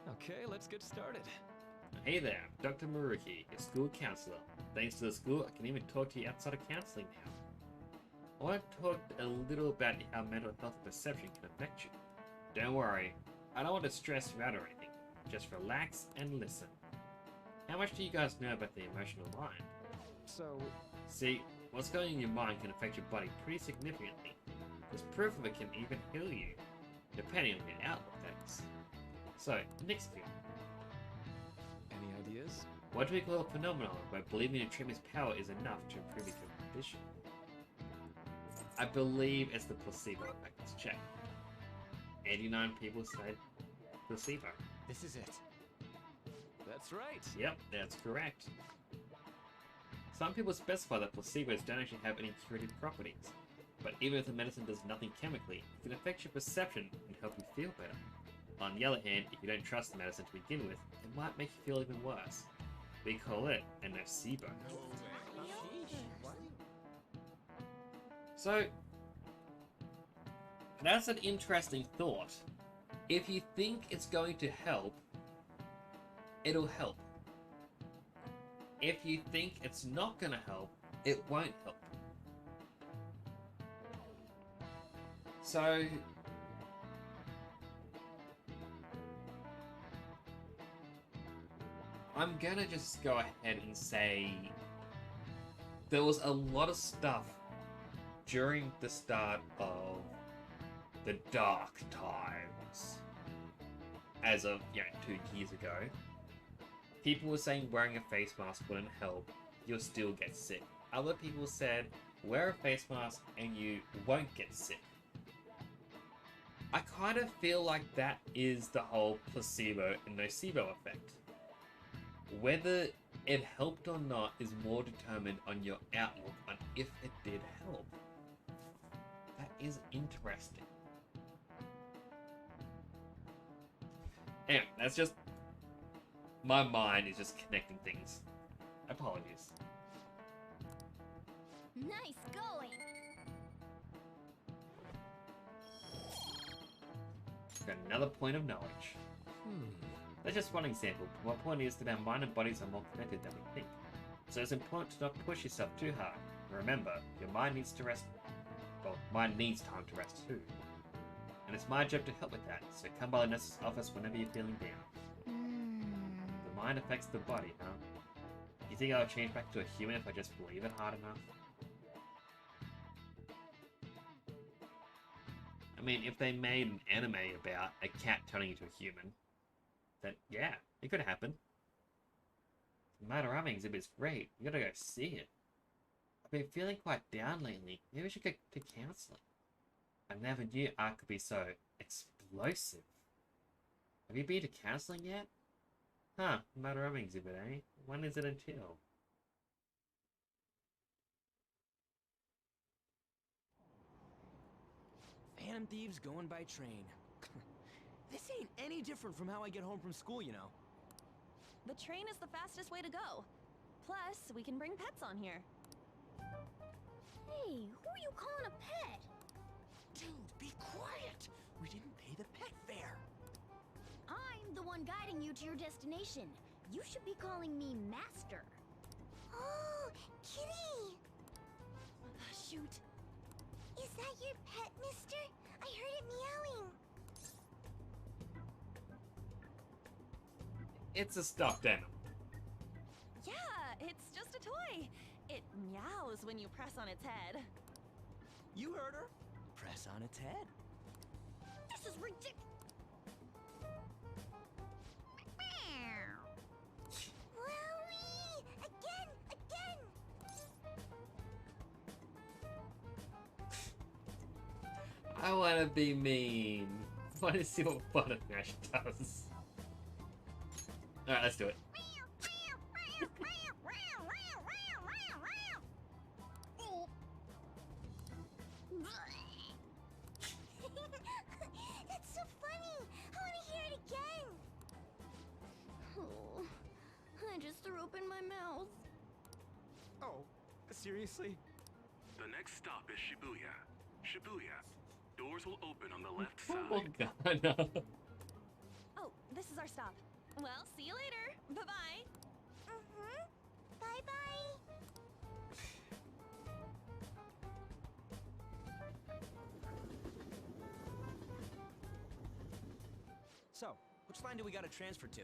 Okay, let's get started. Hey there, Dr. Maruki, your school counselor. Thanks to the school, I can even talk to you outside of counseling now. I want to talk a little about how mental health and perception can affect you. Don't worry, I don't want to stress you out or anything. Just relax and listen. How much do you guys know about the emotional mind? So, See, what's going on in your mind can affect your body pretty significantly. There's proof of it can even heal you, depending on your outlook, that is. So, next year, any ideas? what do we call a phenomenon where believing in a treatment's power is enough to improve your condition? I believe it's the placebo effect. Let's check. 89 people said placebo. This is it. That's right. Yep, that's correct. Some people specify that placebos don't actually have any curative properties, but even if the medicine does nothing chemically, it can affect your perception and help you feel better. On the other hand, if you don't trust the medicine to begin with, it might make you feel even worse. We call it a nocebo. So, that's an interesting thought. If you think it's going to help, it'll help. If you think it's not going to help, it won't help. So, I'm gonna just go ahead and say there was a lot of stuff during the start of the dark times, as of 2 years ago. People were saying wearing a face mask wouldn't help, you'll still get sick. Other people said wear a face mask and you won't get sick. I kind of feel like that is the whole placebo and nocebo effect. Whether it helped or not is more determined on your outlook on if it did help. That is interesting. Anyway, that's just... my mind is just connecting things. Apologies. Nice going! Got another point of knowledge. That's just one example, but my point is that our mind and bodies are more connected than we think. So it's important to not push yourself too hard. Remember, your mind needs to rest. Well, mind needs time to rest too. And it's my job to help with that, so come by the nurse's office whenever you're feeling down. The mind affects the body, huh? You think I'll change back to a human if I just believe it hard enough? I mean, if they made an anime about a cat turning into a human, then yeah, it could happen. The Madarame exhibit is great. You gotta go see it. I've been feeling quite down lately. Maybe we should go to counseling. I never knew art could be so explosive. Have you been to counseling yet? Huh, Madarame exhibit, eh? When is it until? Phantom thieves going by train. This ain't any different from how I get home from school, you know. The train is the fastest way to go. Plus, we can bring pets on here. Hey, who are you calling a pet? Dude, be quiet! We didn't pay the pet fare. I'm the one guiding you to your destination. You should be calling me Master. Oh, Kitty! Shoot. Is that your pet, mister? I heard it meowing. It's a stuffed animal. Yeah, it's just a toy. It meows when you press on its head. You heard her. Press on its head. This is ridiculous. Wowie! Again! I wanna be mean. I wanna see what Buttermash does. Alright, let's do it. That's so funny! I want to hear it again! Oh, I just threw open my mouth. Oh, seriously? The next stop is Shibuya. Shibuya. Doors will open on the left Oh side. god, no. Oh, this is our stop. Well, see you later. Bye-bye. Bye-bye. So, which line do we gotta transfer to?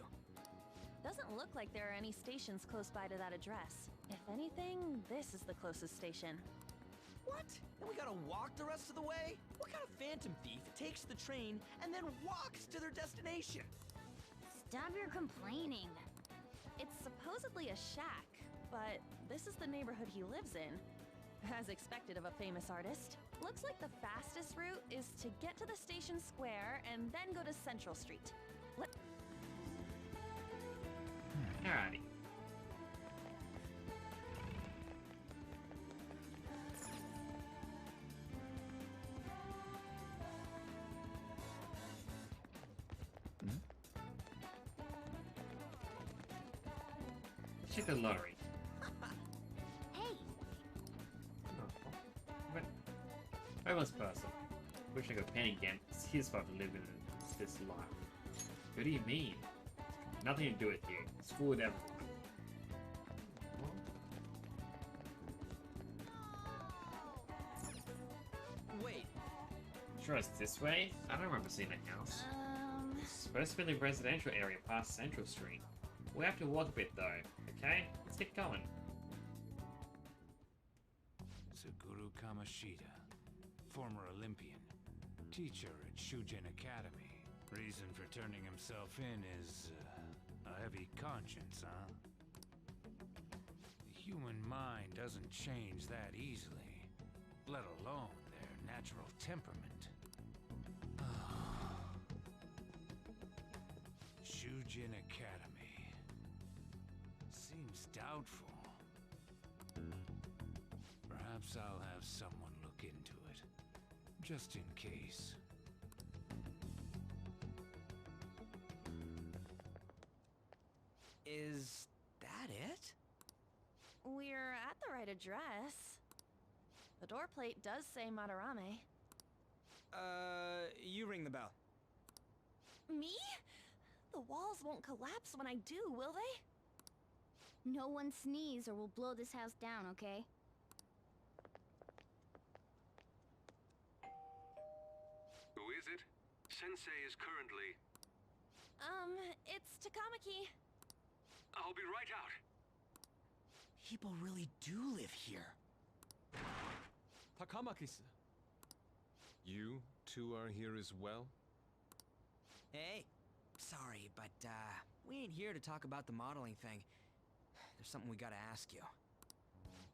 Doesn't look like there are any stations close by to that address. If anything, this is the closest station. What? And we gotta walk the rest of the way? What kind of phantom thief takes the train and then walks to their destination? Stop your complaining. It's supposedly a shack, but this is the neighborhood he lives in. As expected of a famous artist. Looks like the fastest route is to get to the station square and then go to Central Street. Alrighty. Check the lottery. Hey, But homeless person. Wish I could pen again. It's his fault to live in this life. What do you mean? Nothing to do with you. It's full of everyone. Wait, Sure, it's this way? I don't remember seeing a house. It's supposed to be the residential area past Central Street. We have to walk a bit though, okay? Let's get going. Suguru Kamashita, former Olympian, teacher at Shujin Academy. Reason for turning himself in is a heavy conscience, huh? The human mind doesn't change that easily, let alone their natural temperament. Shujin Academy. Seems doubtful. Perhaps I'll have someone look into it, just in case. is that it? We're at the right address. The door plate does say Madarame. You ring the bell. Me? The walls won't collapse when I do, will they? no one sneeze or we'll blow this house down, okay? Who is it? Sensei is currently... It's Takamaki. I'll be right out. People really do live here. Takamaki-san. You two are here as well? Hey, sorry, but, we ain't here to talk about the modeling thing. There's something we gotta ask you.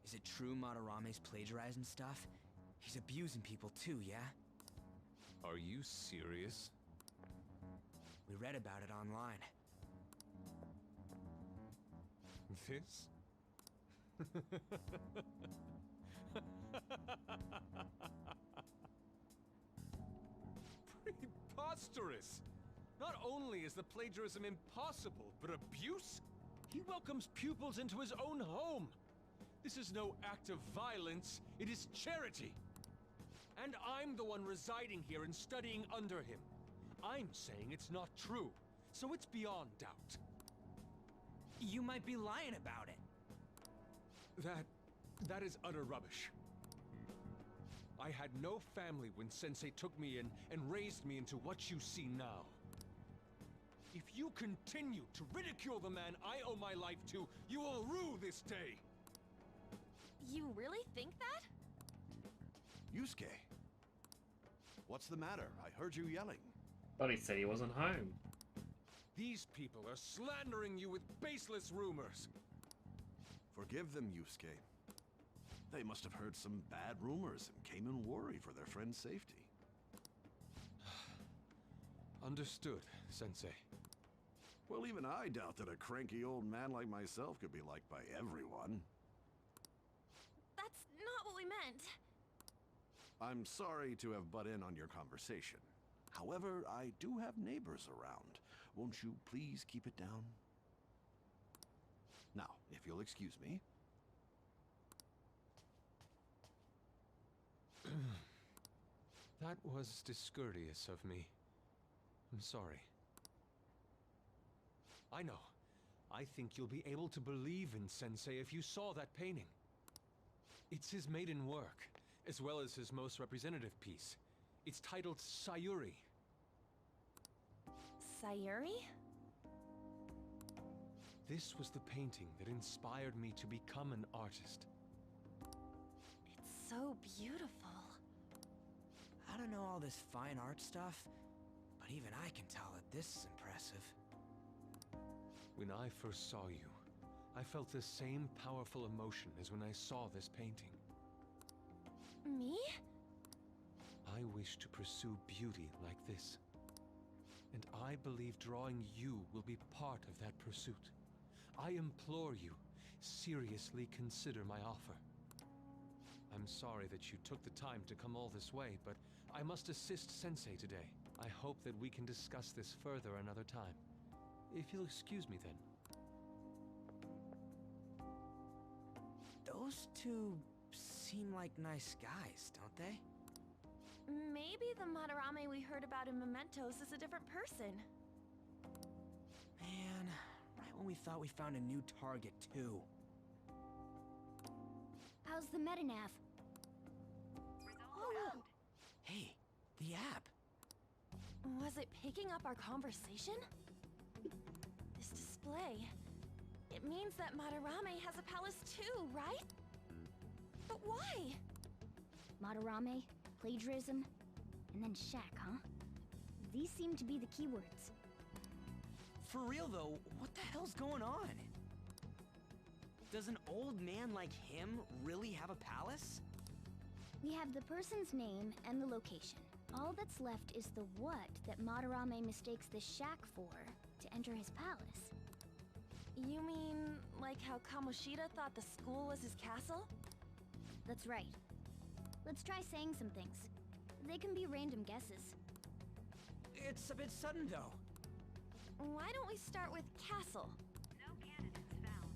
Is it true Madarame's plagiarizing stuff? He's abusing people too, yeah? Are you serious? We read about it online. This? Preposterous! Not only is the plagiarism impossible, but abuse? He welcomes pupils into his own home. This is no act of violence, it is charity. And I'm the one residing here and studying under him. I'm saying it's not true, so it's beyond doubt. You might be lying about it. That is utter rubbish. I had no family when Sensei took me in and raised me into what you see now. If you continue to ridicule the man I owe my life to, you will rue this day! You really think that? Yusuke, what's the matter? I heard you yelling. But he said he wasn't home. These people are slandering you with baseless rumors. Forgive them, Yusuke. They must have heard some bad rumors and came in worry for their friend's safety. Understood, Sensei. Well, even I doubt that a cranky old man like myself could be liked by everyone. That's not what we meant. I'm sorry to have butt in on your conversation. However, I do have neighbors around. Won't you please keep it down? Now, if you'll excuse me. That was discourteous of me. I'm sorry. I know. I think you'll be able to believe in Sensei if you saw that painting. It's his maiden work, as well as his most representative piece. It's titled Sayuri. Sayuri? This was the painting that inspired me to become an artist. It's so beautiful. I don't know all this fine art stuff, but even I can tell that this is impressive. When I first saw you, I felt the same powerful emotion as when I saw this painting. Me? I wish to pursue beauty like this. And I believe drawing you will be part of that pursuit. I implore you, seriously consider my offer. I'm sorry that you took the time to come all this way, but I must assist Sensei today. I hope that we can discuss this further another time. If you'll excuse me then. Those two seem like nice guys, don't they? Maybe the Madarame we heard about in Mementos is a different person. Man, right when we thought we found a new target, too. How's the metanav? Oh, Hey, the app. was it picking up our conversation? This display, it means that Madarame has a palace too, right? But why? Madarame, plagiarism, and then shack, huh? These seem to be the keywords. For real though, what the hell's going on? Does an old man like him really have a palace? We have the person's name and the location. All that's left is the what that Madarame mistakes the shack for to enter his palace. You mean like how Kamoshida thought the school was his castle? That's right. Let's try saying some things. They can be random guesses. It's a bit sudden though. Why don't we start with castle? No candidates found.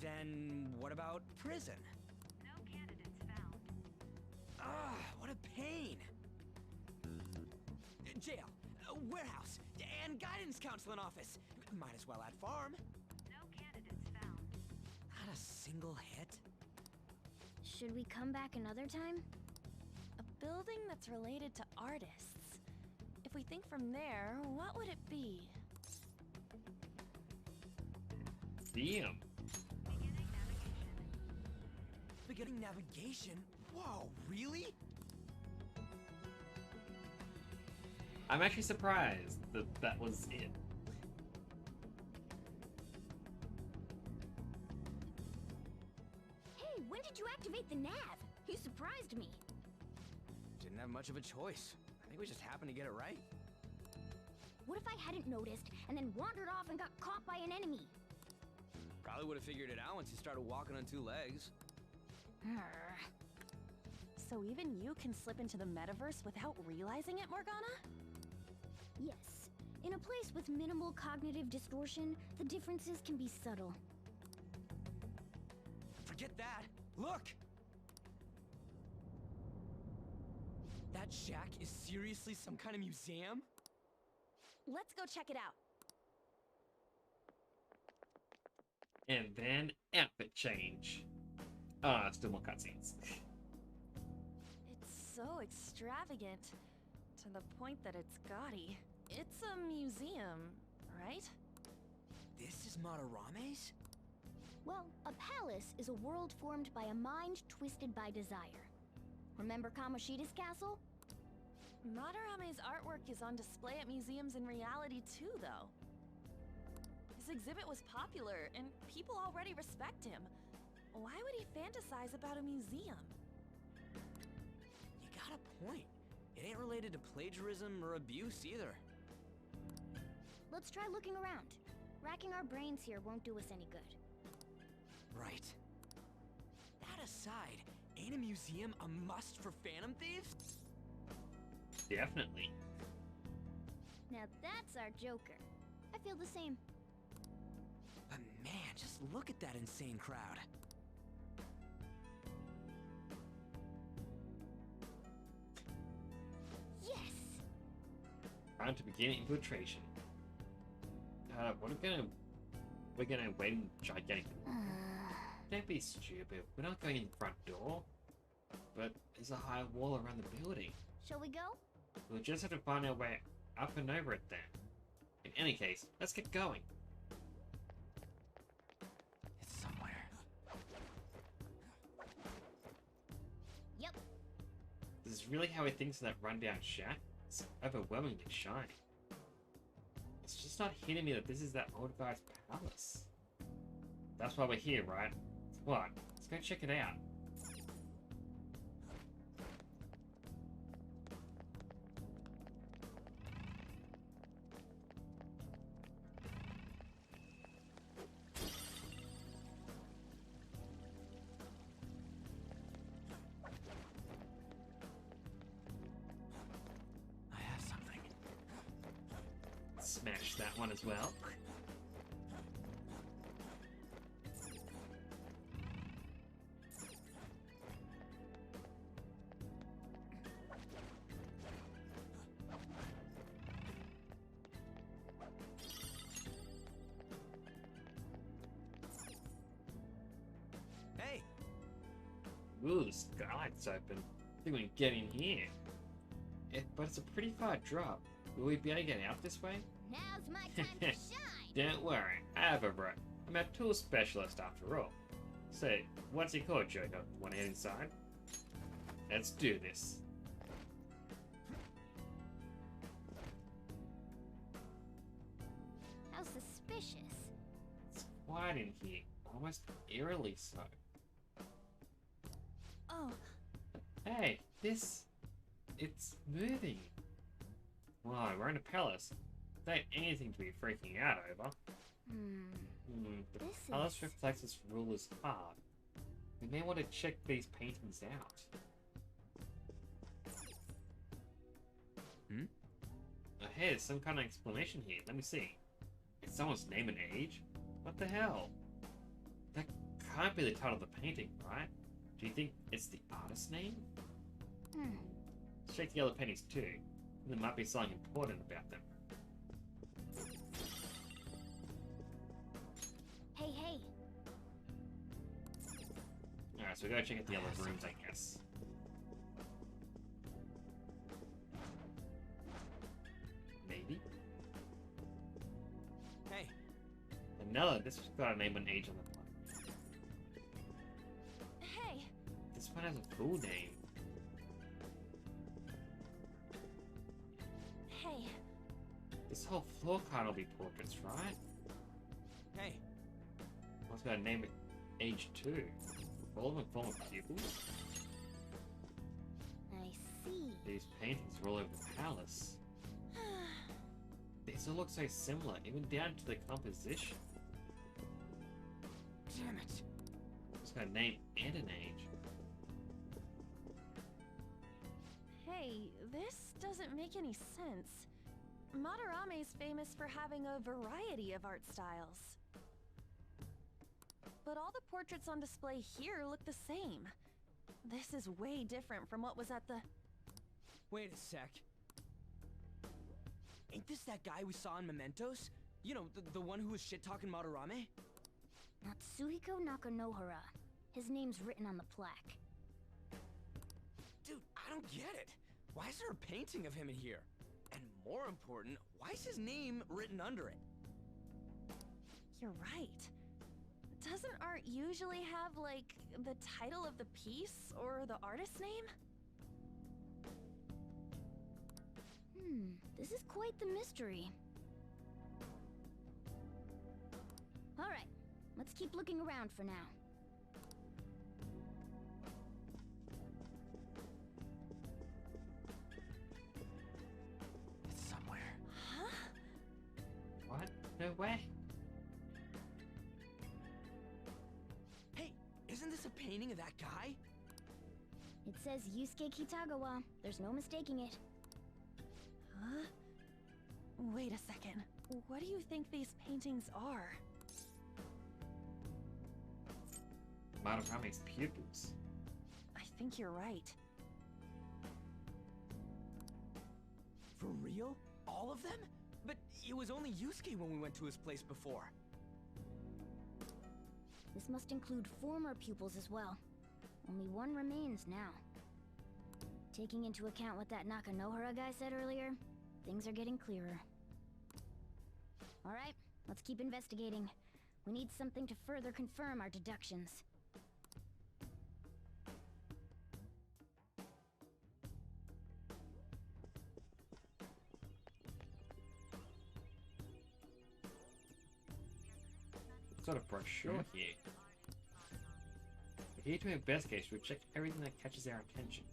Then what about prison? No candidates found. Ah, what a pain! Jail, warehouse, and guidance counseling office. Might as well add farm. No candidates found. Not a single hit. Should we come back another time? A building that's related to artists. If we think from there, what would it be? Damn. Beginning navigation? Whoa, really? I'm actually surprised that that was it. Hey, when did you activate the nav? You surprised me. Didn't have much of a choice. I think we just happened to get it right. What if I hadn't noticed and then wandered off and got caught by an enemy? Probably would have figured it out once you started walking on two legs. So even you can slip into the metaverse without realizing it, Morgana? Yes, In a place with minimal cognitive distortion, the differences can be subtle. Forget that. Look! That shack is seriously some kind of museum? Let's go check it out. And then outfit change. Ah, still more cutscenes. It's so extravagant, to the point that it's gaudy. It's a museum, right? This is Madarame's? Well, a palace is a world formed by a mind twisted by desire. Remember Kamoshida's castle? Madarame's artwork is on display at museums in reality too, though. His exhibit was popular, and people already respect him. Why would he fantasize about a museum? You got a point. It ain't related to plagiarism or abuse either. Let's try looking around. Racking our brains here won't do us any good. Right. That aside, ain't a museum a must for Phantom Thieves? Definitely. Now that's our Joker. I feel the same. But man, just look at that insane crowd. Yes! Time to begin infiltration. We're gonna wait in gigantic. Don't be stupid. We're not going in the front door. But there's a high wall around the building. Shall we go? We'll just have to find our way up and over it then. In any case, let's get going. It's somewhere. Yep. This is really how he thinks of that rundown shack? It's overwhelmingly shiny. It's just not hitting me that this is that old guy's palace. That's why we're here, right? What? Let's go check it out. I have something. Smash that one as well. Hey! Ooh, the skylight's open. I think we can get in here. But it's a pretty far drop. Will we be able to get out this way? Now's my time to shine! Don't worry, I have a bro. I'm a tool specialist after all. So, what's he called, Joker? Wanna head inside? Let's do this. How suspicious. It's quiet in here, almost eerily so. Oh, Hey, it's moving. Wow, we're in a palace. There ain't anything to be freaking out over. The This palace is- reflects its ruler's heart. We may want to check these paintings out. Oh, hey, there's some kind of explanation here. Let me see. It's someone's name and age? What the hell? That can't be the title of the painting, right? Do you think it's the artist's name? Check the other paintings too. There might be something important about them. Hey, hey. Alright, so we gotta check out the other rooms, I guess. Maybe? Hey! Another, this one's got a name and age on the front. hey! This one has a full name. Hey! This whole floor can't all be portraits, right? Hey! One's got a name and age too. All of them former pupils? I see. These paintings are all over the palace. These all look so similar, even down to the composition. Damn it! It's got a name and an age. Hey, this doesn't make any sense. Madarame's famous for having a variety of art styles. But all the portraits on display here look the same. This is way different from what was at the... Wait a sec. Ain't this that guy we saw in Mementos? You know, the one who was shit-talking Madarame? Natsuhiko Nakanohara. His name's written on the plaque. Dude, I don't get it. Why is there a painting of him in here? And more important, why is his name written under it? You're right. Doesn't art usually have, like, the title of the piece or the artist's name? This is quite the mystery. Alright, let's keep looking around for now. It's somewhere. Huh? What? No way. Hey, isn't this a painting of that guy? It says Yusuke Kitagawa. There's no mistaking it. Huh? Wait a second. What do you think these paintings are? Madarame's pupils. I think you're right. For real? All of them? But it was only Yusuke when we went to his place before. This must include former pupils as well. Only one remains now. Taking into account what that Nakanohara guy said earlier, things are getting clearer. Alright, let's keep investigating. We need something to further confirm our deductions. Got a brochure here. We're here to investigate. We check everything that catches our attention.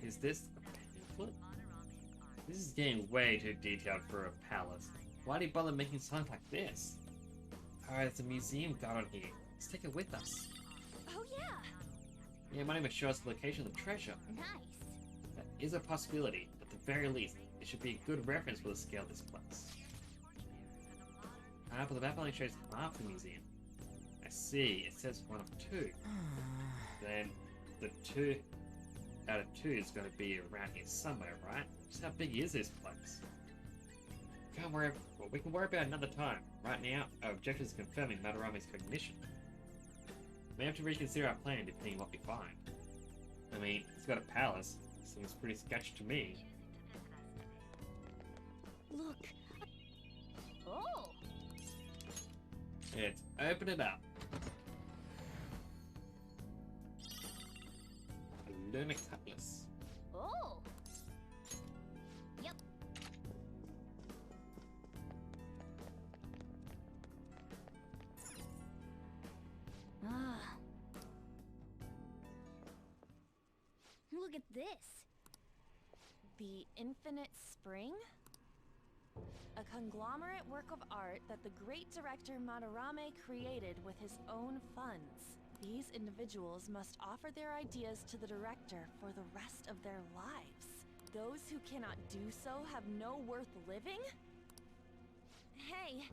Is this a pamphlet? This is getting way too detailed for a palace. Why do you bother making something like this? Alright, it's a museum garden here. Let's take it with us. Oh yeah! Yeah, it might even show us the location of the treasure. Nice! That is a possibility. At the very least, it should be a good reference for the scale of this place. But the map only shows half the museum. I see, it says 1 of 2. Then, the 2 out of 2 is going to be around here somewhere, right? Just how big is this place? Can't worry, well, we can worry about it another time. Right now, our objective is confirming Madarame's cognition. May have to reconsider our plan depending on what we find. I mean, it's got a palace. Seems pretty sketchy to me. Look! Oh! Let's open it up. A lunar cutlass. Oh! Yep. Ah. Look at this. The Infinite Spring? A conglomerate work of art that the great director Madarame created with his own funds. These individuals must offer their ideas to the director for the rest of their lives. Those who cannot do so have no worth living? Hey,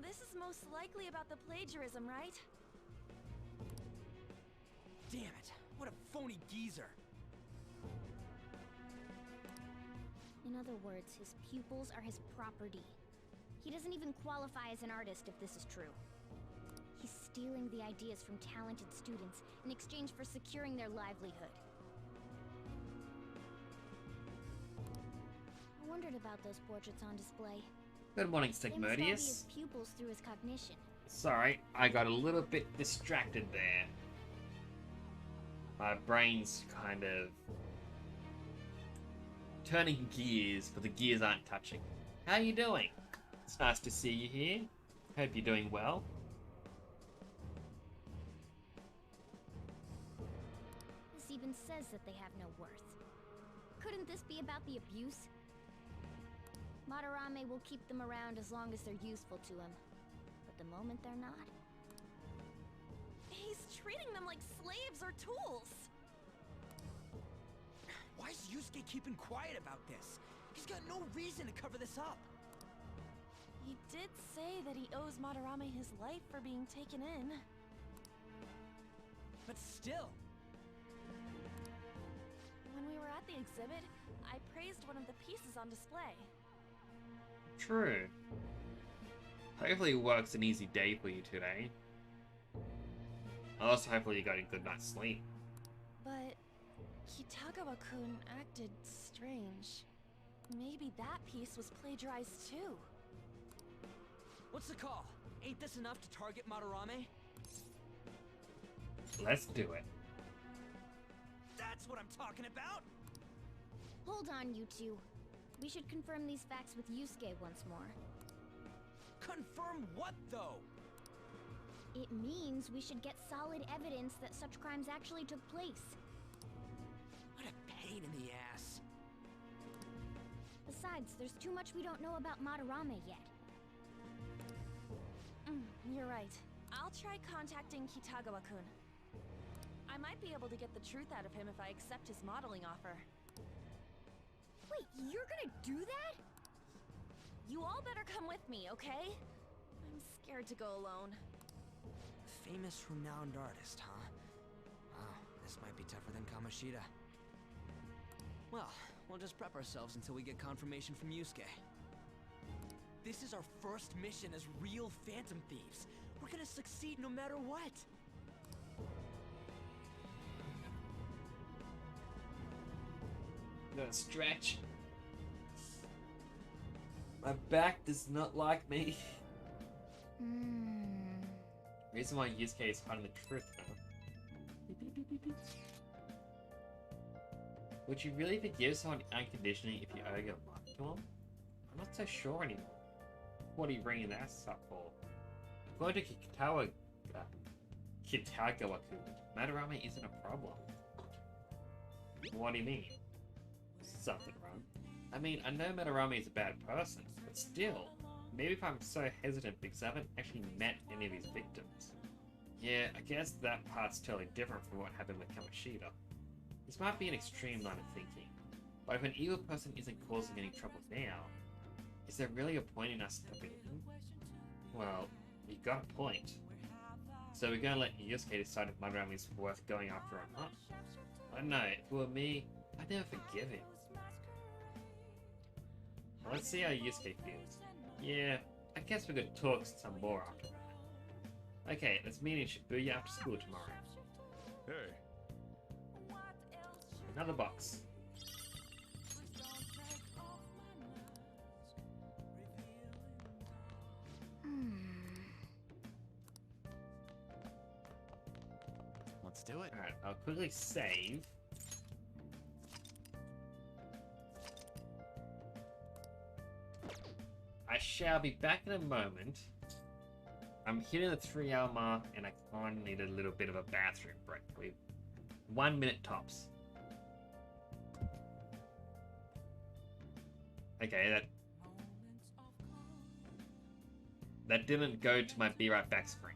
this is most likely about the plagiarism, right? Damn it, what a phony geezer. In other words, his pupils are his property. He doesn't even qualify as an artist if this is true. He's stealing the ideas from talented students in exchange for securing their livelihood. I wondered about those portraits on display. Good morning, They must all be Stigmodius. his pupils through his cognition. Sorry, I got a little bit distracted there. My brain's kind of turning gears, but the gears aren't touching. How you doing? It's nice to see you here. Hope you're doing well. This even says that they have no worth. Couldn't this be about the abuse? Madarame will keep them around as long as they're useful to him. But the moment they're not... He's treating them like slaves or tools! Why is Yusuke Yusuke keeping quiet about this? He's got no reason to cover this up. He did say that he owes Madarame his life for being taken in. But still. When we were at the exhibit, I praised one of the pieces on display. True. Hopefully it works an easy day for you today. Also, hopefully you got a good night's sleep. But Kitagawa-kun acted strange. Maybe that piece was plagiarized too. What's the call? Ain't this enough to target Madarame? Let's do it. That's what I'm talking about! Hold on, you two. We should confirm these facts with Yusuke once more. Confirm what, though? It means we should get solid evidence that such crimes actually took place. What a pain in the ass. Besides, there's too much we don't know about Madarame yet. You're right. I'll try contacting Kitagawa-kun. I might be able to get the truth out of him if I accept his modeling offer. Wait, you're gonna do that? You all better come with me, okay? I'm scared to go alone. Famous renowned artist, huh? Wow, this might be tougher than Kamoshida. Well, we'll just prep ourselves until we get confirmation from Yusuke. This is our first mission as real Phantom Thieves. We're gonna succeed no matter what. I'm gonna stretch. My back does not like me. Reason why Yusuke is hiding the truth now. Would you really forgive someone unconditionally if you owe your life to him? I'm not so sure anymore. What are you bringing that up for? According to Kitagawa-kun, Madarame isn't a problem. What do you mean? Something wrong. I mean, I know Madarame is a bad person, but still, maybe if I'm so hesitant because I haven't actually met any of his victims. Yeah, I guess that part's totally different from what happened with Kamoshida. This might be an extreme line of thinking, but if an evil person isn't causing any trouble now, is there really a point in us stepping in? Well, you got a point. So we're gonna let Yusuke decide if Madarame is worth going after or not? I don't know, if it were me, I'd never forgive him. Well, let's see how Yusuke feels. Yeah, I guess we could talk some more after that. Okay, let's meet in Shibuya after school tomorrow. Hey. Another box. Let's do it. Alright, I'll quickly save. I shall be back in a moment. I'm hitting the 3-hour mark and I kind of need a little bit of a bathroom break. 1 minute tops. Okay, that didn't go to my be right back screen.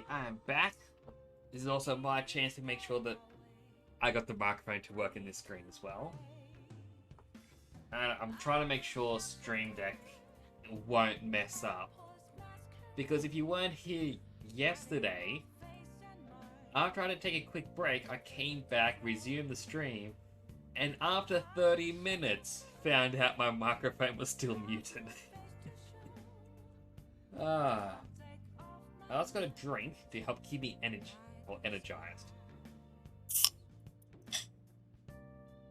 I am back. This is also my chance to make sure that I got the microphone to work in this screen as well. And I'm trying to make sure Stream Deck won't mess up. Because if you weren't here yesterday, after I had to take a quick break, I came back, resumed the stream, and after 30 minutes, found out my microphone was still muted. I also got a drink to help keep me energized.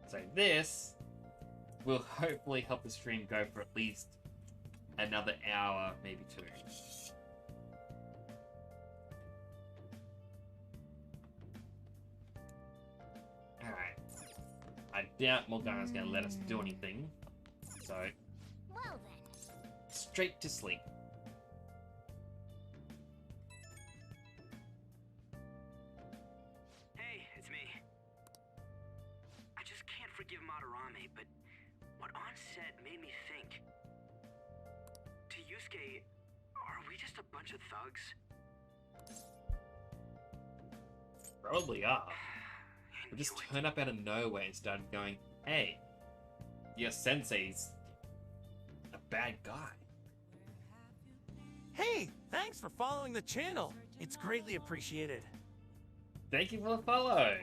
So this will hopefully help the stream go for at least another hour, maybe 2. Alright. I doubt Morgana's gonna let us do anything. So, Well then. straight to sleep. Hey, it's me. I just can't forgive Madarame, but what On said made me think. To Yusuke, are we just a bunch of thugs? Probably are. We just turned up out of nowhere and started going, hey, your sensei's a bad guy. Hey, thanks for following the channel. It's greatly appreciated. Thank you for the follow.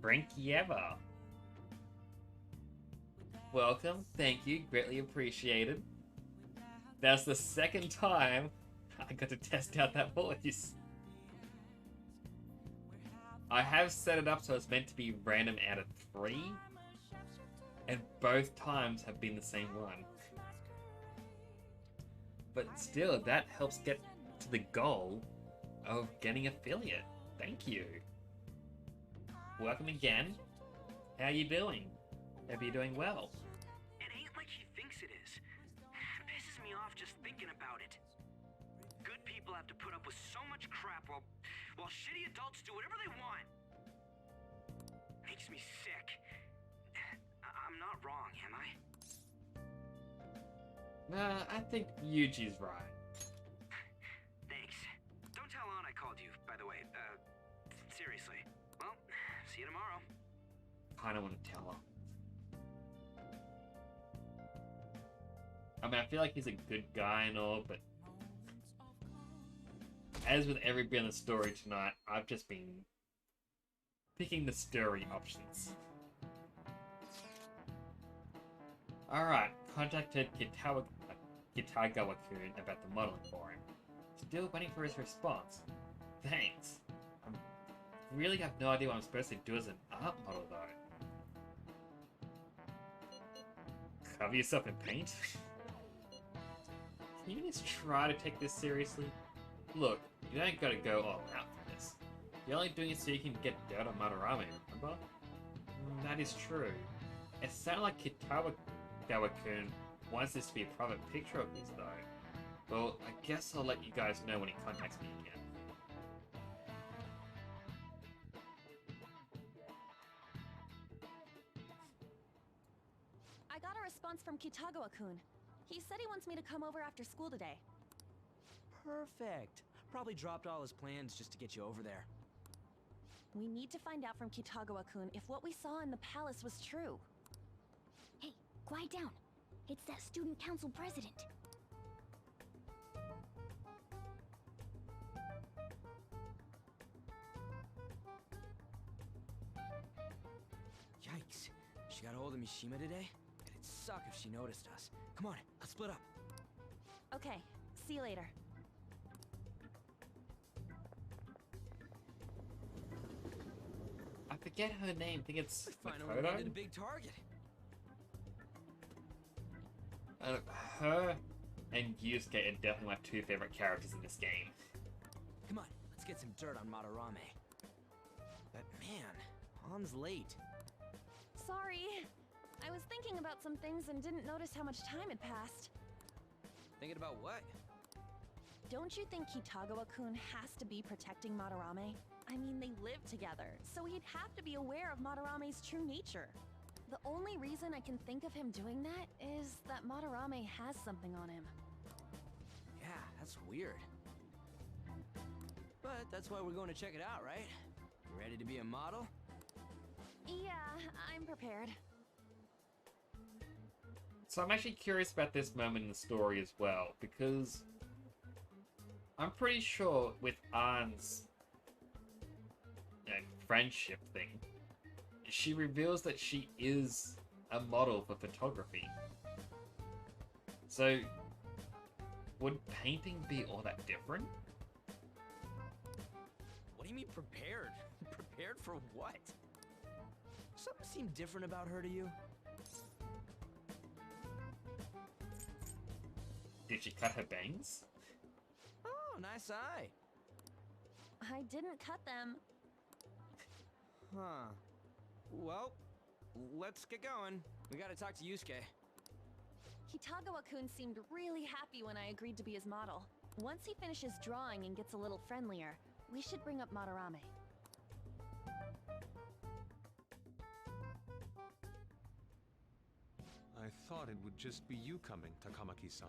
Frankieva. Welcome, thank you, greatly appreciated. That's the second time I got to test out that voice. I have set it up so it's meant to be random out of 3, and both times have been the same one. But still, that helps get to the goal of getting affiliate. Thank you. Welcome again. How you doing? Hope you're doing well. It ain't like he thinks it is. Pisses me off just thinking about it. Good people have to put up with so much crap while shitty adults do whatever they want. Makes me sick. I'm not wrong, am I? I think Yuji's right. Thanks. Don't tell Ann I called you, by the way. Seriously. Well, see you tomorrow. Kinda want to tell her. I mean, I feel like he's a good guy and all, but as with every bit of the story tonight, I've just been picking the story options. Alright, contacted Kitagawa-kun about the modeling for him. Still waiting for his response. Thanks. I really have no idea what I'm supposed to do as an art model, though. Cover yourself in paint? Can you just try to take this seriously? Look, you don't gotta go all out for this. You're only doing it so you can get dirt on Madarame, remember? That is true. It sounded like Kitagawa-kun wants this to be a private picture of his, though. Well, I guess I'll let you guys know when he contacts me again. I got a response from Kitagawa-kun. He said he wants me to come over after school today. Perfect. Probably dropped all his plans just to get you over there. We need to find out from Kitagawa-kun if what we saw in the palace was true. Hey, quiet down. It's that student council president. Yikes. She got a hold of Mishima today? It'd suck if she noticed us. Come on, let's split up. Okay, see you later. I forget her name. I think it's Finally Makoto? landed a big target. Her and Yusuke are definitely my 2 favorite characters in this game. Come on, let's get some dirt on Madarame. But man, Han's late. Sorry. I was thinking about some things and didn't notice how much time had passed. Thinking about what? Don't you think Kitagawa-kun has to be protecting Madarame? I mean, they live together, so he'd have to be aware of Madarame's true nature. The only reason I can think of him doing that is that Madarame has something on him. Yeah, that's weird. But that's why we're going to check it out, right? You ready to be a model? Yeah, I'm prepared. So I'm actually curious about this moment in the story as well, because I'm pretty sure with Anne's friendship thing, she reveals that she is a model for photography. So, would painting be all that different? What do you mean prepared? Prepared for what? Something seemed different about her to you? Did she cut her bangs? Oh, nice eye. I didn't cut them. Huh. Well, let's get going. We gotta talk to Yusuke. Kitagawa-kun seemed really happy when I agreed to be his model. Once he finishes drawing and gets a little friendlier, we should bring up Madarame. I thought it would just be you coming, Takamaki-san.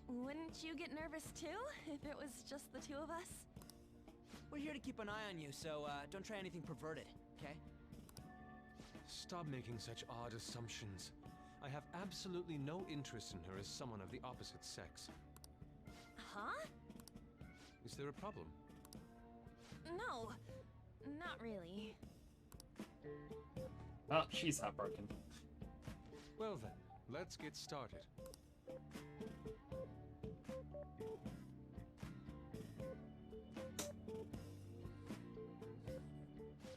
Wouldn't you get nervous too, if it was just the two of us? We're here to keep an eye on you, so don't try anything perverted, okay? Stop making such odd assumptions. I have absolutely no interest in her as someone of the opposite sex. Huh? Is there a problem? No, not really. Oh, she's heartbroken. Well then, let's get started.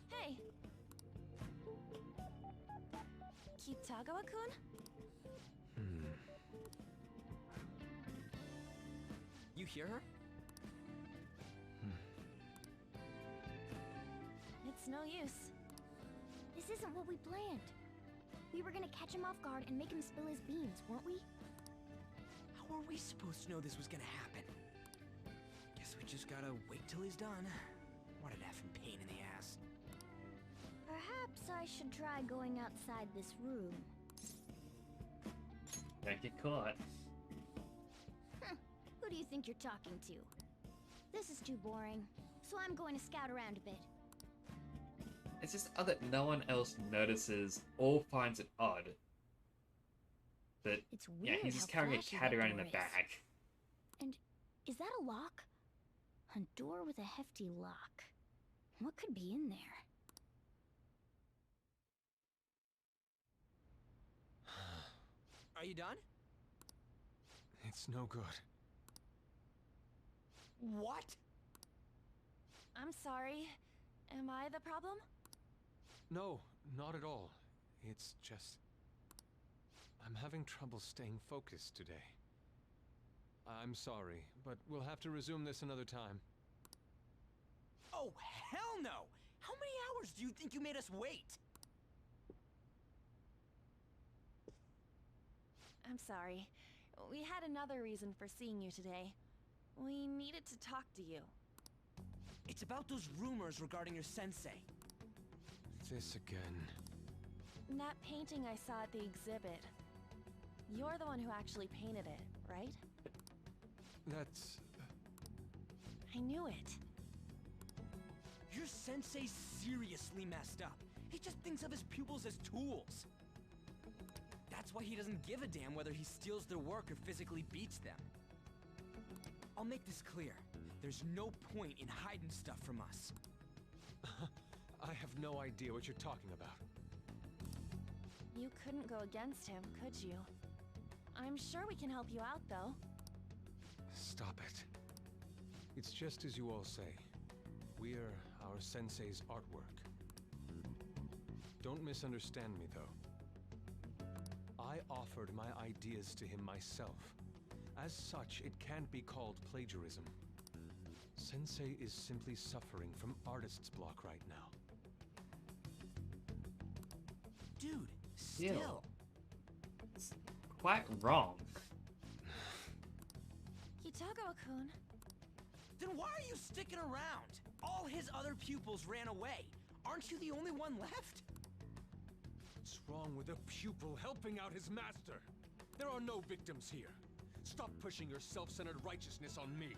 Hey! Kitagawa-kun? You hear her? It's no use. This isn't what we planned. We were gonna catch him off guard and make him spill his beans, weren't we? How were we supposed to know this was gonna happen? Guess we just gotta wait till he's done. What an effing pain in the ass. Perhaps I should try going outside this room. Don't get caught. Who do you think you're talking to? This is too boring, so I'm going to scout around a bit. It's just odd that no one else notices or finds it odd. That, It's yeah, weird he's just how carrying a flashy cat that around in door a is. bag. And is that a lock? A door with a hefty lock. What could be in there? Are you done? It's no good. What? I'm sorry. Am I the problem? No, not at all. It's just... I'm having trouble staying focused today. I'm sorry, but we'll have to resume this another time. Oh, hell no! How many hours do you think you made us wait? I'm sorry. We had another reason for seeing you today. We needed to talk to you. It's about those rumors regarding your sensei. This again. That painting I saw at the exhibit. You're the one who actually painted it, right? That's... I knew it. Your sensei's seriously messed up. He just thinks of his pupils as tools. That's why he doesn't give a damn whether he steals their work or physically beats them. I'll make this clear. There's no point in hiding stuff from us. I have no idea what you're talking about. You couldn't go against him, could you? I'm sure we can help you out, though. Stop it. It's just as you all say. We're our sensei's artwork. Don't misunderstand me, though. I offered my ideas to him myself. As such, it can't be called plagiarism. Sensei is simply suffering from artist's block right now. Dude, still. It's quite wrong. Kitagawa-kun. Then why are you sticking around? All his other pupils ran away. Aren't you the only one left? What's wrong with a pupil helping out his master? There are no victims here. Stop pushing your self-centered righteousness on me.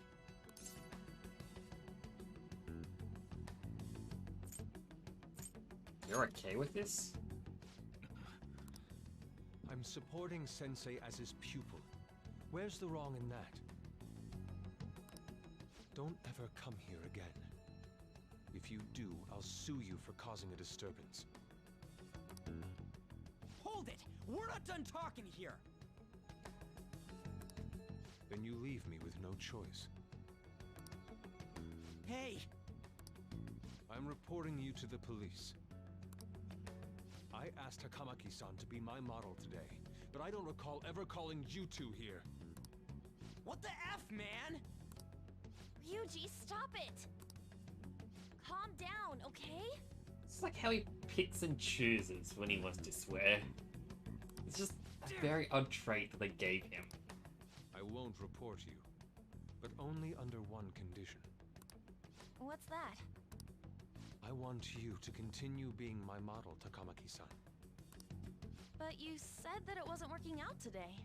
You're okay with this? I'm supporting Sensei as his pupil. Where's the wrong in that? Don't ever come here again. If you do, I'll sue you for causing a disturbance. Hold it! We're not done talking here! Then you leave me with no choice. Hey! I'm reporting you to the police. I asked Takamaki-san to be my model today, but I don't recall ever calling you two here. What the F, man? Ryuji, stop it! Calm down, okay? It's like how he picks and chooses when he wants to swear. It's just a very odd trait that they gave him. I won't report you, but only under one condition. What's that? I want you to continue being my model, Takamaki-san. But you said that it wasn't working out today.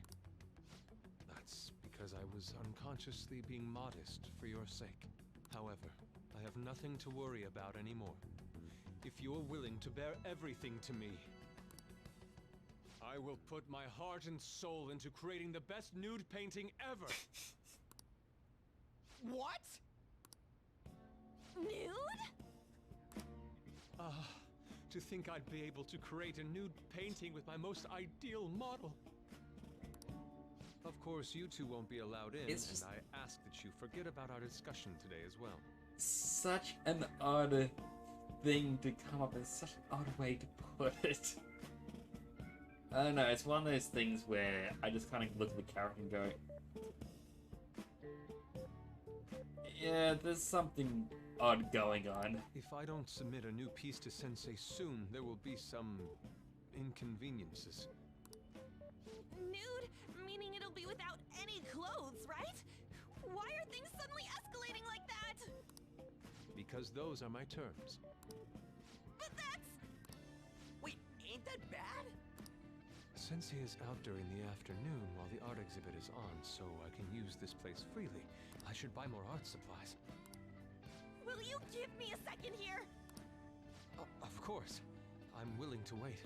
That's because I was unconsciously being modest for your sake. However, I have nothing to worry about anymore. If you're willing to bear everything to me, I will put my heart and soul into creating the best nude painting ever! What? Nude? To think I'd be able to create a nude painting with my most ideal model. Of course, you two won't be allowed in, It's just... and I ask that you forget about our discussion today as well. Such an odd thing to come up with, such an odd way to put it. I don't know, it's one of those things where I just kind of look at the character and go, yeah, there's something odd going on. If I don't submit a new piece to Sensei soon, there will be some inconveniences. Nude? Meaning it'll be without any clothes, right? Why are things suddenly escalating like that? Because those are my terms. But that's... Wait, ain't that bad? Sensei is out during the afternoon while the art exhibit is on, so I can use this place freely. I should buy more art supplies. Will you give me a second here? Of course. I'm willing to wait.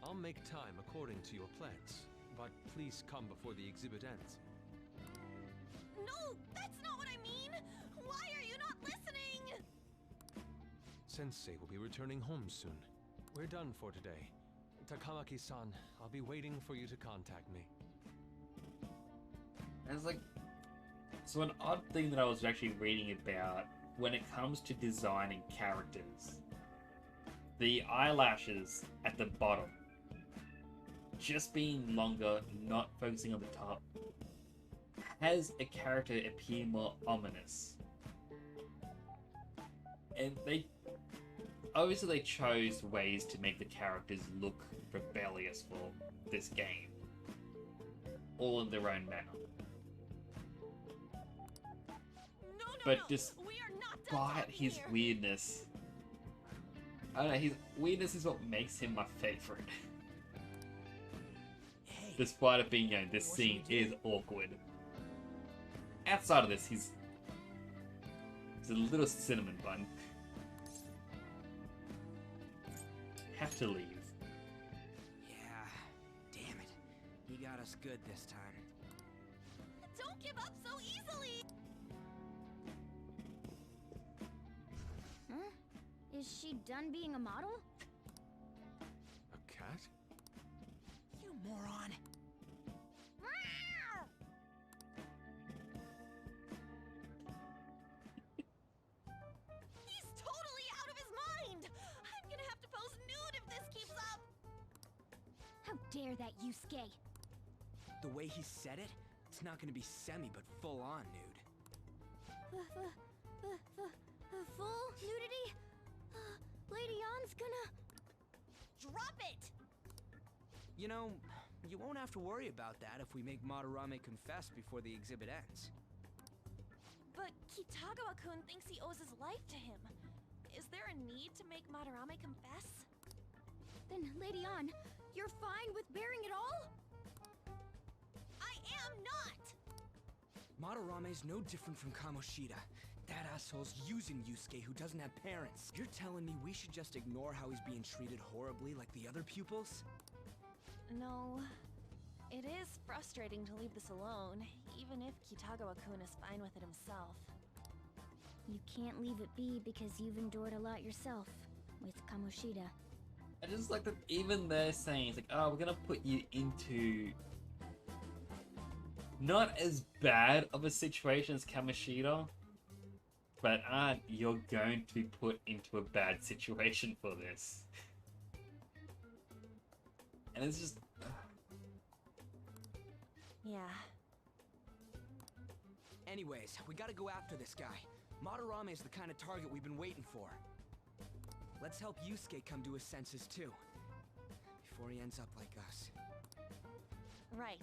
I'll make time according to your plans. But please come before the exhibit ends. No, that's not what I mean! Why are you not listening? Sensei will be returning home soon. We're done for today. Takamaki-san, I'll be waiting for you to contact me. And it's like... So an odd thing that I was actually reading about when it comes to designing characters, the eyelashes at the bottom just being longer, not focusing on the top, has a character appear more ominous. And they obviously chose ways to make the characters look rebellious for this game, all in their own manner. But despite his weirdness, I don't know, his weirdness is what makes him my favorite. Despite it being, you know, this scene is awkward. Outside of this, he's a little cinnamon bun. Have to leave. Yeah, damn it. He got us good this time. Don't give up so easily! Huh? Is she done being a model? A cat? You moron. He's totally out of his mind! I'm gonna have to pose nude if this keeps up! How dare that, Yusuke? The way he said it, it's not gonna be semi, but full-on nude. Full nudity? Lady Ann's gonna... Drop it! You know, you won't have to worry about that if we make Madarame confess before the exhibit ends. But Kitagawa-kun thinks he owes his life to him. is there a need to make Madarame confess? Then, Lady Ann, you're fine with bearing it all? I am not! Madarame's no different from Kamoshida. That asshole's using Yusuke who doesn't have parents. You're telling me we should just ignore how he's being treated horribly like the other pupils? No. It is frustrating to leave this alone, even if Kitagawa-kun is fine with it himself. You can't leave it be because you've endured a lot yourself with Kamoshida. I just like that even they're saying, it's like, oh, we're gonna put you into not as bad of a situation as Kamoshida, but you're going to be put into a bad situation for this. And it's just... Yeah. Anyways, we gotta go after this guy. Madarame is the kind of target we've been waiting for. Let's help Yusuke come to his senses too, before he ends up like us. Right.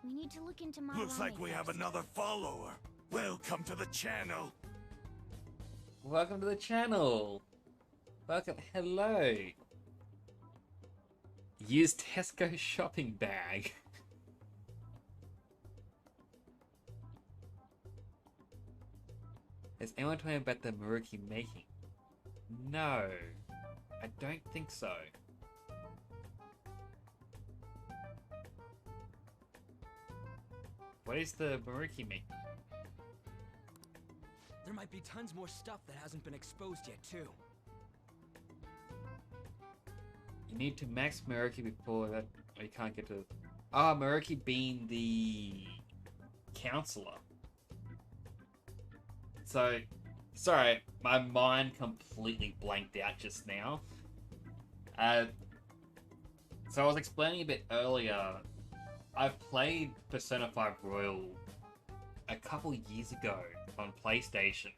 We need to look into Madarame Looks like we have first. another follower. Welcome to the channel. Welcome to the channel. Welcome. Hello. Use Tesco shopping bag. Is anyone talking about the Maruki making? No, I don't think so. What is the Maruki making? There might be tons more stuff that hasn't been exposed yet too. You need to max Maruki before that. Oh, you can't get to. Ah, Maruki being the counselor. So, sorry, my mind completely blanked out just now. So I was explaining a bit earlier, I've played Persona 5 Royal a couple years ago on PlayStation.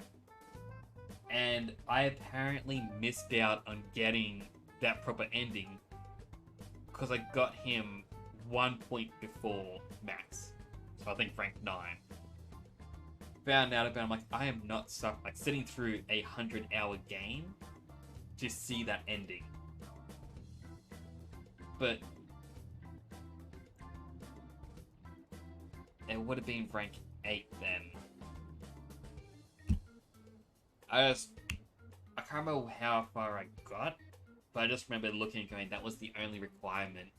And I apparently missed out on getting that proper ending because I got him 1 point before max. So I think rank 9. Found out about it, I'm like, I am not sitting through a 100-hour game to see that ending. But it would have been rank 8 then. I can't remember how far I got, but I just remember looking and going, that was the only requirement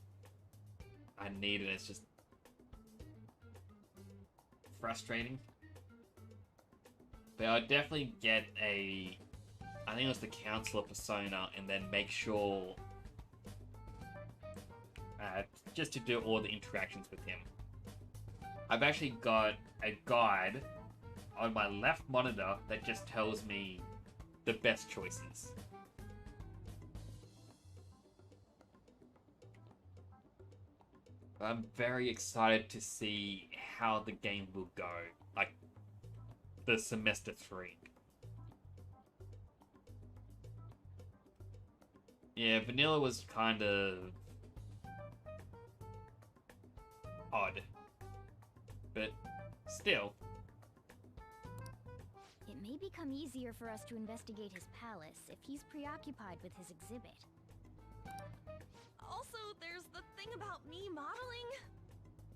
I needed. It's just frustrating. But I'll definitely get I think it was the counselor persona, and then make sure just to do all the interactions with him. I've actually got a guide on my left monitor that just tells me the best choices. I'm very excited to see how the game will go. Like, the semester 3. Yeah, vanilla was kind of odd, but still. It may become easier for us to investigate his palace if he's preoccupied with his exhibit. Also, there's the thing about me modeling.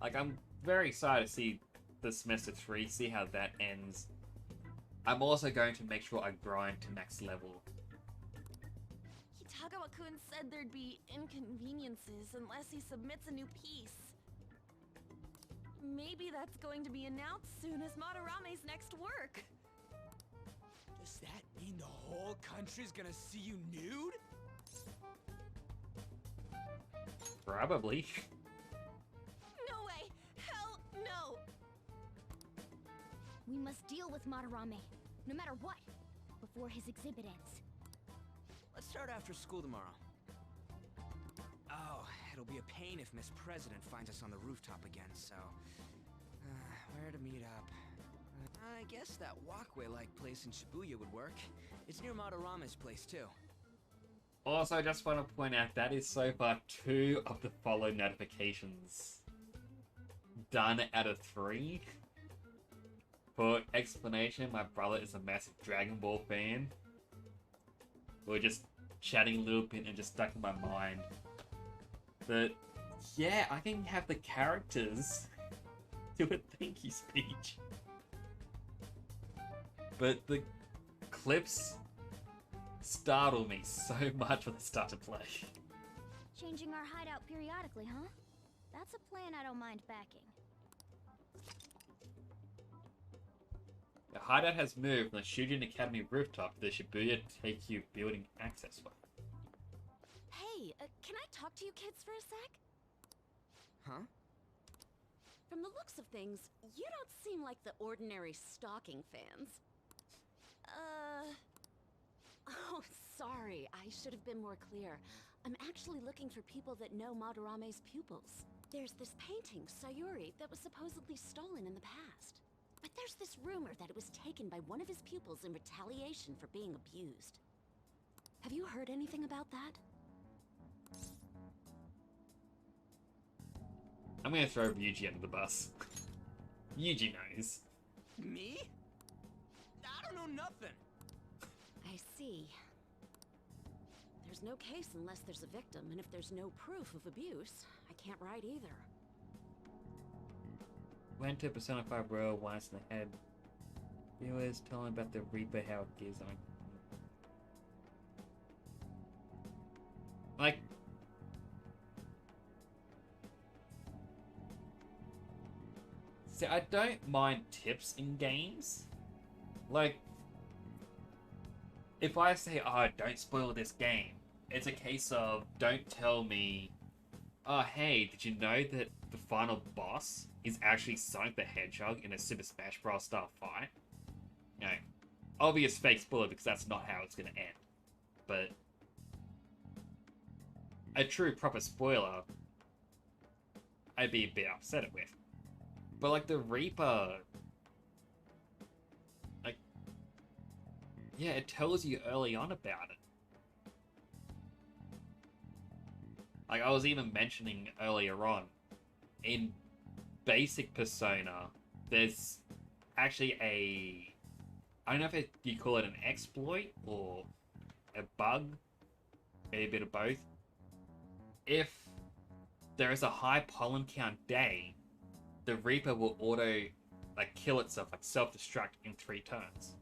Like, I'm very excited to see the semester 3, see how that ends. I'm also going to make sure I grind to max level. Kitagawa-kun said there'd be inconveniences unless he submits a new piece. Maybe that's going to be announced soon as Madarame's next work. Does that mean the whole country's gonna see you nude? Probably. No way! Hell no! We must deal with Madarame, no matter what, before his exhibit ends. Let's start after school tomorrow. Oh, it'll be a pain if Miss President finds us on the rooftop again, so... where to meet up? I guess that walkway-like place in Shibuya would work. It's near Madarame's place, too. Also, I just want to point out that is so far 2 of the follow notifications done out of 3. For explanation, my brother is a massive Dragon Ball fan, We were just chatting a little bit and just stuck in my mind. But yeah, I can have the characters do a thank you speech. But the clips startle me so much when they start to play. Changing our hideout periodically, huh? That's a plan I don't mind backing. The hideout has moved from the Shujin Academy rooftop to the Shibuya Teikyu building access way. Hey, can I talk to you kids for a sec? Huh? From the looks of things, you don't seem like the ordinary stalking fans. Oh, sorry, I should have been more clear. I'm actually looking for people that know Madarame's pupils. There's this painting, Sayuri, that was supposedly stolen in the past. But there's this rumor that it was taken by one of his pupils in retaliation for being abused. Have you heard anything about that? I'm gonna throw Ryuji under the bus. Ryuji knows. Me? I don't know nothing. I see. There's no case unless there's a victim, and if there's no proof of abuse, I can't write either. Went to Persona 5 Royal once in the head. Viewers telling about the Reaper, how it gives on. Like, see, I don't mind tips in games. Like, if I say, oh, don't spoil this game, it's a case of, don't tell me, oh, hey, did you know that the final boss is actually Sonic the Hedgehog in a Super Smash Bros. Style fight? You know, obvious fake spoiler because that's not how it's going to end. But a true proper spoiler, I'd be a bit upset with. But like the Reaper, like, yeah, it tells you early on about it. Like I was even mentioning earlier on, in basic Persona, there's actually I don't know if you call it an exploit or a bug, maybe a bit of both. If there is a high pollen count day, the Reaper will auto, like, kill itself, like self-destruct in 3 turns.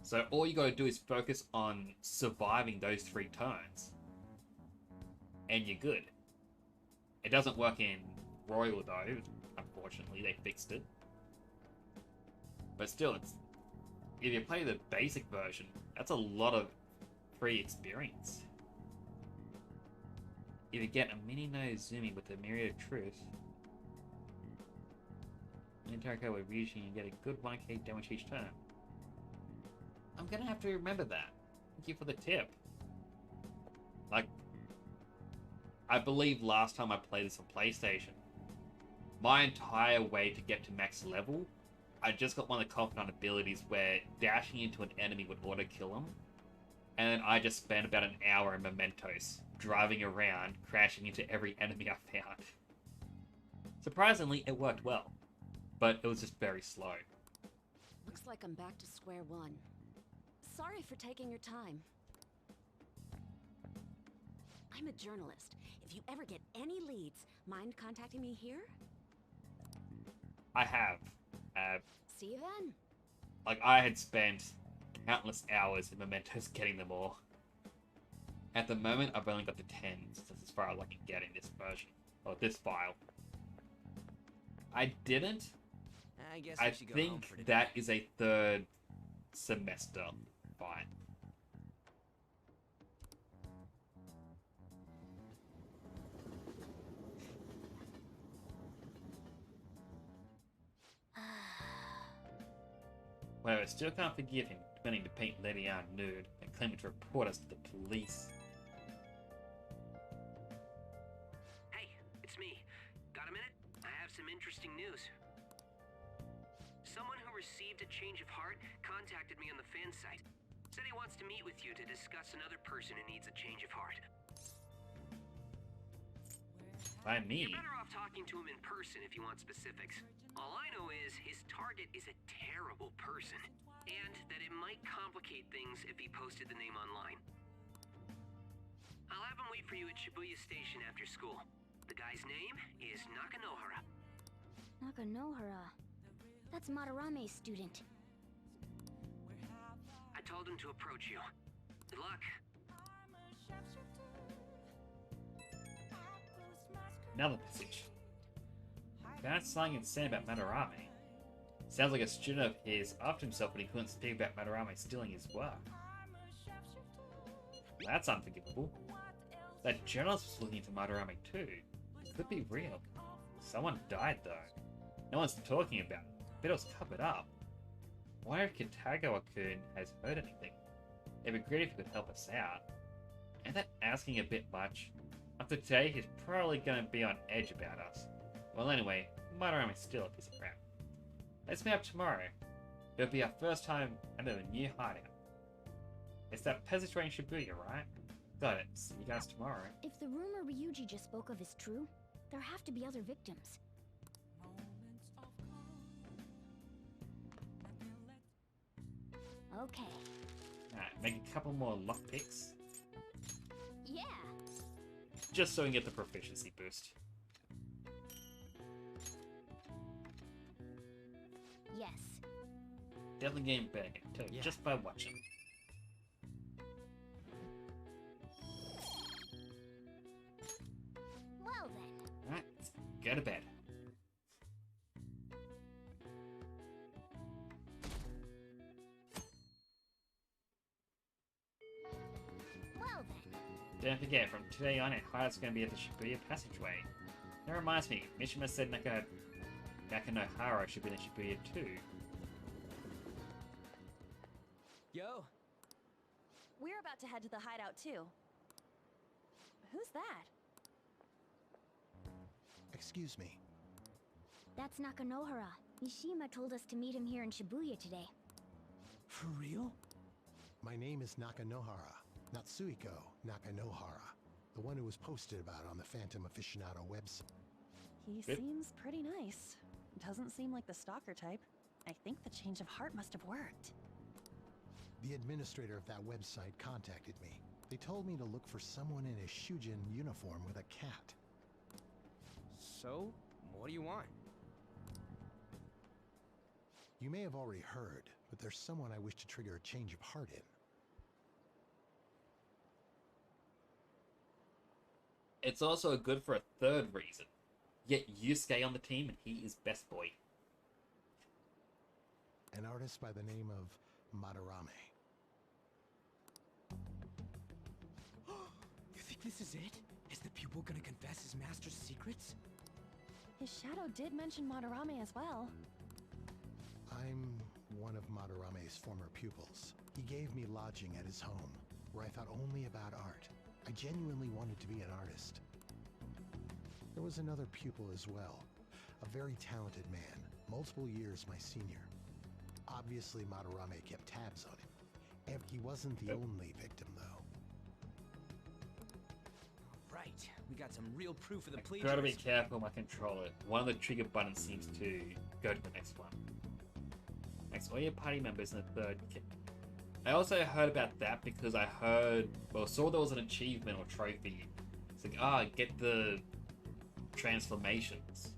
So all you gotta do is focus on surviving those 3 turns, and you're good. It doesn't work in Royal though, unfortunately, they fixed it. But still, it's, if you play the basic version, that's a lot of free experience. If you get a mini nose zooming with the myriad of truth, the entire code will reach and you get a good 1k damage each turn. I'm gonna have to remember that. Thank you for the tip. Like, I believe last time I played this on PlayStation, my entire way to get to max level, I just got one of the confidant abilities where dashing into an enemy would auto-kill them, and then I just spent about an hour in Mementos, driving around, crashing into every enemy I found. Surprisingly, it worked well, but it was just very slow. Looks like I'm back to square one. Sorry for taking your time. I'm a journalist. If you ever get any leads, mind contacting me here? I have. See you then. Like, I had spent countless hours in Mementos getting them all. At the moment, I've only got the 10s. That's as far as I can get in this version. Or this file. I didn't. I guess I we should go home think for today. that is a 3rd semester fight. Well, I still can't forgive him, demanding to paint Lady Anne nude and claiming to report us to the police. Hey, it's me. Got a minute? I have some interesting news. Someone who received a change of heart contacted me on the fan site. Said he wants to meet with you to discuss another person who needs a change of heart. By me. You're better off talking to him in person if you want specifics. All I know is his target is a terrible person, and that it might complicate things if he posted the name online. I'll have him wait for you at Shibuya Station after school. The guy's name is Nakanohara. Nakanohara. That's Madarame's student. I told him to approach you. Good luck. Another passage. Found something insane about Madarame. Sounds like a student of his offed himself when he couldn't speak about Madarame stealing his work. That's unforgivable. That journalist was looking into Madarame too. Could be real. Someone died though. No one's talking about it. Bet it was covered up. Wonder if Kitagawa-kun has heard anything. It'd be great if he could help us out. Ain't that asking a bit much? After today, he's probably gonna be on edge about us. Well anyway, Madarame's still a piece of crap. Let's meet up tomorrow. It'll be our first time at a new hideout. It's that passageway in Shibuya, right? Got it. See you guys tomorrow. If the rumor Ryuji just spoke of is true, there have to be other victims. Okay. Alright, make a couple more lockpicks. Yeah. Just so we can get the proficiency boost. Yes. Definitely getting better too, just by watching. Well then. Alright, let's go to bed. Well then. Don't forget, from today on, our hideout's going to be at the Shibuya passageway. That reminds me, Mishima said Nakanohara should be in Shibuya too. Yo! We're about to head to the hideout too. Who's that? Excuse me. That's Nakanohara. Mishima told us to meet him here in Shibuya today. For real? My name is Nakanohara. Natsuhiko Nakanohara. The one who was posted about on the Phantom Aficionado website. He seems pretty nice. Doesn't seem like the stalker type. I think the change of heart must have worked. The administrator of that website contacted me. They told me to look for someone in a Shujin uniform with a cat. So, what do you want? You may have already heard, but there's someone I wish to trigger a change of heart in. It's also good for a third reason. Get Yusuke on the team and he is best boy. An artist by the name of Madarame. You think this is it? Is the pupil gonna confess his master's secrets? His shadow did mention Madarame as well. I'm one of Madarame's former pupils. He gave me lodging at his home, where I thought only about art. I genuinely wanted to be an artist. There was another pupil as well, a very talented man, multiple years my senior. Obviously, Madarame kept tabs on him. He wasn't the only victim, though. Right, we got some real proof of the Gotta plagiarism. be careful with my controller. One of the trigger buttons seems to go to the next one. Next, all your party members in the third kit. I also heard about that because I saw there was an achievement or trophy. It's like, get the transformations.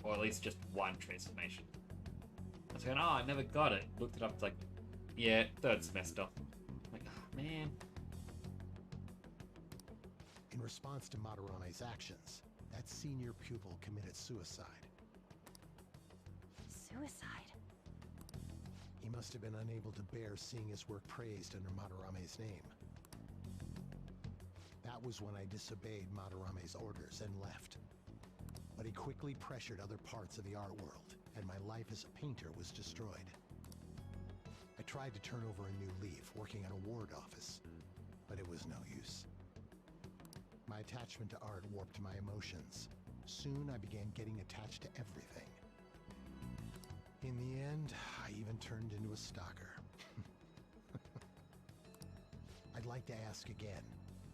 Or at least just one transformation. I was going, I never got it. Looked it up, it's like, yeah, third semester. I'm like, man. In response to Madarame's actions, that senior pupil committed suicide. Suicide? He must have been unable to bear seeing his work praised under Madarame's name. That was when I disobeyed Madarame's orders and left. But he quickly pressured other parts of the art world, and my life as a painter was destroyed. I tried to turn over a new leaf, working at a ward office, but it was no use. My attachment to art warped my emotions. Soon I began getting attached to everything. In the end, I even turned into a stalker. I'd like to ask again.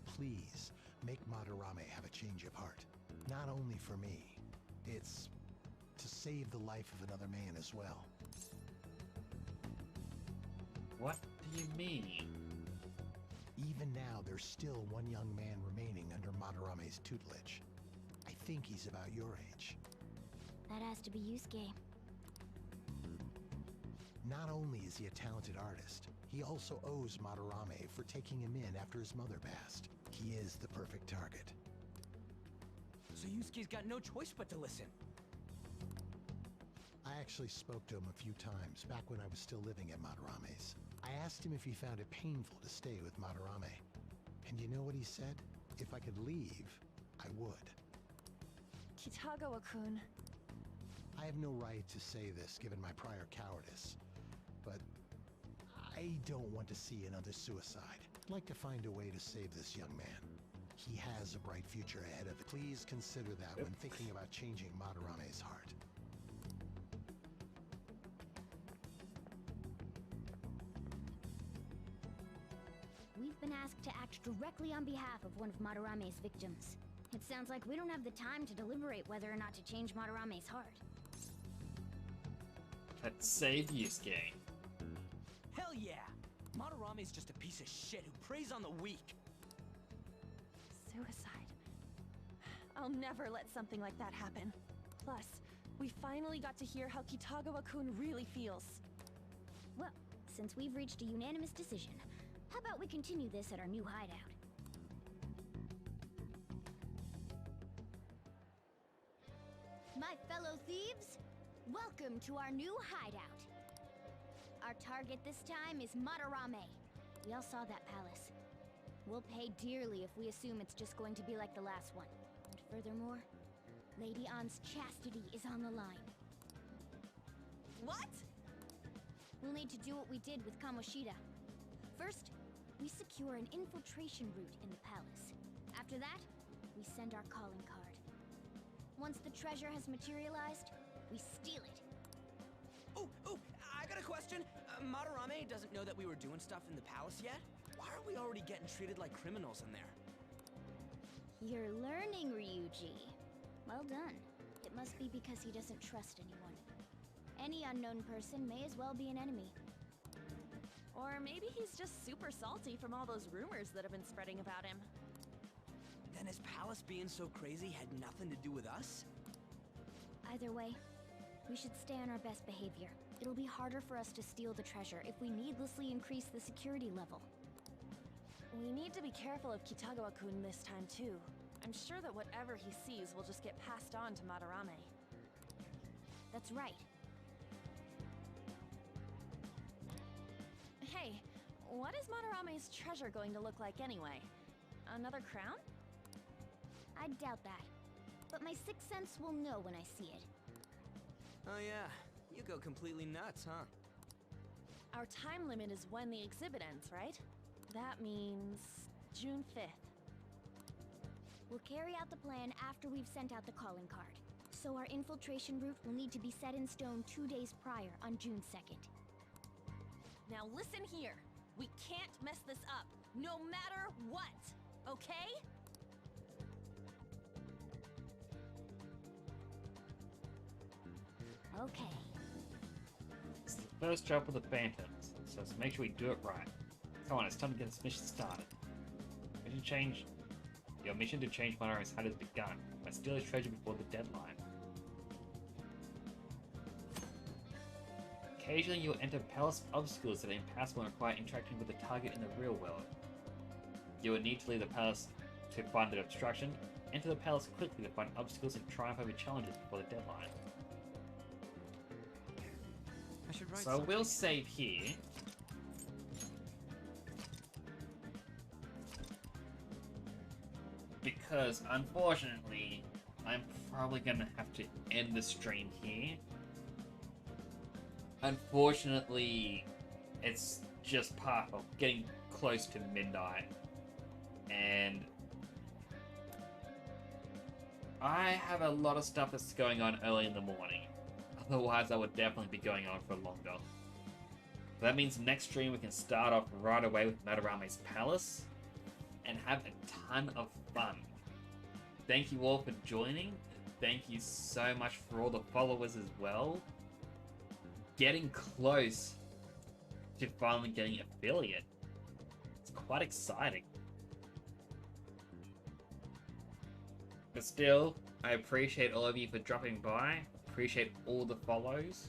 Please, make Madarame have a change of heart. Not only for me, it's to save the life of another man as well. What do you mean? Even now, there's still one young man remaining under Madarame's tutelage. I think he's about your age. That has to be Yusuke. Not only is he a talented artist, he also owes Madarame for taking him in after his mother passed. He is the perfect target. So Yusuke's got no choice but to listen. I actually spoke to him a few times back when I was still living at Madarame's. I asked him if he found it painful to stay with Madarame. And you know what he said? If I could leave, I would. Kitagawa-kun. I have no right to say this given my prior cowardice, but I don't want to see another suicide. I'd like to find a way to save this young man. He has a bright future ahead of him. Please consider that when thinking about changing Madarame's heart. We've been asked to act directly on behalf of one of Madarame's victims. It sounds like we don't have the time to deliberate whether or not to change Madarame's heart. Let's save Yusuke. Hell yeah! Madarame's just a piece of shit who preys on the weak. Suicide. I'll never let something like that happen. Plus, we finally got to hear how Kitagawa-kun really feels. Well, since we've reached a unanimous decision, how about we continue this at our new hideout? My fellow thieves, welcome to our new hideout. Our target this time is Madarame. We all saw that palace. We'll pay dearly if we assume it's just going to be like the last one. And furthermore, Lady Ann's chastity is on the line. What? We'll need to do what we did with Kamoshida. First, we secure an infiltration route in the palace. After that, we send our calling card. Once the treasure has materialized, we steal it. Oh, I got a question. Madarame doesn't know that we were doing stuff in the palace yet? Why are we already getting treated like criminals in there? You're learning, Ryuji. Well done. It must be because he doesn't trust anyone. Any unknown person may as well be an enemy. Or maybe he's just super salty from all those rumors that have been spreading about him. Then his palace being so crazy had nothing to do with us? Either way, we should stay on our best behavior. It'll be harder for us to steal the treasure if we needlessly increase the security level. We need to be careful of Kitagawa-kun this time too. I'm sure that whatever he sees will just get passed on to Madarame. That's right. Hey, what is Madarame's treasure going to look like anyway? Another crown? I doubt that. But my sixth sense will know when I see it. Oh yeah, you go completely nuts, huh? Our time limit is when the exhibit ends, right? That means June 5th. We'll carry out the plan after we've sent out the calling card. So our infiltration route will need to be set in stone 2 days prior on June 2nd. Now listen here. We can't mess this up, no matter what, okay? Okay. It's the first job of the Phantoms, so let's make sure we do it right. Come on, it's time to get this mission started. Mission change. Your mission to change Madarame's heart has begun. But steal his treasure before the deadline. Occasionally you'll enter palace obstacles that are impassable and require interacting with the target in the real world. You will need to leave the palace to find the obstruction. Enter the palace quickly to find obstacles and triumph over challenges before the deadline. I should write So something. we'll save here. Because, unfortunately, I'm probably gonna have to end the stream here. Unfortunately, it's just part of getting close to midnight. And I have a lot of stuff that's going on early in the morning. Otherwise, I would definitely be going on for longer. That means next stream we can start off right away with Madarame's Palace and have a ton of fun. thank you all for joining. Thank you so much for all the followers as well. Getting close to finally getting affiliate. It's quite exciting. But still, I appreciate all of you for dropping by. Appreciate all the follows.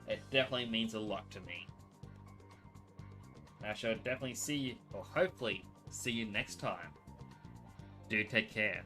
It definitely means a lot to me. I shall definitely see you, or hopefully see you next time. Do take care.